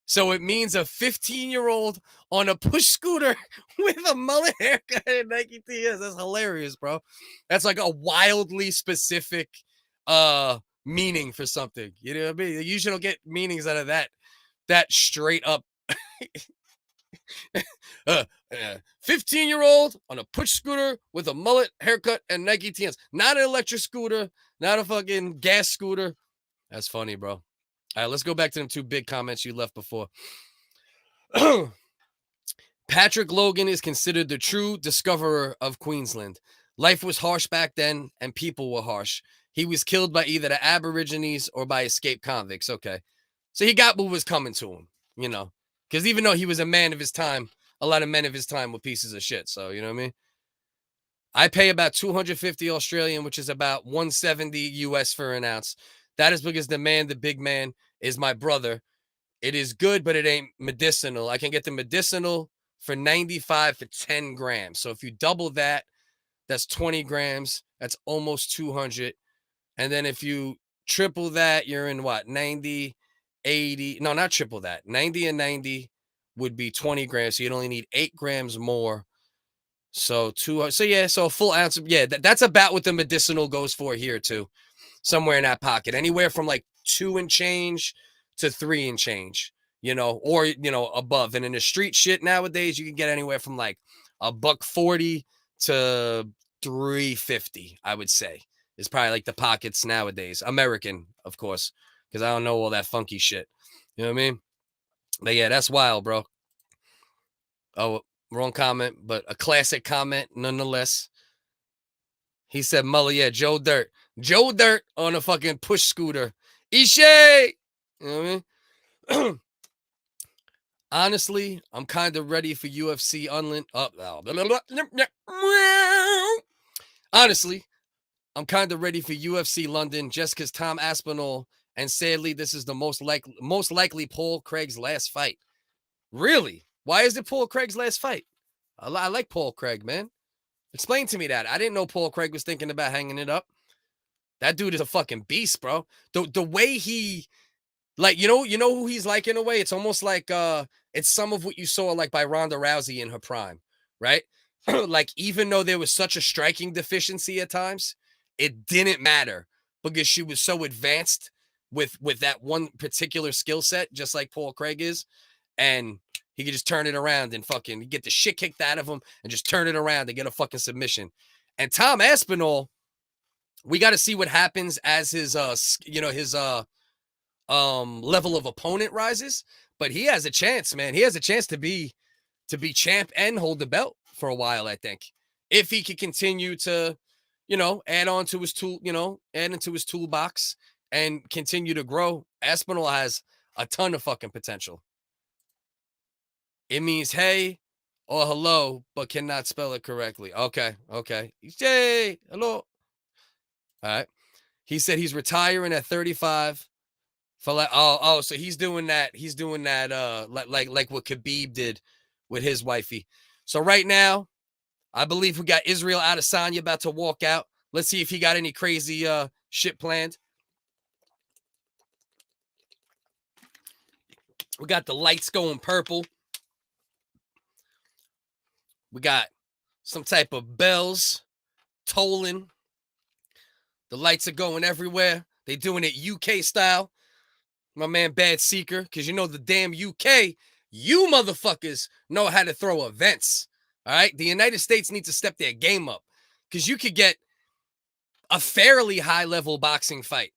So it means a 15-year-old on a push scooter with a mullet haircut and Nike TS. That's hilarious, bro. That's like a wildly specific meaning for something. You know what I mean? You usually don't get meanings out of that straight up 15-year-old on a push scooter with a mullet haircut and Nike TNs. Not an electric scooter, not a fucking gas scooter. That's funny, bro. All right, let's go back to them two big comments you left before. Patrick Logan is considered the true discoverer of Queensland. Life was harsh back then, and people were harsh. He was killed by either the Aborigines or by escaped convicts. Okay. So he got what was coming to him, you know. Because even though he was a man of his time, a lot of men of his time were pieces of shit. So, you know what I mean? I pay about 250 Australian, which is about 170 US for an ounce. That is because the big man, is my brother. It is good, but it ain't medicinal. I can get the medicinal for 95 for 10 grams. So if you double that, that's 20 grams. That's almost 200. And then if you triple that, you're in what? 90, 80. No, not triple that. 90 and 90 would be 20 grams. So you'd only need 8 grams more. So so a full ounce. Yeah, that's about what the medicinal goes for here too. somewhere in that pocket, anywhere from like 2 and change to 3 and change, or above. And in the street shit nowadays, you can get anywhere from like $140 to $350, I would say, is probably like the pockets nowadays. American, of course, because I don't know all that funky shit. You know what I mean? But yeah, that's wild, bro. Oh, wrong comment, but a classic comment nonetheless. He said, Malley, yeah, Joe Dirt. Joe Dirt on a fucking push scooter. Ishe! You know what I mean? Honestly, I'm kind of ready for UFC Honestly, I'm kind of ready for UFC London just because Tom Aspinall, and sadly, this is the most likely Paul Craig's last fight. Really? Why is it Paul Craig's last fight? I like Paul Craig, man. Explain to me that. I didn't know Paul Craig was thinking about hanging it up. That dude is a fucking beast, bro. The way he, like, you know who he's like in a way? It's almost like it's some of what you saw like by Ronda Rousey in her prime, right? Like, even though there was such a striking deficiency at times, it didn't matter because she was so advanced with that one particular skill set, just like Paul Craig is, and he could just turn it around and fucking get the shit kicked out of him and just turn it around and get a fucking submission. And Tom Aspinall, we got to see what happens as his level of opponent rises, but he has a chance, man. He has a chance to be champ and hold the belt for a while, I think. If he could continue to, add on to his add into his toolbox and continue to grow. Aspinall has a ton of fucking potential. It means hey or hello, but cannot spell it correctly. Okay. Yay, hello. All right. He said he's retiring at 35. For like, so he's doing that. He's doing that like what Khabib did with his wifey. So right now, I believe we got Israel Adesanya about to walk out. Let's see if he got any crazy shit planned. We got the lights going purple. We got some type of bells tolling. The lights are going everywhere. They doing it UK style. My man Bad Seeker, because the damn UK, you motherfuckers know how to throw events. All right? The United States needs to step their game up, because you could get a fairly high-level boxing fight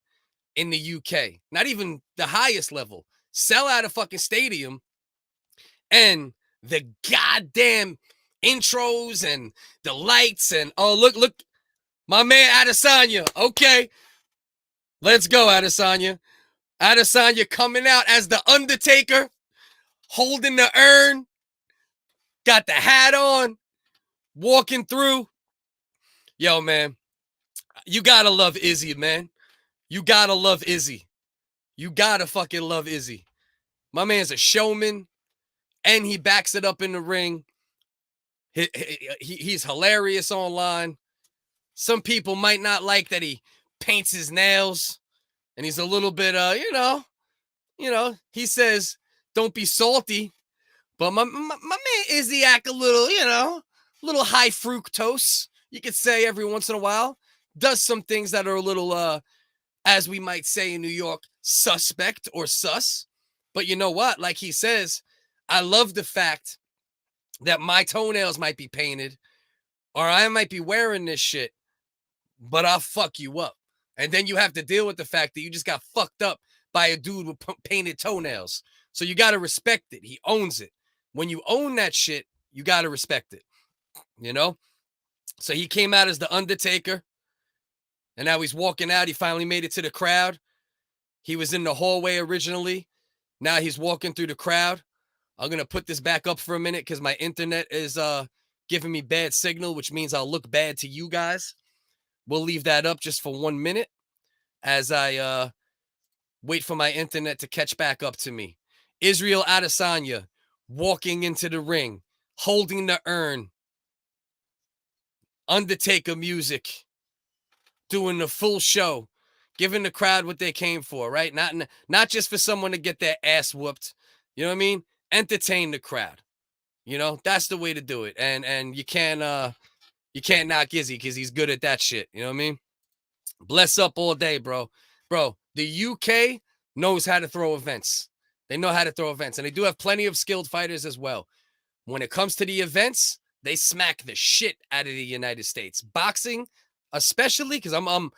in the UK. Not even the highest level. Sell out a fucking stadium, and the goddamn intros and the lights and, oh, look, my man Adesanya. Okay. Let's go, Adesanya. Adesanya coming out as the Undertaker, holding the urn, got the hat on, walking through. Yo, man, you gotta love Izzy, man. You gotta love Izzy. You gotta fucking love Izzy. My man's a showman, and he backs it up in the ring. He's hilarious online. Some people might not like that he paints his nails, and he's a little bit, he says, don't be salty. But my man Izzy act a little high fructose, you could say, every once in a while. Does some things that are a little, as we might say in New York, suspect or sus. But you know what? Like he says, I love the fact that my toenails might be painted, or I might be wearing this shit, but I'll fuck you up. And then you have to deal with the fact that you just got fucked up by a dude with painted toenails. So you got to respect it. He owns it. When you own that shit, you got to respect it. So he came out as the Undertaker, and now he's walking out. He finally made it to the crowd. He was in the hallway originally. Now he's walking through the crowd. I'm going to put this back up for a minute because my internet is giving me bad signal, which means I'll look bad to you guys. We'll leave that up just for 1 minute as I wait for my internet to catch back up to me. Israel Adesanya walking into the ring, holding the urn. Undertaker music, doing the full show, giving the crowd what they came for, right? Not just for someone to get their ass whooped. You know what I mean? Entertain the crowd. That's the way to do it. And you can't knock Izzy because he's good at that shit. You know what I mean? Bless up all day, bro. Bro, the UK knows how to throw events. They know how to throw events, and they do have plenty of skilled fighters as well. When it comes to the events, they smack the shit out of the United States. Boxing, especially, because I'm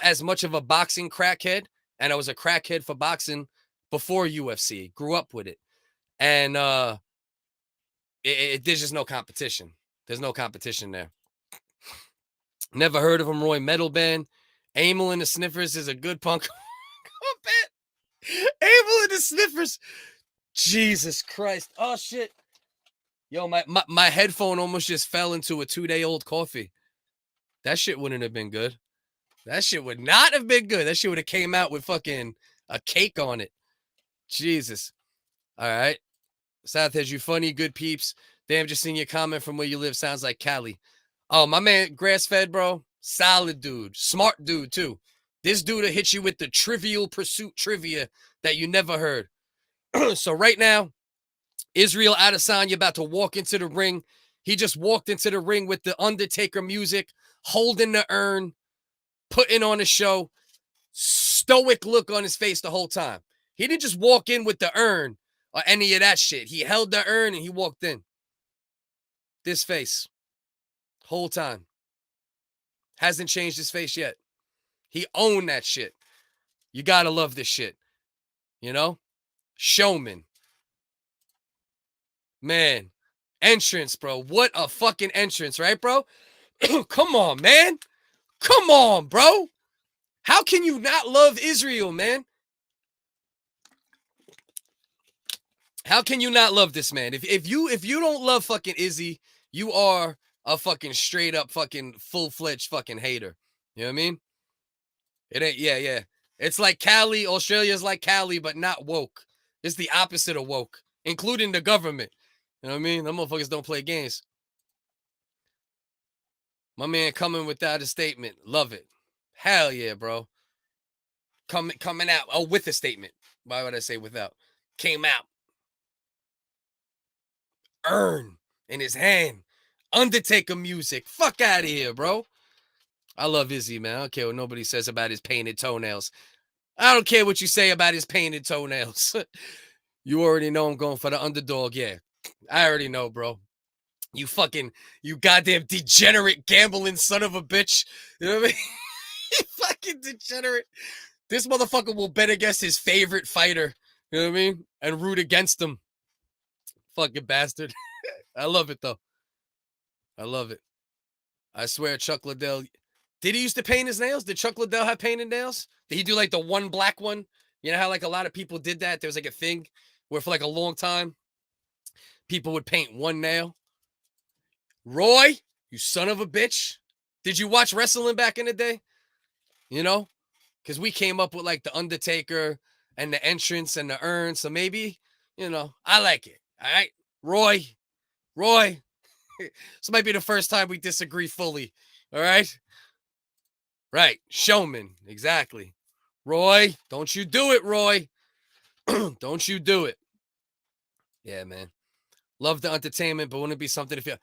as much of a boxing crackhead, and I was a crackhead for boxing before UFC. Grew up with it. And there's just no competition. There's no competition there. Never heard of him, Roy Metalband. Amel and the Sniffers is a good punk. Amel and the Sniffers. Jesus Christ. Oh, shit. Yo, my headphone almost just fell into a 2-day-old coffee. That shit wouldn't have been good. That shit would not have been good. That shit would have came out with fucking a cake on it. Jesus. All right. South has you funny, good peeps. Damn, just seeing your comment from where you live sounds like Cali. Oh, my man, grass-fed, bro. Solid dude. Smart dude, too. This dude will hit you with the Trivial Pursuit trivia that you never heard. So right now, Israel Adesanya about to walk into the ring. He just walked into the ring with the Undertaker music, holding the urn, putting on a show. Stoic look on his face the whole time. He didn't just walk in with the urn or any of that shit. He held the urn and he walked in. This face. Whole time. Hasn't changed his face yet. He owned that shit. You gotta love this shit. You know? Showman. Man. Entrance, bro. What a fucking entrance, right, bro? Come on, man. Come on, bro. How can you not love Israel, man? How can you not love this man? If you don't love fucking Izzy, you are a fucking straight up fucking full-fledged fucking hater. You know what I mean? It ain't, yeah. It's like Cali. Australia's like Cali, but not woke. It's the opposite of woke, including the government. You know what I mean? Them motherfuckers don't play games. My man coming without a statement. Love it. Hell yeah, bro. Coming out. Oh, with a statement. Why would I say without? Came out. Urn in his hand. Undertaker music. Fuck out of here, bro. I love Izzy, man. I don't care what nobody says about his painted toenails. I don't care what you say about his painted toenails. You already know I'm going for the underdog. Yeah, I already know, bro. You goddamn degenerate gambling son of a bitch. You know what I mean? You fucking degenerate. This motherfucker will bet against his favorite fighter. You know what I mean? And root against him. Fucking bastard. I love it, though. I love it. I swear, Chuck Liddell. Did he used to paint his nails? Did Chuck Liddell have painted nails? Did he do like the one black one? You know how like a lot of people did that? There was like a thing where for like a long time, people would paint one nail. Roy, you son of a bitch. Did you watch wrestling back in the day? You know? Because we came up with like the Undertaker and the entrance and the urn. So maybe, you know, I like it. All right? Roy. This might be the first time we disagree fully. All right? Right. Showman. Exactly. Roy, don't you do it, Roy. Don't you do it. Yeah, man. Love the entertainment, but wouldn't it be something if you...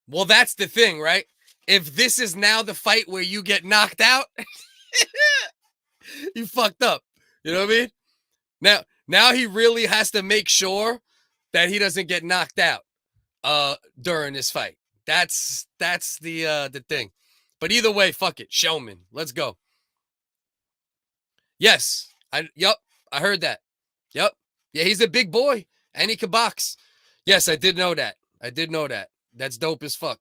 Well, that's the thing, right? If this is now the fight where you get knocked out, you fucked up. You know what I mean? Now he really has to make sure that he doesn't get knocked out during this fight. That's the thing. But either way, fuck it. Showman. Let's go. Yes. I heard that. Yep. Yeah, he's a big boy and he can box. Yes, I did know that. That's dope as fuck.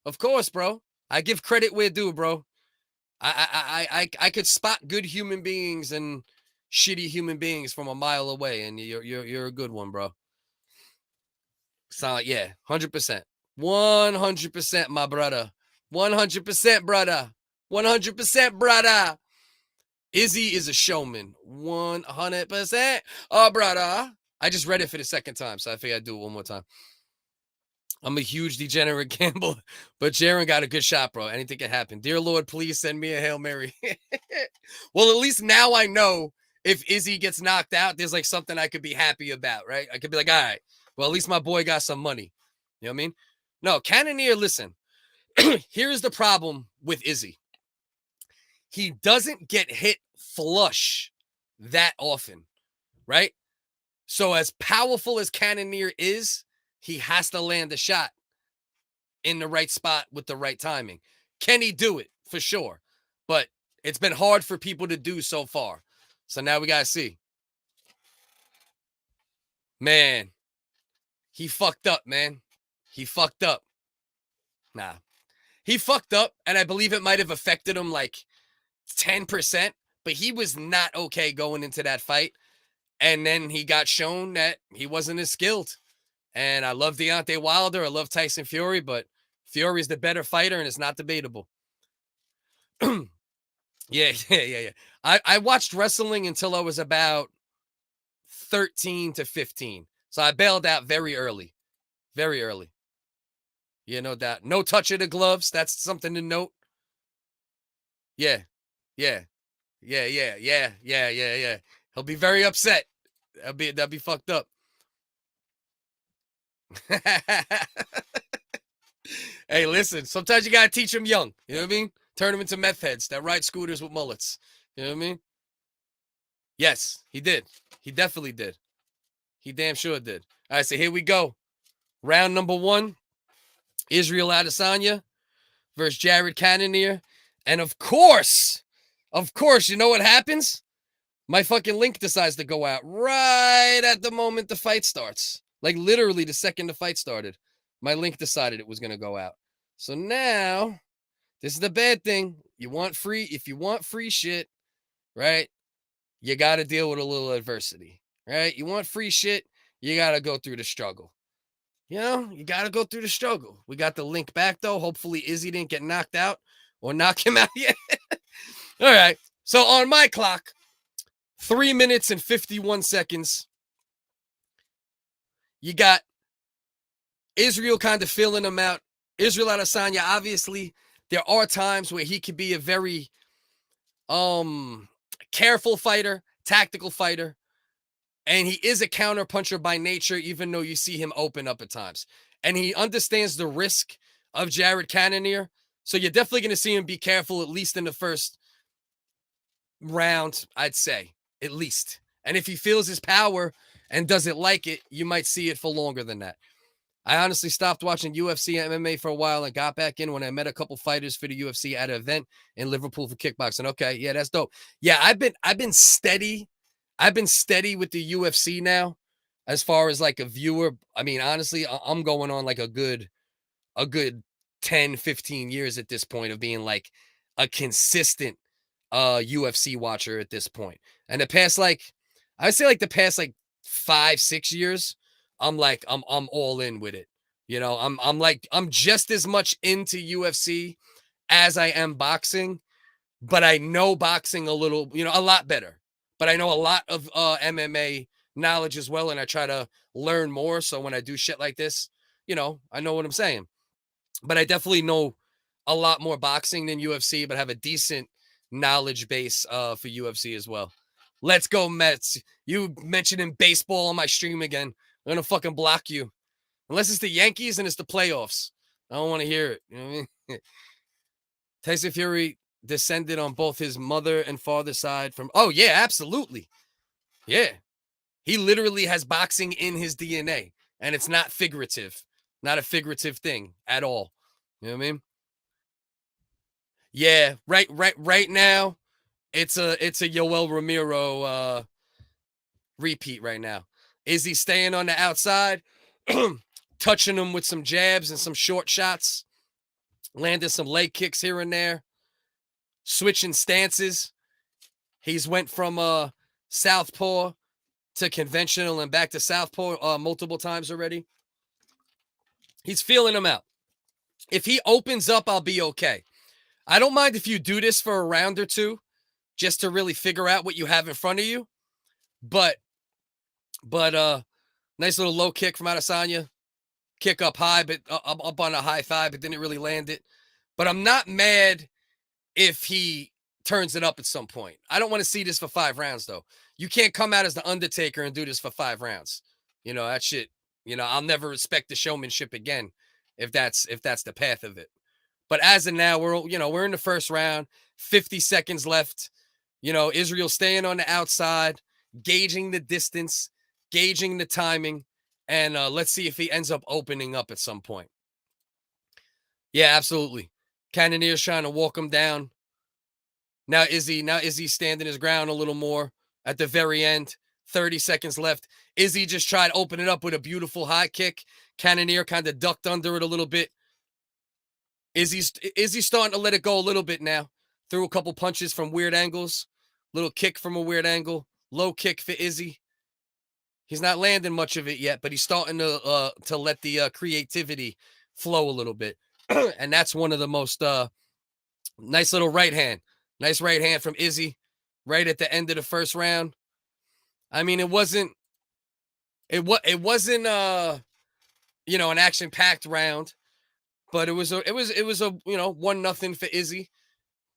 Of course, bro. I give credit where due, bro. I could spot good human beings and shitty human beings from a mile away, and you're a good one, bro. So yeah, 100%. 100%, my brother. 100%, brother. 100%, brother. Izzy is a showman. 100%. Oh, brother. I just read it for the second time, so I figured I'd do it one more time. I'm a huge degenerate gambler, but Jaron got a good shot, bro. Anything can happen. Dear Lord, please send me a Hail Mary. Well, at least now I know if Izzy gets knocked out, there's like something I could be happy about, right? I could be like, all right, well, at least my boy got some money. You know what I mean? No, Cannonier, listen. Here's the problem with Izzy. he doesn't get hit flush that often, right? So as powerful as Cannonier is, he has to land a shot in the right spot with the right timing. Can he do it? For sure. But it's been hard for people to do so far. So now we got to see. Man, he fucked up, man. He fucked up. Nah. He fucked up, and I believe it might have affected him like 10%, but he was not okay going into that fight. And then he got shown that he wasn't as skilled. And I love Deontay Wilder. I love Tyson Fury, but Fury's the better fighter, and it's not debatable. Yeah. I watched wrestling until I was about 13 to 15. So I bailed out very early. Very early. Yeah, no doubt. No touch of the gloves. That's something to note. Yeah. He'll be very upset. That'll be fucked up. Hey, listen, sometimes you gotta teach them young. You know what I mean? Turn them into meth heads that ride scooters with mullets. You know what I mean? Yes, he did. He definitely did. He damn sure did. All right, so here we go. Round number 1. Israel Adesanya versus Jared Cannonier. And of course, you know what happens? My fucking link decides to go out right at the moment the fight starts. Like literally the second the fight started. My link decided it was going to go out. So now, this is the bad thing. If you want free shit, right? You got to deal with a little adversity, right? You want free shit, you got to go through the struggle. You know, you got to go through the struggle. We got the link back, though. Hopefully, Izzy didn't get knocked out or knock him out yet. All right. So on my clock, 3 minutes and 51 seconds. You got Israel kind of filling him out. Israel Adesanya, obviously, there are times where he could be a very careful fighter, tactical fighter. And he is a counter puncher by nature, even though you see him open up at times. And he understands the risk of Jared Cannonier. So you're definitely going to see him be careful, at least in the first round, I'd say, at least. And if he feels his power and doesn't like it, you might see it for longer than that. I honestly stopped watching UFC and MMA for a while and got back in when I met a couple fighters for the UFC at an event in Liverpool for kickboxing. Okay, yeah, that's dope. Yeah, I've been steady. I've been steady with the UFC now as far as like a viewer. I mean, honestly, I'm going on like a good 10, 15 years at this point of being like a consistent UFC watcher at this point. And the past I would say the past 5, 6 years, I'm all in with it. You know, I'm just as much into UFC as I am boxing, but I know boxing a lot better. But I know a lot of MMA knowledge as well, and I try to learn more. So when I do shit like this, I know what I'm saying. But I definitely know a lot more boxing than UFC, but have a decent knowledge base for UFC as well. Let's go, Mets. You mentioning baseball on my stream again. I'm going to fucking block you. Unless it's the Yankees and it's the playoffs. I don't want to hear it. You know what I mean? Tyson Fury descended on both his mother and father side from... Oh, yeah, absolutely. Yeah. He literally has boxing in his DNA. And it's not figurative. Not a figurative thing at all. You know what I mean? Yeah, right now, it's a Yoel Romero repeat right now. Is he staying on the outside, touching him with some jabs and some short shots, landing some leg kicks here and there, switching stances? He's went from southpaw to conventional and back to southpaw multiple times already. He's feeling him out. If he opens up, I'll be okay. I don't mind if you do this for a round or two just to really figure out what you have in front of you. But nice little low kick from Adesanya. Kick up high, but up on a high thigh, but didn't really land it. But I'm not mad if he turns it up at some point. I don't want to see this for 5 rounds, though. You can't come out as the Undertaker and do this for 5 rounds. That shit, I'll never respect the showmanship again if that's the path of it. But as of now, we're in the first round, 50 seconds left. Israel staying on the outside, gauging the distance, gauging the timing, and let's see if he ends up opening up at some point. Yeah, absolutely. Cannonier's trying to walk him down. Now Izzy standing his ground a little more at the very end. 30 seconds left. Izzy just tried to open it up with a beautiful high kick. Cannonier kind of ducked under it a little bit. Izzy's starting to let it go a little bit now. Threw a couple punches from weird angles. Little kick from a weird angle. Low kick for Izzy. He's not landing much of it yet, but he's starting to let the creativity flow a little bit. And that's one of the most nice little right hand. Nice right hand from Izzy right at the end of the first round. I mean, it wasn't an action-packed round, but it was a 1-0 for Izzy,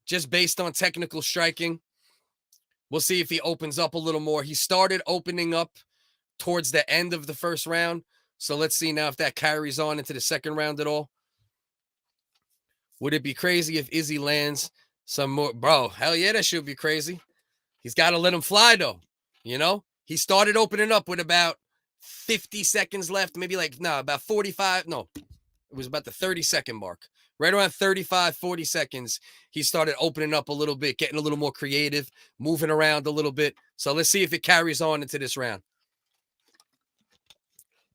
just based on technical striking. We'll see if he opens up a little more. He started opening up towards the end of the first round, so let's see now if that carries on into the second round at all. Would it be crazy if Izzy lands some more? Bro, hell yeah, that should be crazy. He's got to let him fly, though. He started opening up with about 50 seconds left, maybe about 45. No, it was about the 30-second mark. Right around 35, 40 seconds, he started opening up a little bit, getting a little more creative, moving around a little bit. So let's see if it carries on into this round.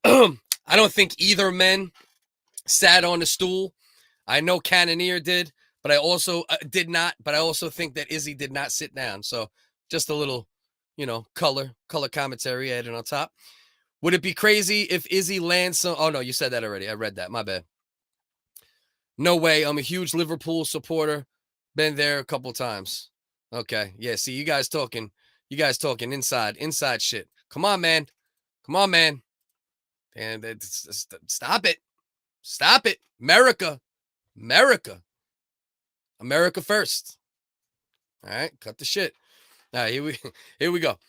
I don't think either men sat on the stool. I know Cannonier did, but I also did not. But I also think that Izzy did not sit down. So just a little, color commentary added on top. Would it be crazy if Izzy lands some? Oh, no, you said that already. I read that. My bad. No way. I'm a huge Liverpool supporter. Been there a couple times. Okay. Yeah, see, you guys talking inside shit. Come on, man. And stop it. America first. All right, cut the shit. All right, here we go.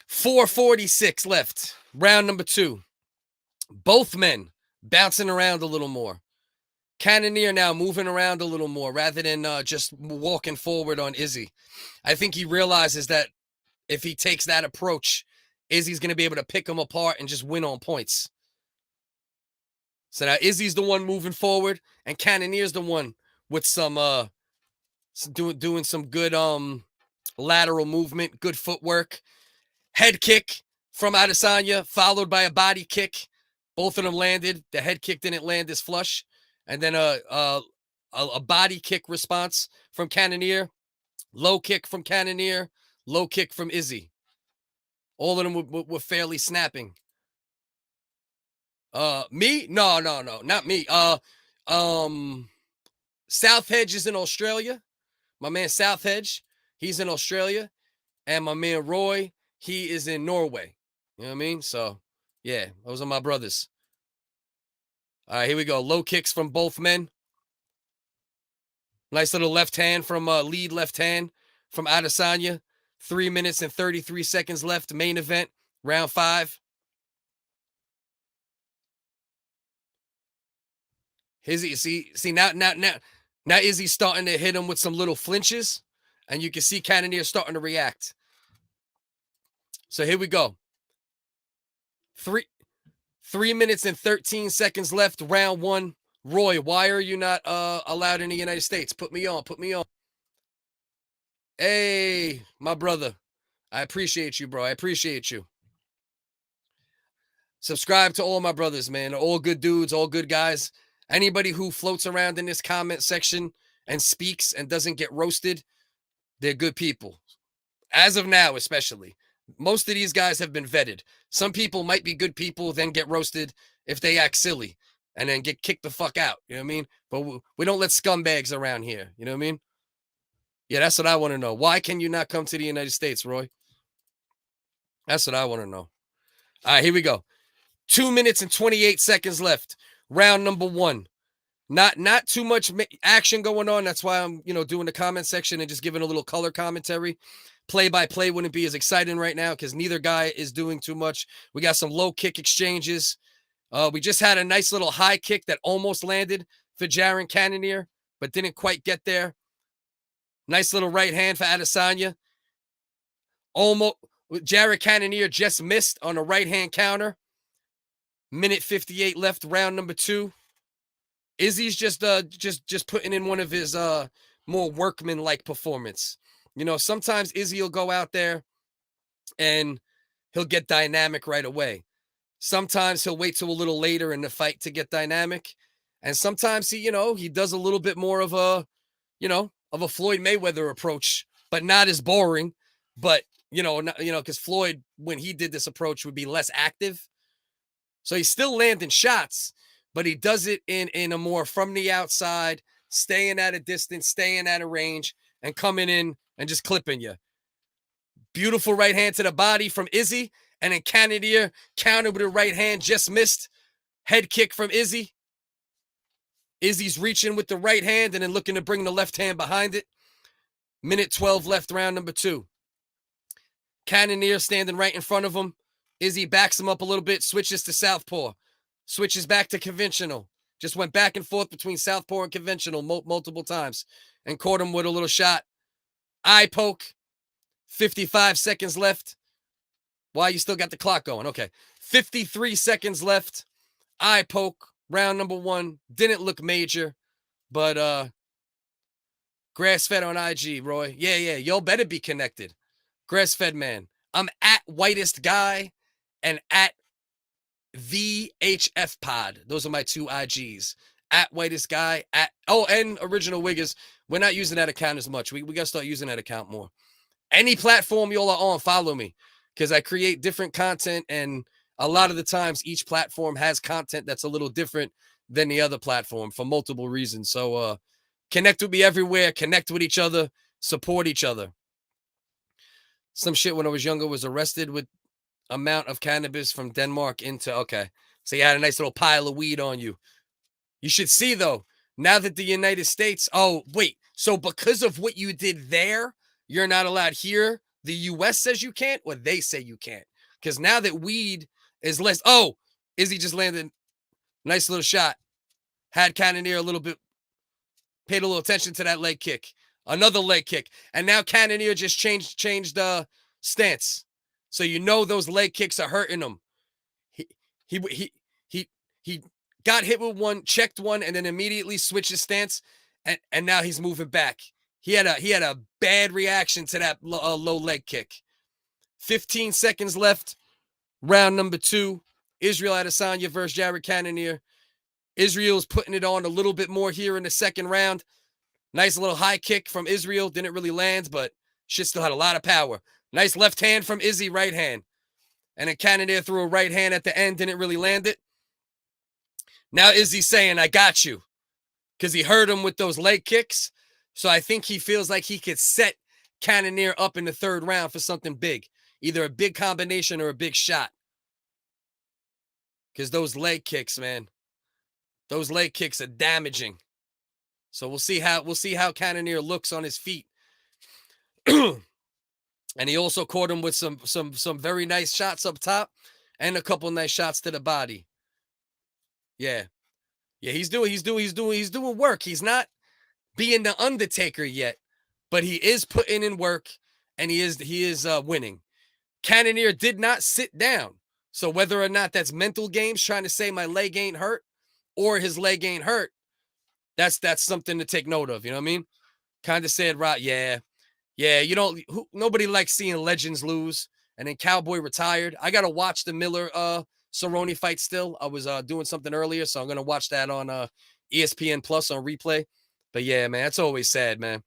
4:46 left. Round number 2. Both men bouncing around a little more. Cannonier now moving around a little more rather than just walking forward on Izzy. I think he realizes that if he takes that approach, Izzy's going to be able to pick him apart and just win on points. So now Izzy's the one moving forward, and Cannonier's the one with some doing some good lateral movement, good footwork. Head kick from Adesanya, followed by a body kick. Both of them landed. The head kick didn't land as flush. And then a body kick response from Cannonier. Low kick from Cannonier. Low kick from Izzy. All of them were fairly snapping. Me? No, not me. South Hedge is in Australia. My man South Hedge, he's in Australia. And my man Roy, he is in Norway. You know what I mean? So, yeah, those are my brothers. All right, here we go. Low kicks from both men. Nice little left hand from lead left hand from Adesanya. 3 minutes and 33 seconds left. Main event, round 5. See now Izzy's starting to hit him with some little flinches, and you can see Cannonier starting to react. So here we go. 3 minutes and 13 seconds left. Round 1. Roy, why are you not allowed in the United States? Put me on. Hey, my brother. I appreciate you, bro. I appreciate you. Subscribe to all my brothers, man. They're all good dudes, all good guys. Anybody who floats around in this comment section and speaks and doesn't get roasted, they're good people. As of now, especially. Most of these guys have been vetted. Some people might be good people, then get roasted if they act silly and then get kicked the fuck out. You know what I mean? But we don't let scumbags around here. You know what I mean? Yeah, that's what I want to know. Why can you not come to the United States, Roy? That's what I want to know. All right, here we go. 2 minutes and 28 seconds left. Round number 1. Not too much action going on. That's why I'm, doing the comment section and just giving a little color commentary. Play-by-play wouldn't be as exciting right now because neither guy is doing too much. We got some low kick exchanges. We just had a nice little high kick that almost landed. for Jaron Cannonier, but didn't quite get there. Nice little right hand for Adesanya. Almost, Jaron Cannonier just missed on a right hand counter. Minute 58 left, round number 2. Izzy's just putting in one of his more workman-like performance. You know, sometimes Izzy will go out there and he'll get dynamic right away. Sometimes he'll wait till a little later in the fight to get dynamic. And sometimes he does a little bit more of a, Floyd Mayweather approach, but not as boring. But, because Floyd, when he did this approach, would be less active. So he's still landing shots, but he does it in a more from the outside, staying at a distance, staying at a range, and coming in and just clipping you. Beautiful right hand to the body from Izzy, and then Cannonier countered with a right hand, just missed. Head kick from Izzy. Izzy's reaching with the right hand and then looking to bring the left hand behind it. Minute 12 left, round number 2. Cannonier standing right in front of him. Izzy backs him up a little bit, switches to southpaw, switches back to conventional. Just went back and forth between southpaw and conventional multiple times and caught him with a little shot. Eye poke. 55 seconds left. Why, you still got the clock going? Okay. 53 seconds left. Eye poke. Round number 1. Didn't look major, but grass-fed on IG, Roy. Yeah. Y'all better be connected. Grass-fed man. I'm at Whitest Guy and at VHF Pod. Those are my 2 IGs. At Whitest Guy, and Original Wiggers. We're not using that account as much. We got to start using that account more. Any platform y'all are on, follow me, because I create different content, and a lot of the times each platform has content that's a little different than the other platform for multiple reasons. So connect with me everywhere, connect with each other, support each other. Some shit when I was younger was arrested with amount of cannabis from Denmark into, okay. So you had a nice little pile of weed on you. You should see, though, now that the United States, so because of what you did there, you're not allowed here. The U.S. says you can't, or they say you can't. Because now that weed is less, Izzy just landed. Nice little shot. Had Cannonier a little bit, paid a little attention to that leg kick. Another leg kick. And now Cannonier just changed stance. So those leg kicks are hurting him. He got hit with one, checked one, and then immediately switched his stance, and now he's moving back. He had a bad reaction to that low leg kick. 15 seconds left. Round number 2. Israel Adesanya versus Jared Cannonier. Israel's putting it on a little bit more here in the second round. Nice little high kick from Israel. Didn't really land, but shit still had a lot of power. Nice left hand from Izzy, right hand. And then Cannonier threw a right hand at the end. Didn't really land it. Now Izzy's saying, I got you. Because he hurt him with those leg kicks. So I think he feels like he could set Cannonier up in the third round for something big. Either a big combination or a big shot. Because those leg kicks, man. Those leg kicks are damaging. So we'll see how Cannonier looks on his feet. And he also caught him with some very nice shots up top and a couple nice shots to the body. Yeah. Yeah, he's doing work. He's not being the Undertaker yet, but he is putting in work, and he is winning. Cannonier did not sit down. So whether or not that's mental games trying to say my leg ain't hurt or his leg ain't hurt, that's something to take note of. You know what I mean? Kind of said, right, yeah, nobody likes seeing legends lose. And then Cowboy retired. I got to watch the Miller Cerrone fight still. I was doing something earlier, so I'm going to watch that on ESPN Plus on replay. But yeah, man, that's always sad, man.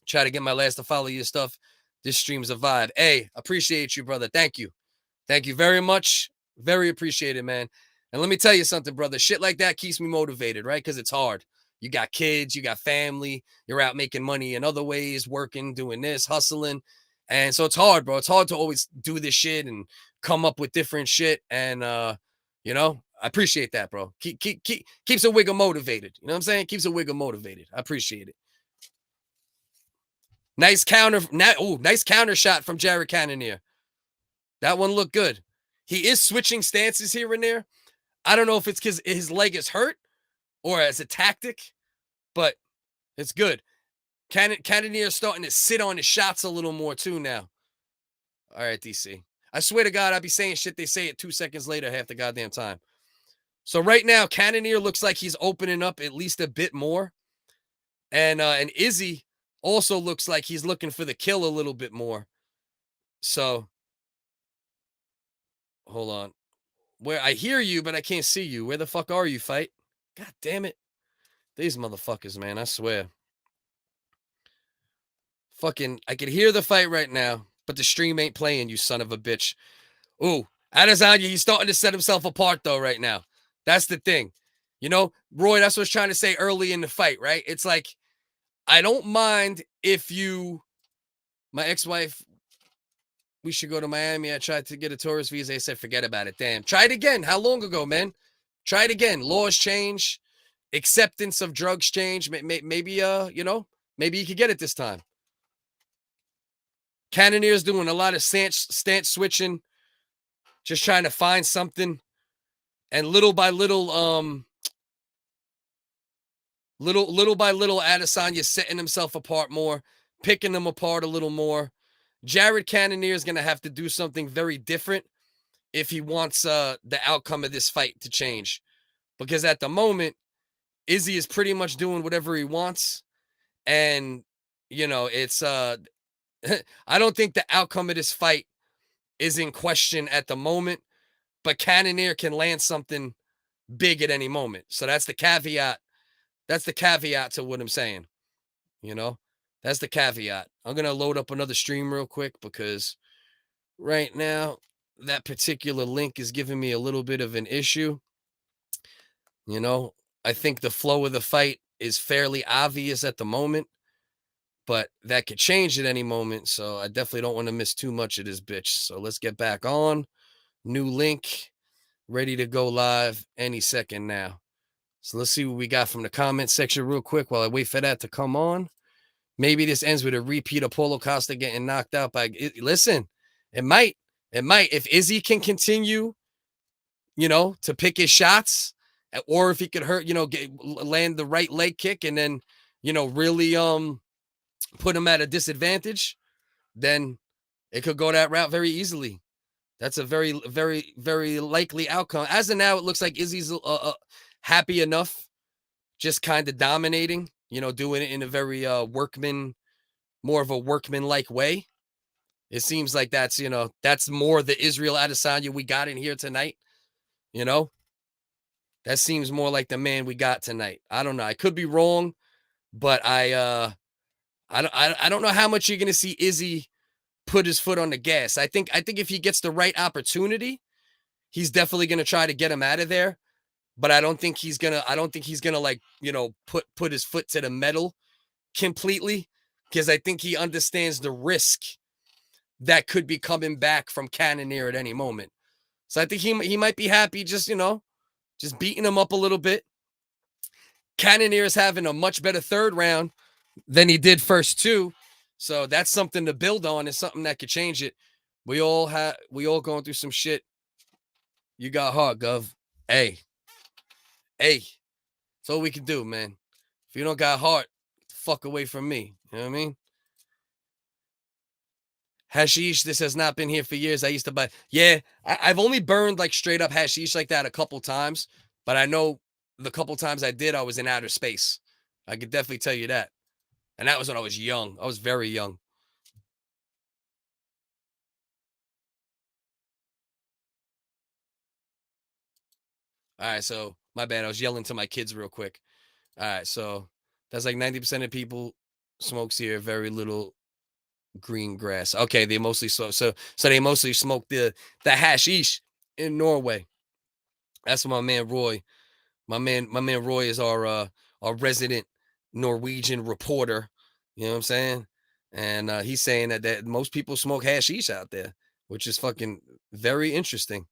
Try to get my last to follow your stuff. This stream's a vibe. Hey, appreciate you, brother. Thank you. Thank you very much. Very appreciated, man. And let me tell you something, brother. Shit like that keeps me motivated, right? Because it's hard. You got kids, you got family, you're out making money in other ways, working, doing this, hustling. And so it's hard, bro. It's hard to always do this shit and come up with different shit. And, I appreciate that, bro. Keeps a wigger motivated. You know what I'm saying? Keeps a wigger motivated. I appreciate it. Nice counter. Nice counter shot from Jared Cannonier. That one looked good. He is switching stances here and there. I don't know if it's because his leg is hurt or as a tactic, but it's good. Cannonier is starting to sit on his shots a little more too now. All right, DC. I swear to God, I'd be saying shit they say it 2 seconds later half the goddamn time. So right now, Cannonier looks like he's opening up at least a bit more. And Izzy also looks like he's looking for the kill a little bit more. So, hold on. Where I hear you, but I can't see you. Where the fuck are you, fight? God damn it. These motherfuckers, man, I swear. Fucking, I can hear the fight right now, but the stream ain't playing, you son of a bitch. Ooh, Adesanya, he's starting to set himself apart, though, right now. That's the thing. You know, Roy, that's what I was trying to say early in the fight, right? It's like, I don't mind if you, my ex-wife, we should go to Miami. I tried to get a tourist visa. They said, forget about it. Damn. Try it again. How long ago, man? Try it again. Laws change. Acceptance of drugs change. Maybe, you know, maybe you could get it this time. Cannonier's doing a lot of stance switching. Just trying to find something. And little by little, little by little, Adesanya setting himself apart more, picking them apart a little more. Jared Cannonier is going to have to do something very different if he wants the outcome of this fight to change. Because at the moment, Izzy is pretty much doing whatever he wants. And, you know, it's, I don't think the outcome of this fight is in question at the moment. But Cannonier can land something big at any moment. So that's the caveat. That's the caveat to what I'm saying. You know, that's the caveat. I'm going to load up another stream real quick because right now that particular link is giving me a little bit of an issue. You know, I think the flow of the fight is fairly obvious at the moment, but that could change at any moment. So I definitely don't want to miss too much of this bitch. So let's get back on. New link, ready to go live any second now. So let's see what we got from the comment section real quick while I wait for that to come on. Maybe this ends with a repeat of Paulo Costa getting knocked out by... Listen, it might. It might. If Izzy can continue, you know, to pick his shots, or if he could hurt, you know, land the right leg kick and then, you know, really put him at a disadvantage, then it could go that route very easily. That's a very, very, very likely outcome. As of now, it looks like Izzy's happy enough, just kind of dominating, you know, doing it in a very more of a workman-like way. It seems like that's, you know, that's more the Israel Adesanya we got in here tonight. You know, that seems more like the man we got tonight. I don't know. I could be wrong, but I don't know how much you're going to see Izzy put his foot on the gas. I think if he gets the right opportunity, he's definitely going to try to get him out of there. But I don't think he's gonna like, you know, put his foot to the metal completely, because I think he understands the risk that could be coming back from Cannonier at any moment. So I think he might be happy just, you know, just beating him up a little bit. Cannonier is having a much better third round than he did first two. So that's something to build on. It's something that could change it. We all going through some shit. You got heart, Gov. Hey, that's all we can do, man. If you don't got heart, get the fuck away from me. You know what I mean? Hashish, this has not been here for years. I used to buy. Yeah, I've only burned like straight up hashish like that a couple times, but I know the couple times I did, I was in outer space. I could definitely tell you that. And that was when I was young. I was very young. All right, so my bad. I was yelling to my kids real quick. All right, so that's like 90% of people smokes here, very little green grass. Okay, they mostly so they mostly smoke the hashish in Norway. That's my man Roy. My man Roy is our resident Norwegian reporter. You know what I'm saying? And he's saying that most people smoke hashish out there, which is fucking very interesting.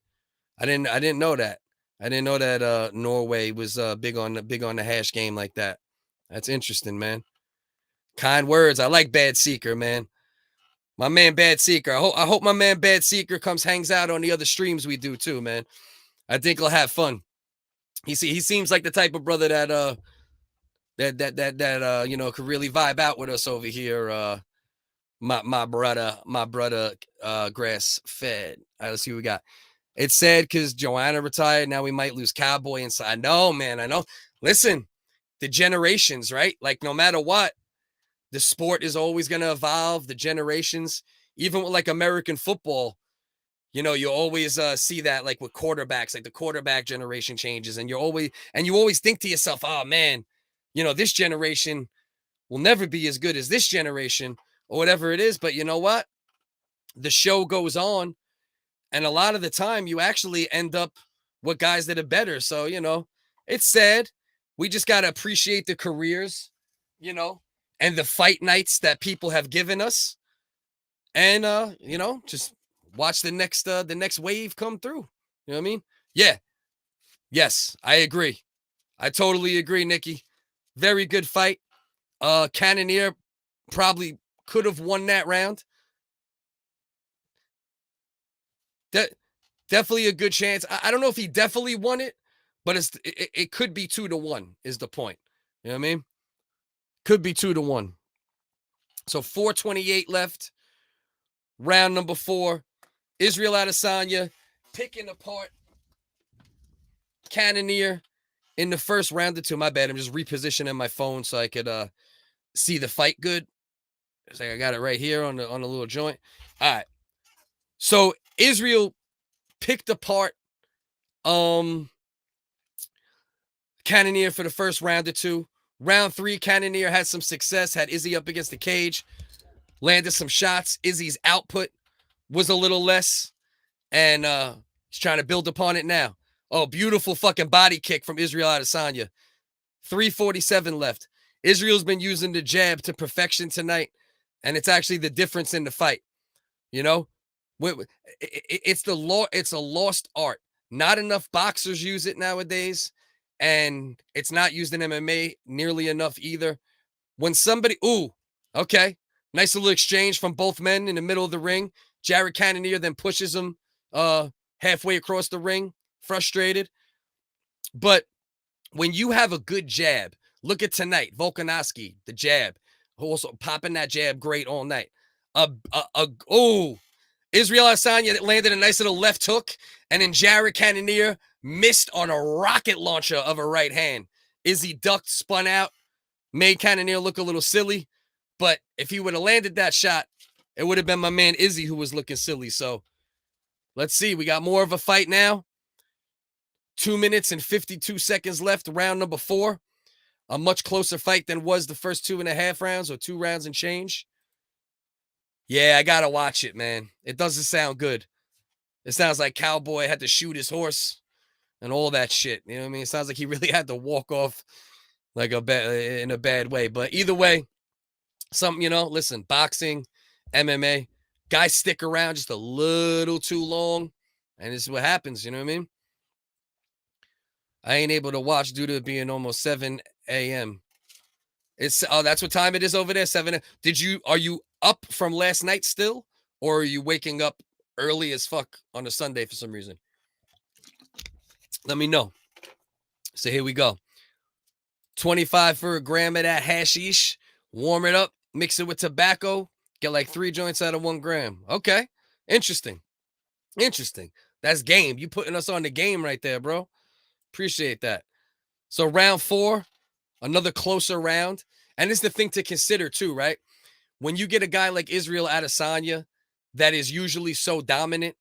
I didn't know that. I didn't know that Norway was big on the hash game like that. That's interesting, man. Kind words. I like Bad Seeker, man. My man Bad Seeker. I hope my man Bad Seeker hangs out on the other streams we do too, man. I think he'll have fun. He seems like the type of brother that you know, could really vibe out with us over here. My brother, grass fed. All right, let's see what we got. It's sad because Joanna retired. Now we might lose Cowboy inside. I know, man. I know. Listen, the generations, right? Like, no matter what, the sport is always going to evolve. The generations, even with like American football, you know, you always see that like with quarterbacks, like the quarterback generation changes, and you always think to yourself, oh man, you know, this generation will never be as good as this generation or whatever it is. But you know what? The show goes on, and a lot of the time you actually end up with guys that are better. So, you know, it's sad. We just got to appreciate the careers, you know, and the fight nights that people have given us. And you know, just watch the next wave come through. You know what I mean? Yeah. Yes, I agree. I totally agree, Nikki. Very good fight. Cannonier probably could have won that round. Definitely a good chance. I don't know if he definitely won it, but it could be 2-1 is the point. You know what I mean? Could be 2-1. So 4:28 left. Round number 4. Israel Adesanya picking apart Cannonier in the first round or two. My bad. I'm just repositioning my phone so I could see the fight good. It's like I got it right here on the little joint. All right. So Israel picked apart Cannonier for the first round or two. Round 3, Cannonier had some success, had Izzy up against the cage, landed some shots. Izzy's output was a little less, and he's trying to build upon it now. Oh, beautiful fucking body kick from Israel Adesanya. 3:47 left. Israel's been using the jab to perfection tonight, and it's actually the difference in the fight. You know, it's a lost art. Not enough boxers use it nowadays, and it's not used in MMA nearly enough either. When somebody, okay, nice little exchange from both men in the middle of the ring. Jared Cannonier then pushes him halfway across the ring, frustrated. But when you have a good jab, look at tonight, VOLKANOVSKI, the jab, also popping that jab great all night. Israel Adesanya landed a nice little left hook, and then Jared Cannonier missed on a rocket launcher of a right hand. Izzy ducked, spun out, made Cannonier look a little silly. But if he would have landed that shot, it would have been my man Izzy who was looking silly. So let's see. We got more of a fight now. 2 minutes and 52 seconds left, round number 4. A much closer fight than was the first 2.5 rounds, or 2 rounds and change. Yeah, I gotta watch it, man. It doesn't sound good. It sounds like Cowboy had to shoot his horse and all that shit. You know what I mean? It sounds like he really had to walk off like in a bad way. But either way, you know, listen, boxing, MMA, guys stick around just a little too long, and this is what happens. You know what I mean? I ain't able to watch due to it being almost 7 a.m. That's what time it is over there. 7. Are you up from last night still, or are you waking up early as fuck on a Sunday for some reason? Let me know. So here we go. 25 for a gram of that hashish. Warm it up, mix it with tobacco, get like 3 joints out of 1 gram. Okay. Interesting. That's game. You putting us on the game right there, bro. Appreciate that. So round 4, another closer round. And it's the thing to consider too, right? When you get a guy like Israel Adesanya that is usually so dominant,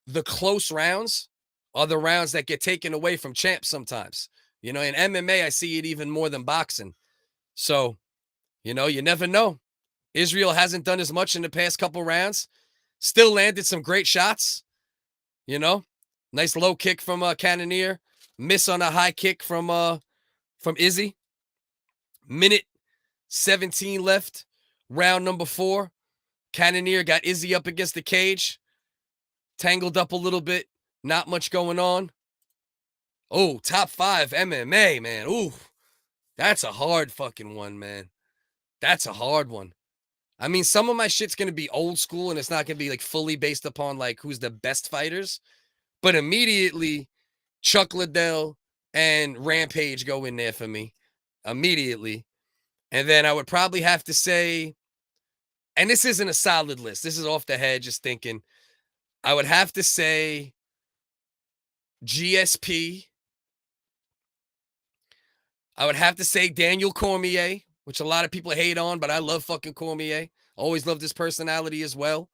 the close rounds are the rounds that get taken away from champs sometimes. You know, in MMA, I see it even more than boxing. So, you know, you never know. Israel hasn't done as much in the past couple rounds. Still landed some great shots. You know, nice low kick from Cannonier. Miss on a high kick from Izzy. Minute 17 left. Round number 4. Cannonier got Izzy up against the cage. Tangled up a little bit. Not much going on. Oh, top 5 MMA, man. Ooh, that's a hard fucking one, man. That's a hard one. I mean, some of my shit's going to be old school, and it's not going to be like fully based upon like who's the best fighters. But immediately, Chuck Liddell, and Rampage go in there for me immediately. And then I would probably have to say, and this isn't a solid list, this is off the head, just thinking, I would have to say GSP. I would have to say Daniel Cormier, which a lot of people hate on, but I love fucking Cormier. Always loved his personality as well.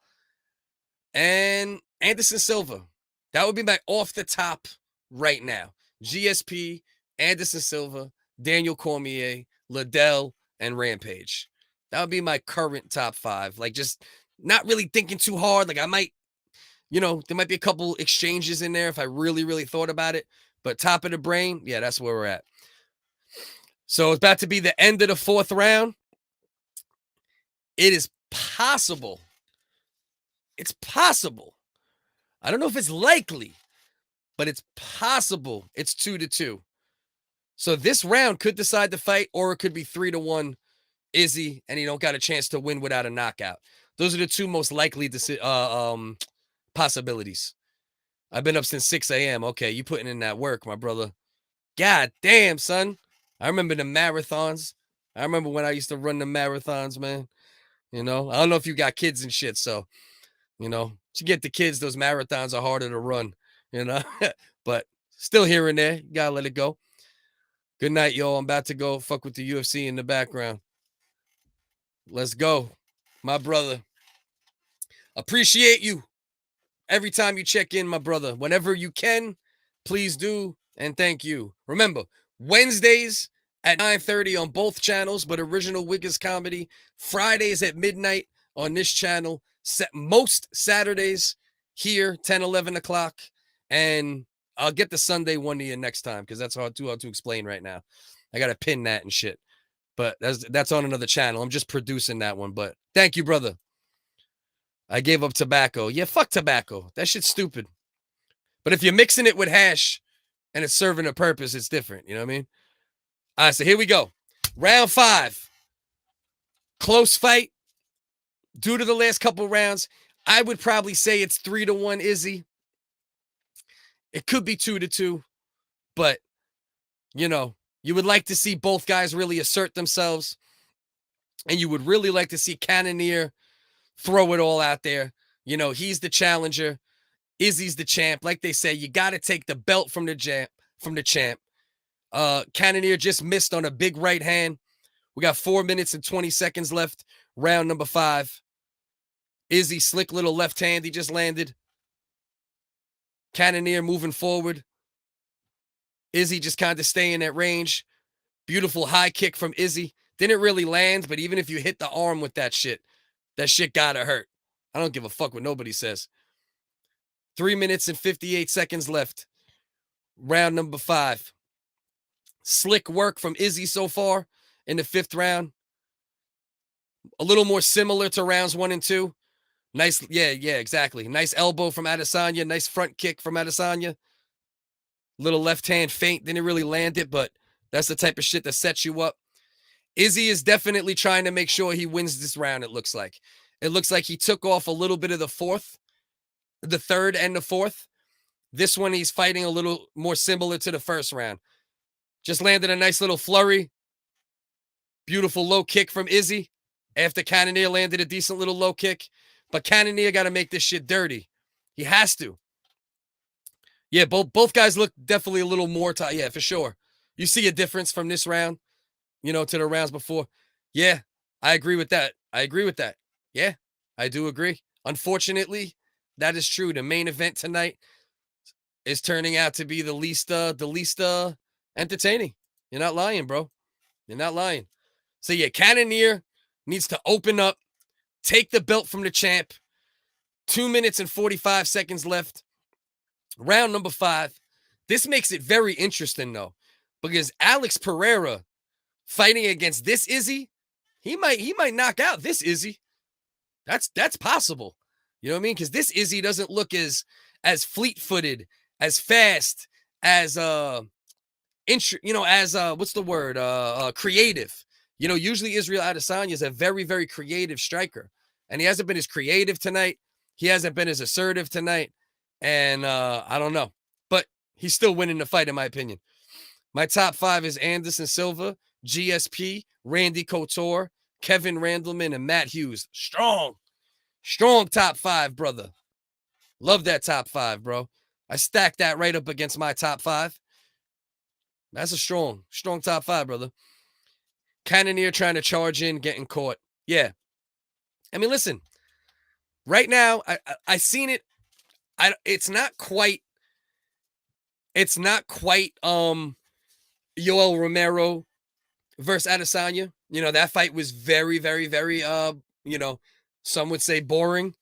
And Anderson Silva. That would be my off the top right now. GSP, Anderson Silva, Daniel Cormier, Liddell, and Rampage. That would be my current top 5. Like, just not really thinking too hard. Like, I might, there might be a couple exchanges in there if I really, really thought about it. But top of the brain, yeah, that's where we're at. So it's about to be the end of the 4th round. It is possible. It's possible. I don't know if it's likely, but it's possible it's 2-2. So this round could decide the fight, or it could be 3-1 Izzy, and he don't got a chance to win without a knockout. Those are the 2 most likely possibilities. I've been up since 6 a.m. Okay, you putting in that work, my brother. God damn, son. I remember the marathons. I remember when I used to run the marathons, man. I don't know if you got kids and shit, so, to get the kids, those marathons are harder to run, but still here and there. You gotta let it go. Good night, yo. I'm about to go fuck with the UFC in the background. Let's go, my brother. Appreciate you every time you check in, my brother. Whenever you can, please do, and thank you. Remember, Wednesdays at 9:30 on both channels, but Original Wiggers Comedy. Fridays at midnight on this channel. Most Saturdays here, 10, 11 o'clock. And I'll get the Sunday one to you next time, because that's hard to explain right now. I got to pin that and shit. But that's on another channel. I'm just producing that one. But thank you, brother. I gave up tobacco. Yeah, fuck tobacco. That shit's stupid. But if you're mixing it with hash and it's serving a purpose, it's different. You know what I mean? All right, so here we go. Round 5. Close fight. Due to the last couple rounds, I would probably say it's 3-1 Izzy. It could be 2-2, but, you would like to see both guys really assert themselves, and you would really like to see Cannonier throw it all out there. He's the challenger. Izzy's the champ. Like they say, you got to take the belt from the champ. Cannonier just missed on a big right hand. We got 4 minutes and 20 seconds left. Round number 5. Izzy, slick little left hand he just landed. Cannonier moving forward. Izzy just kind of staying at range. Beautiful high kick from Izzy. Didn't really land, but even if you hit the arm with that shit gotta hurt. I don't give a fuck what nobody says. 3 minutes and 58 seconds left. Round number 5. Slick work from Izzy so far in the 5th round. A little more similar to rounds 1 and 2. Nice, yeah, exactly. Nice elbow from Adesanya. Nice front kick from Adesanya. Little left hand feint. Didn't really land it, but that's the type of shit that sets you up. Izzy is definitely trying to make sure he wins this round, it looks like. It looks like he took off a little bit of the 3rd and the 4th. This one, he's fighting a little more similar to the 1st round. Just landed a nice little flurry. Beautiful low kick from Izzy after Cannonier landed a decent little low kick. But Cannonier got to make this shit dirty. He has to. Yeah, both guys look definitely a little more tight. Yeah, for sure. You see a difference from this round, to the rounds before. Yeah, I agree with that. Yeah, I do agree. Unfortunately, that is true. The main event tonight is turning out to be the least entertaining. You're not lying, bro. You're not lying. So yeah, Cannonier needs to open up, take the belt from the champ. 2 minutes and 45 seconds left. Round number 5. This makes it very interesting, though, because Alex Periera fighting against this Izzy, he might knock out this Izzy. That's possible. You know what I mean? Because this Izzy doesn't look as fleet-footed, as fast, as creative. Usually Israel Adesanya is a very, very creative striker, and he hasn't been as creative tonight. He hasn't been as assertive tonight, and I don't know, but he's still winning the fight in my opinion. My top 5 is Anderson Silva, GSP, Randy Couture, Kevin Randleman, and Matt Hughes. Strong top 5, brother. Love that top 5, bro. I stacked that right up against my top 5. That's a strong top 5, brother. Cannonier trying to charge in, getting caught. Yeah. I mean, listen. Right now, I seen it. It's not quite Yoel Romero versus Adesanya. You know, that fight was very, very, very some would say boring.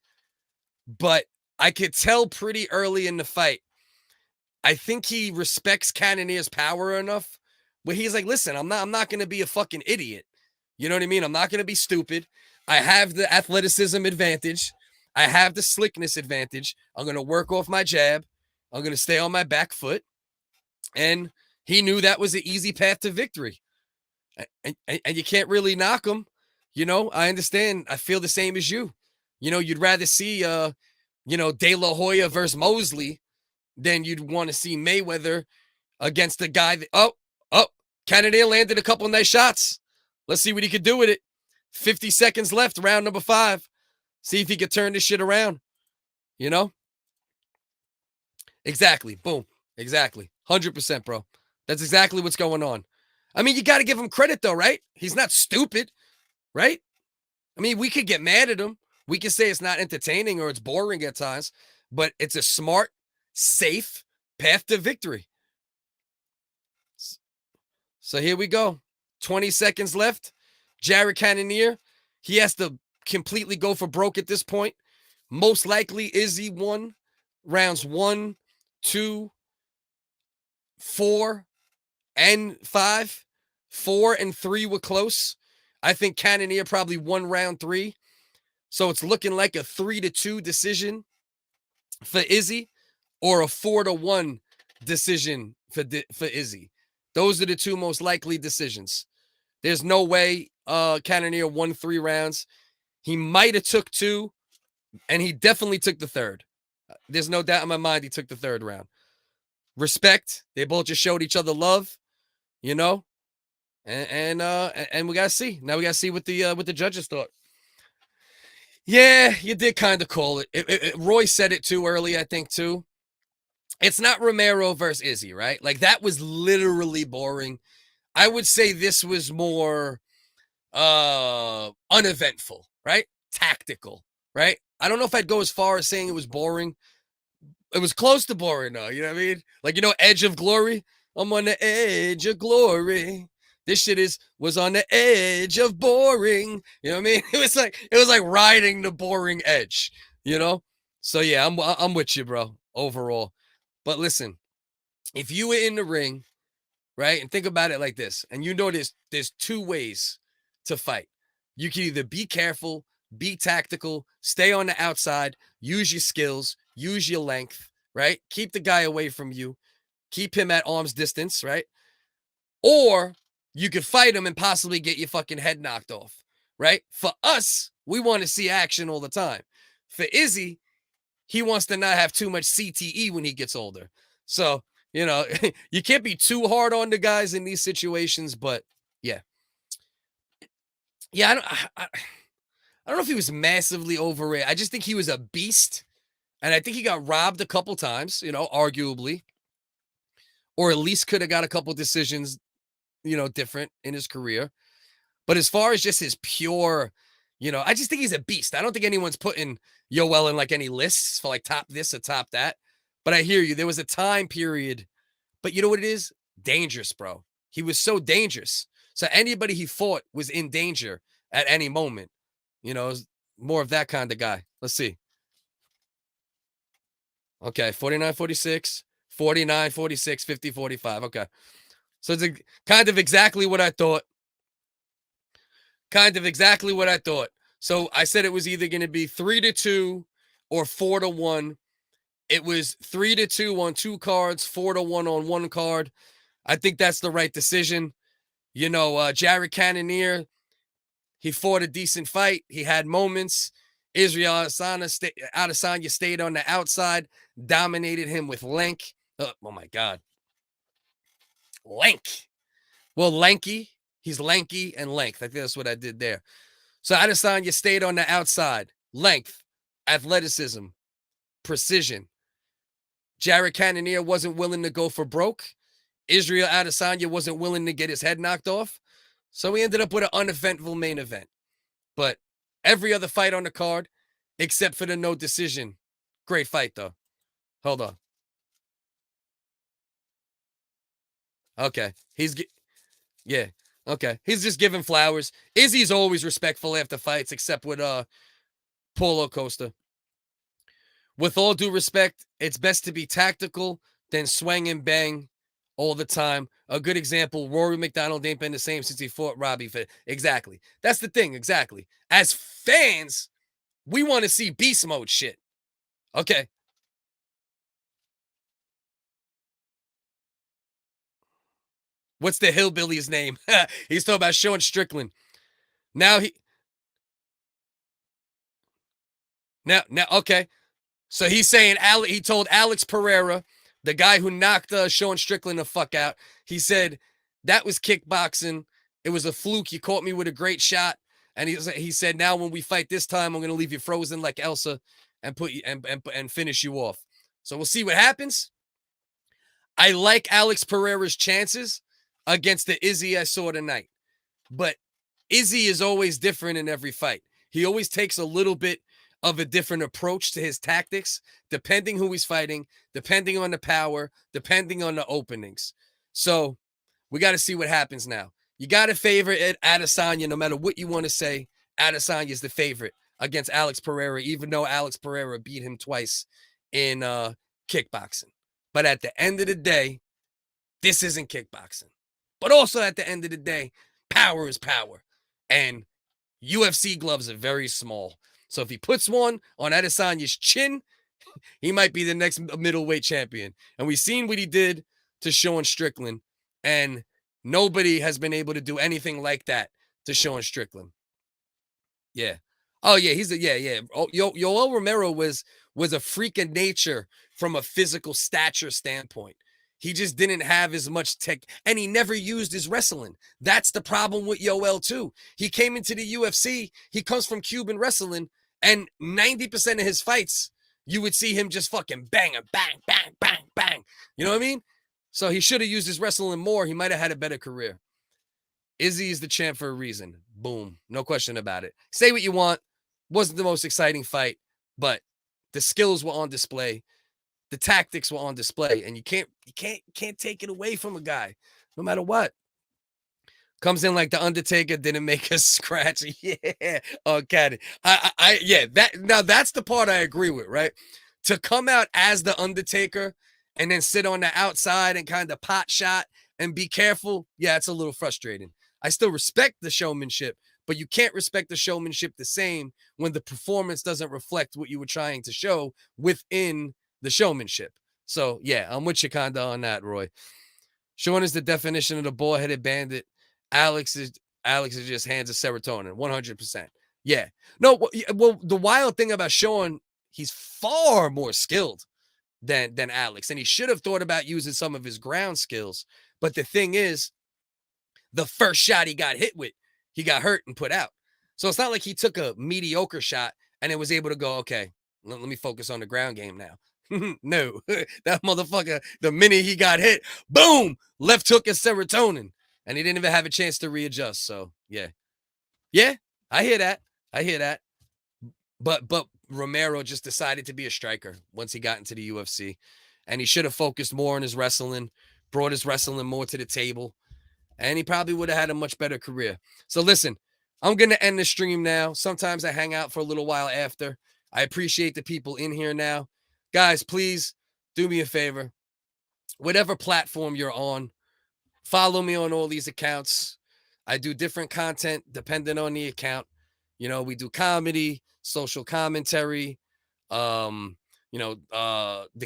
But I could tell pretty early in the fight. I think he respects Cannonier's power enough where he's like, listen, I'm not gonna be a fucking idiot. You know what I mean? I'm not gonna be stupid. I have the athleticism advantage. I have the slickness advantage. I'm gonna work off my jab. I'm gonna stay on my back foot. And he knew that was an easy path to victory. And you can't really knock him. You know, I understand. I feel the same as you. You know, you'd rather see De La Hoya versus Mosley than you'd want to see Mayweather against the guy that Cannonier landed a couple nice shots. Let's see what he could do with it. 50 seconds left, round number 5. See if he could turn this shit around. You know? Exactly. Boom. Exactly. 100%, bro. That's exactly what's going on. I mean, you got to give him credit, though, right? He's not stupid, right? I mean, we could get mad at him. We could say it's not entertaining or it's boring at times, but it's a smart, safe path to victory. So here we go. 20 seconds left. Jared Cannonier, he has to completely go for broke at this point. Most likely Izzy won rounds 1, 2, 4, and 5. 4 and 3 were close. I think Cannonier probably won round 3. So it's looking like a 3-2 decision for Izzy or a 4-1 decision for Izzy. Those are the 2 most likely decisions. There's no way Cannonier won 3 rounds. He might have took 2, and he definitely took the 3rd. There's no doubt in my mind he took the 3rd round. Respect. They both just showed each other love, you know? And we gotta see. Now we gotta see what the judges thought. Yeah, you did kind of call it. Roy said it too early, I think, too. It's not Romero versus Izzy, right? Like, that was literally boring. I would say this was more uneventful, right? Tactical, right? I don't know if I'd go as far as saying it was boring. It was close to boring, though. You know what I mean? Like, Edge of Glory. I'm on the edge of glory. This shit was on the edge of boring. You know what I mean? It was like riding the boring edge, you know? So yeah, I'm with you, bro, overall. But listen, if you were in the ring, right, and think about it like this, and there's 2 ways to fight. You can either be careful, be tactical, stay on the outside, use your skills, use your length, right? Keep the guy away from you. Keep him at arm's distance, right? Or you could fight him and possibly get your fucking head knocked off, right? For us, we want to see action all the time. For Izzy, he wants to not have too much CTE when he gets older. So, you can't be too hard on the guys in these situations, but yeah. Yeah, I don't know if he was massively overrated. I just think he was a beast. And I think he got robbed a couple times, arguably. Or at least could have got a couple decisions different in his career. But as far as just his pure, I just think he's a beast. I don't think anyone's putting Yoel in like any lists for like top this or top that. But I hear you. There was a time period. But you know what it is? Dangerous, bro. He was so dangerous. So anybody he fought was in danger at any moment. More of that kind of guy. Let's see. Okay, 49-46, 49-46, 50-45. Okay. So it's kind of exactly what I thought. So I said it was either going to be 3-2 or 4-1. It was 3-2 on 2 cards, 4-1 on 1 card. I think that's the right decision. Jared Cannonier, he fought a decent fight. He had moments. Israel Adesanya stayed on the outside, dominated him with length. Oh my God. Lank. Well, lanky. He's lanky and length. I think that's what I did there. So Adesanya stayed on the outside. Length, athleticism, precision. Jared Cannonier wasn't willing to go for broke. Israel Adesanya wasn't willing to get his head knocked off. So we ended up with an uneventful main event. But every other fight on the card, except for the no decision. Great fight, though. Hold on. Okay. Yeah. Okay. He's just giving flowers. Izzy's always respectful after fights, except with Paulo Costa. With all due respect, it's best to be tactical than swing and bang all the time. A good example, Rory McDonald ain't been the same since he fought Robbie. Exactly. That's the thing. Exactly. As fans, we want to see beast mode shit. Okay. What's the hillbilly's name? He's talking about Sean Strickland. Now, okay. So he's saying he told Alex Periera, the guy who knocked Sean Strickland the fuck out. He said that was kickboxing. It was a fluke. You caught me with a great shot. And he said, now when we fight this time, I'm going to leave you frozen like Elsa and put you and finish you off. So we'll see what happens. I like Alex Pereira's chances against the Izzy I saw tonight. But Izzy is always different in every fight. He always takes a little bit of a different approach to his tactics, depending who he's fighting, depending on the power, depending on the openings. So we got to see what happens now. You got to favor Adesanya, no matter what you want to say. Adesanya is the favorite against Alex Pereira, even though Alex Pereira beat him twice in kickboxing. But at the end of the day, this isn't kickboxing. But also at the end of the day, power is power. And UFC gloves are very small. So if he puts one on Adesanya's chin, he might be the next middleweight champion. And we've seen what he did to Sean Strickland. And nobody has been able to do anything like that to Sean Strickland. Yeah. Oh, yeah. Yeah. Yoel Romero was a freak of nature from a physical stature standpoint. He just didn't have as much tech, and he never used his wrestling. That's the problem with Yoel, too. He came into the UFC. He comes from Cuban wrestling, and 90% of his fights, you would see him just fucking bang, bang, bang, bang, bang. You know what I mean? So he should have used his wrestling more. He might have had a better career. Izzy is the champ for a reason. Boom. No question about it. Say what you want. Wasn't the most exciting fight, but the skills were on display. The tactics were on display, and you can't take it away from a guy, no matter what. Comes in like the Undertaker, didn't make us scratch. Yeah, okay. Yeah. That's the part I agree with, right? To come out as the Undertaker and then sit on the outside and kind of pot shot and be careful. Yeah, it's a little frustrating. I still respect the showmanship, but you can't respect the showmanship the same when the performance doesn't reflect what you were trying to show within the showmanship. So, yeah, I'm with you kind of on that, Roy. Sean is the definition of the bald-headed bandit. Alex is just hands of serotonin, 100%. Yeah. No, well, the wild thing about Sean, he's far more skilled than Alex, and he should have thought about using some of his ground skills. But the thing is, the first shot he got hit with, he got hurt and put out. So it's not like he took a mediocre shot and it was able to go, okay, let me focus on the ground game now. No, that motherfucker, the minute he got hit, boom, left hook and serotonin. And he didn't even have a chance to readjust. So, yeah. Yeah, I hear that. But Romero just decided to be a striker once he got into the UFC. And he should have focused more on his wrestling, brought his wrestling more to the table. And he probably would have had a much better career. So, listen, I'm going to end the stream now. Sometimes I hang out for a little while after. I appreciate the people in here now. Guys, please do me a favor. Whatever platform you're on, follow me on all these accounts. I do different content depending on the account. You know, we do comedy, social commentary, the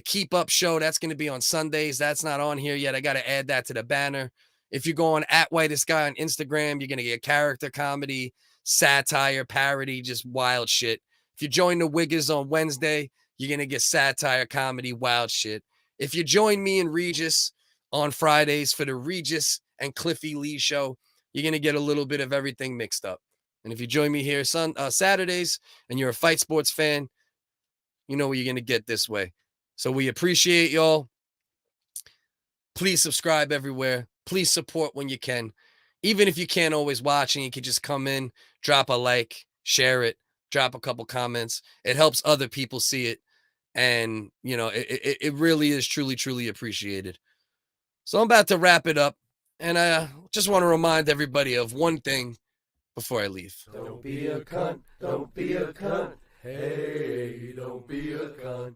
Keep Up show. That's going to be on Sundays. That's not on here yet. I got to add that to the banner. If you go on @WhitestGuy on Instagram, you're going to get character comedy, satire, parody, just wild shit. If you join the Wiggers on Wednesday, you're going to get satire, comedy, wild shit. If you join me and Regis on Fridays for the Regis and Cliffy Lee show. You're going to get a little bit of everything mixed up. And if you join me here Saturdays and you're a fight sports fan, you know what you're going to get this way. So we appreciate y'all. Please subscribe everywhere. Please support when you can. Even if you can't always watch and you can just come in, drop a like, share it, drop a couple comments. It helps other people see it. And, you know, it really is truly, truly appreciated. So I'm about to wrap it up. And I just want to remind everybody of one thing before I leave. Don't be a cunt. Don't be a cunt. Hey, don't be a cunt.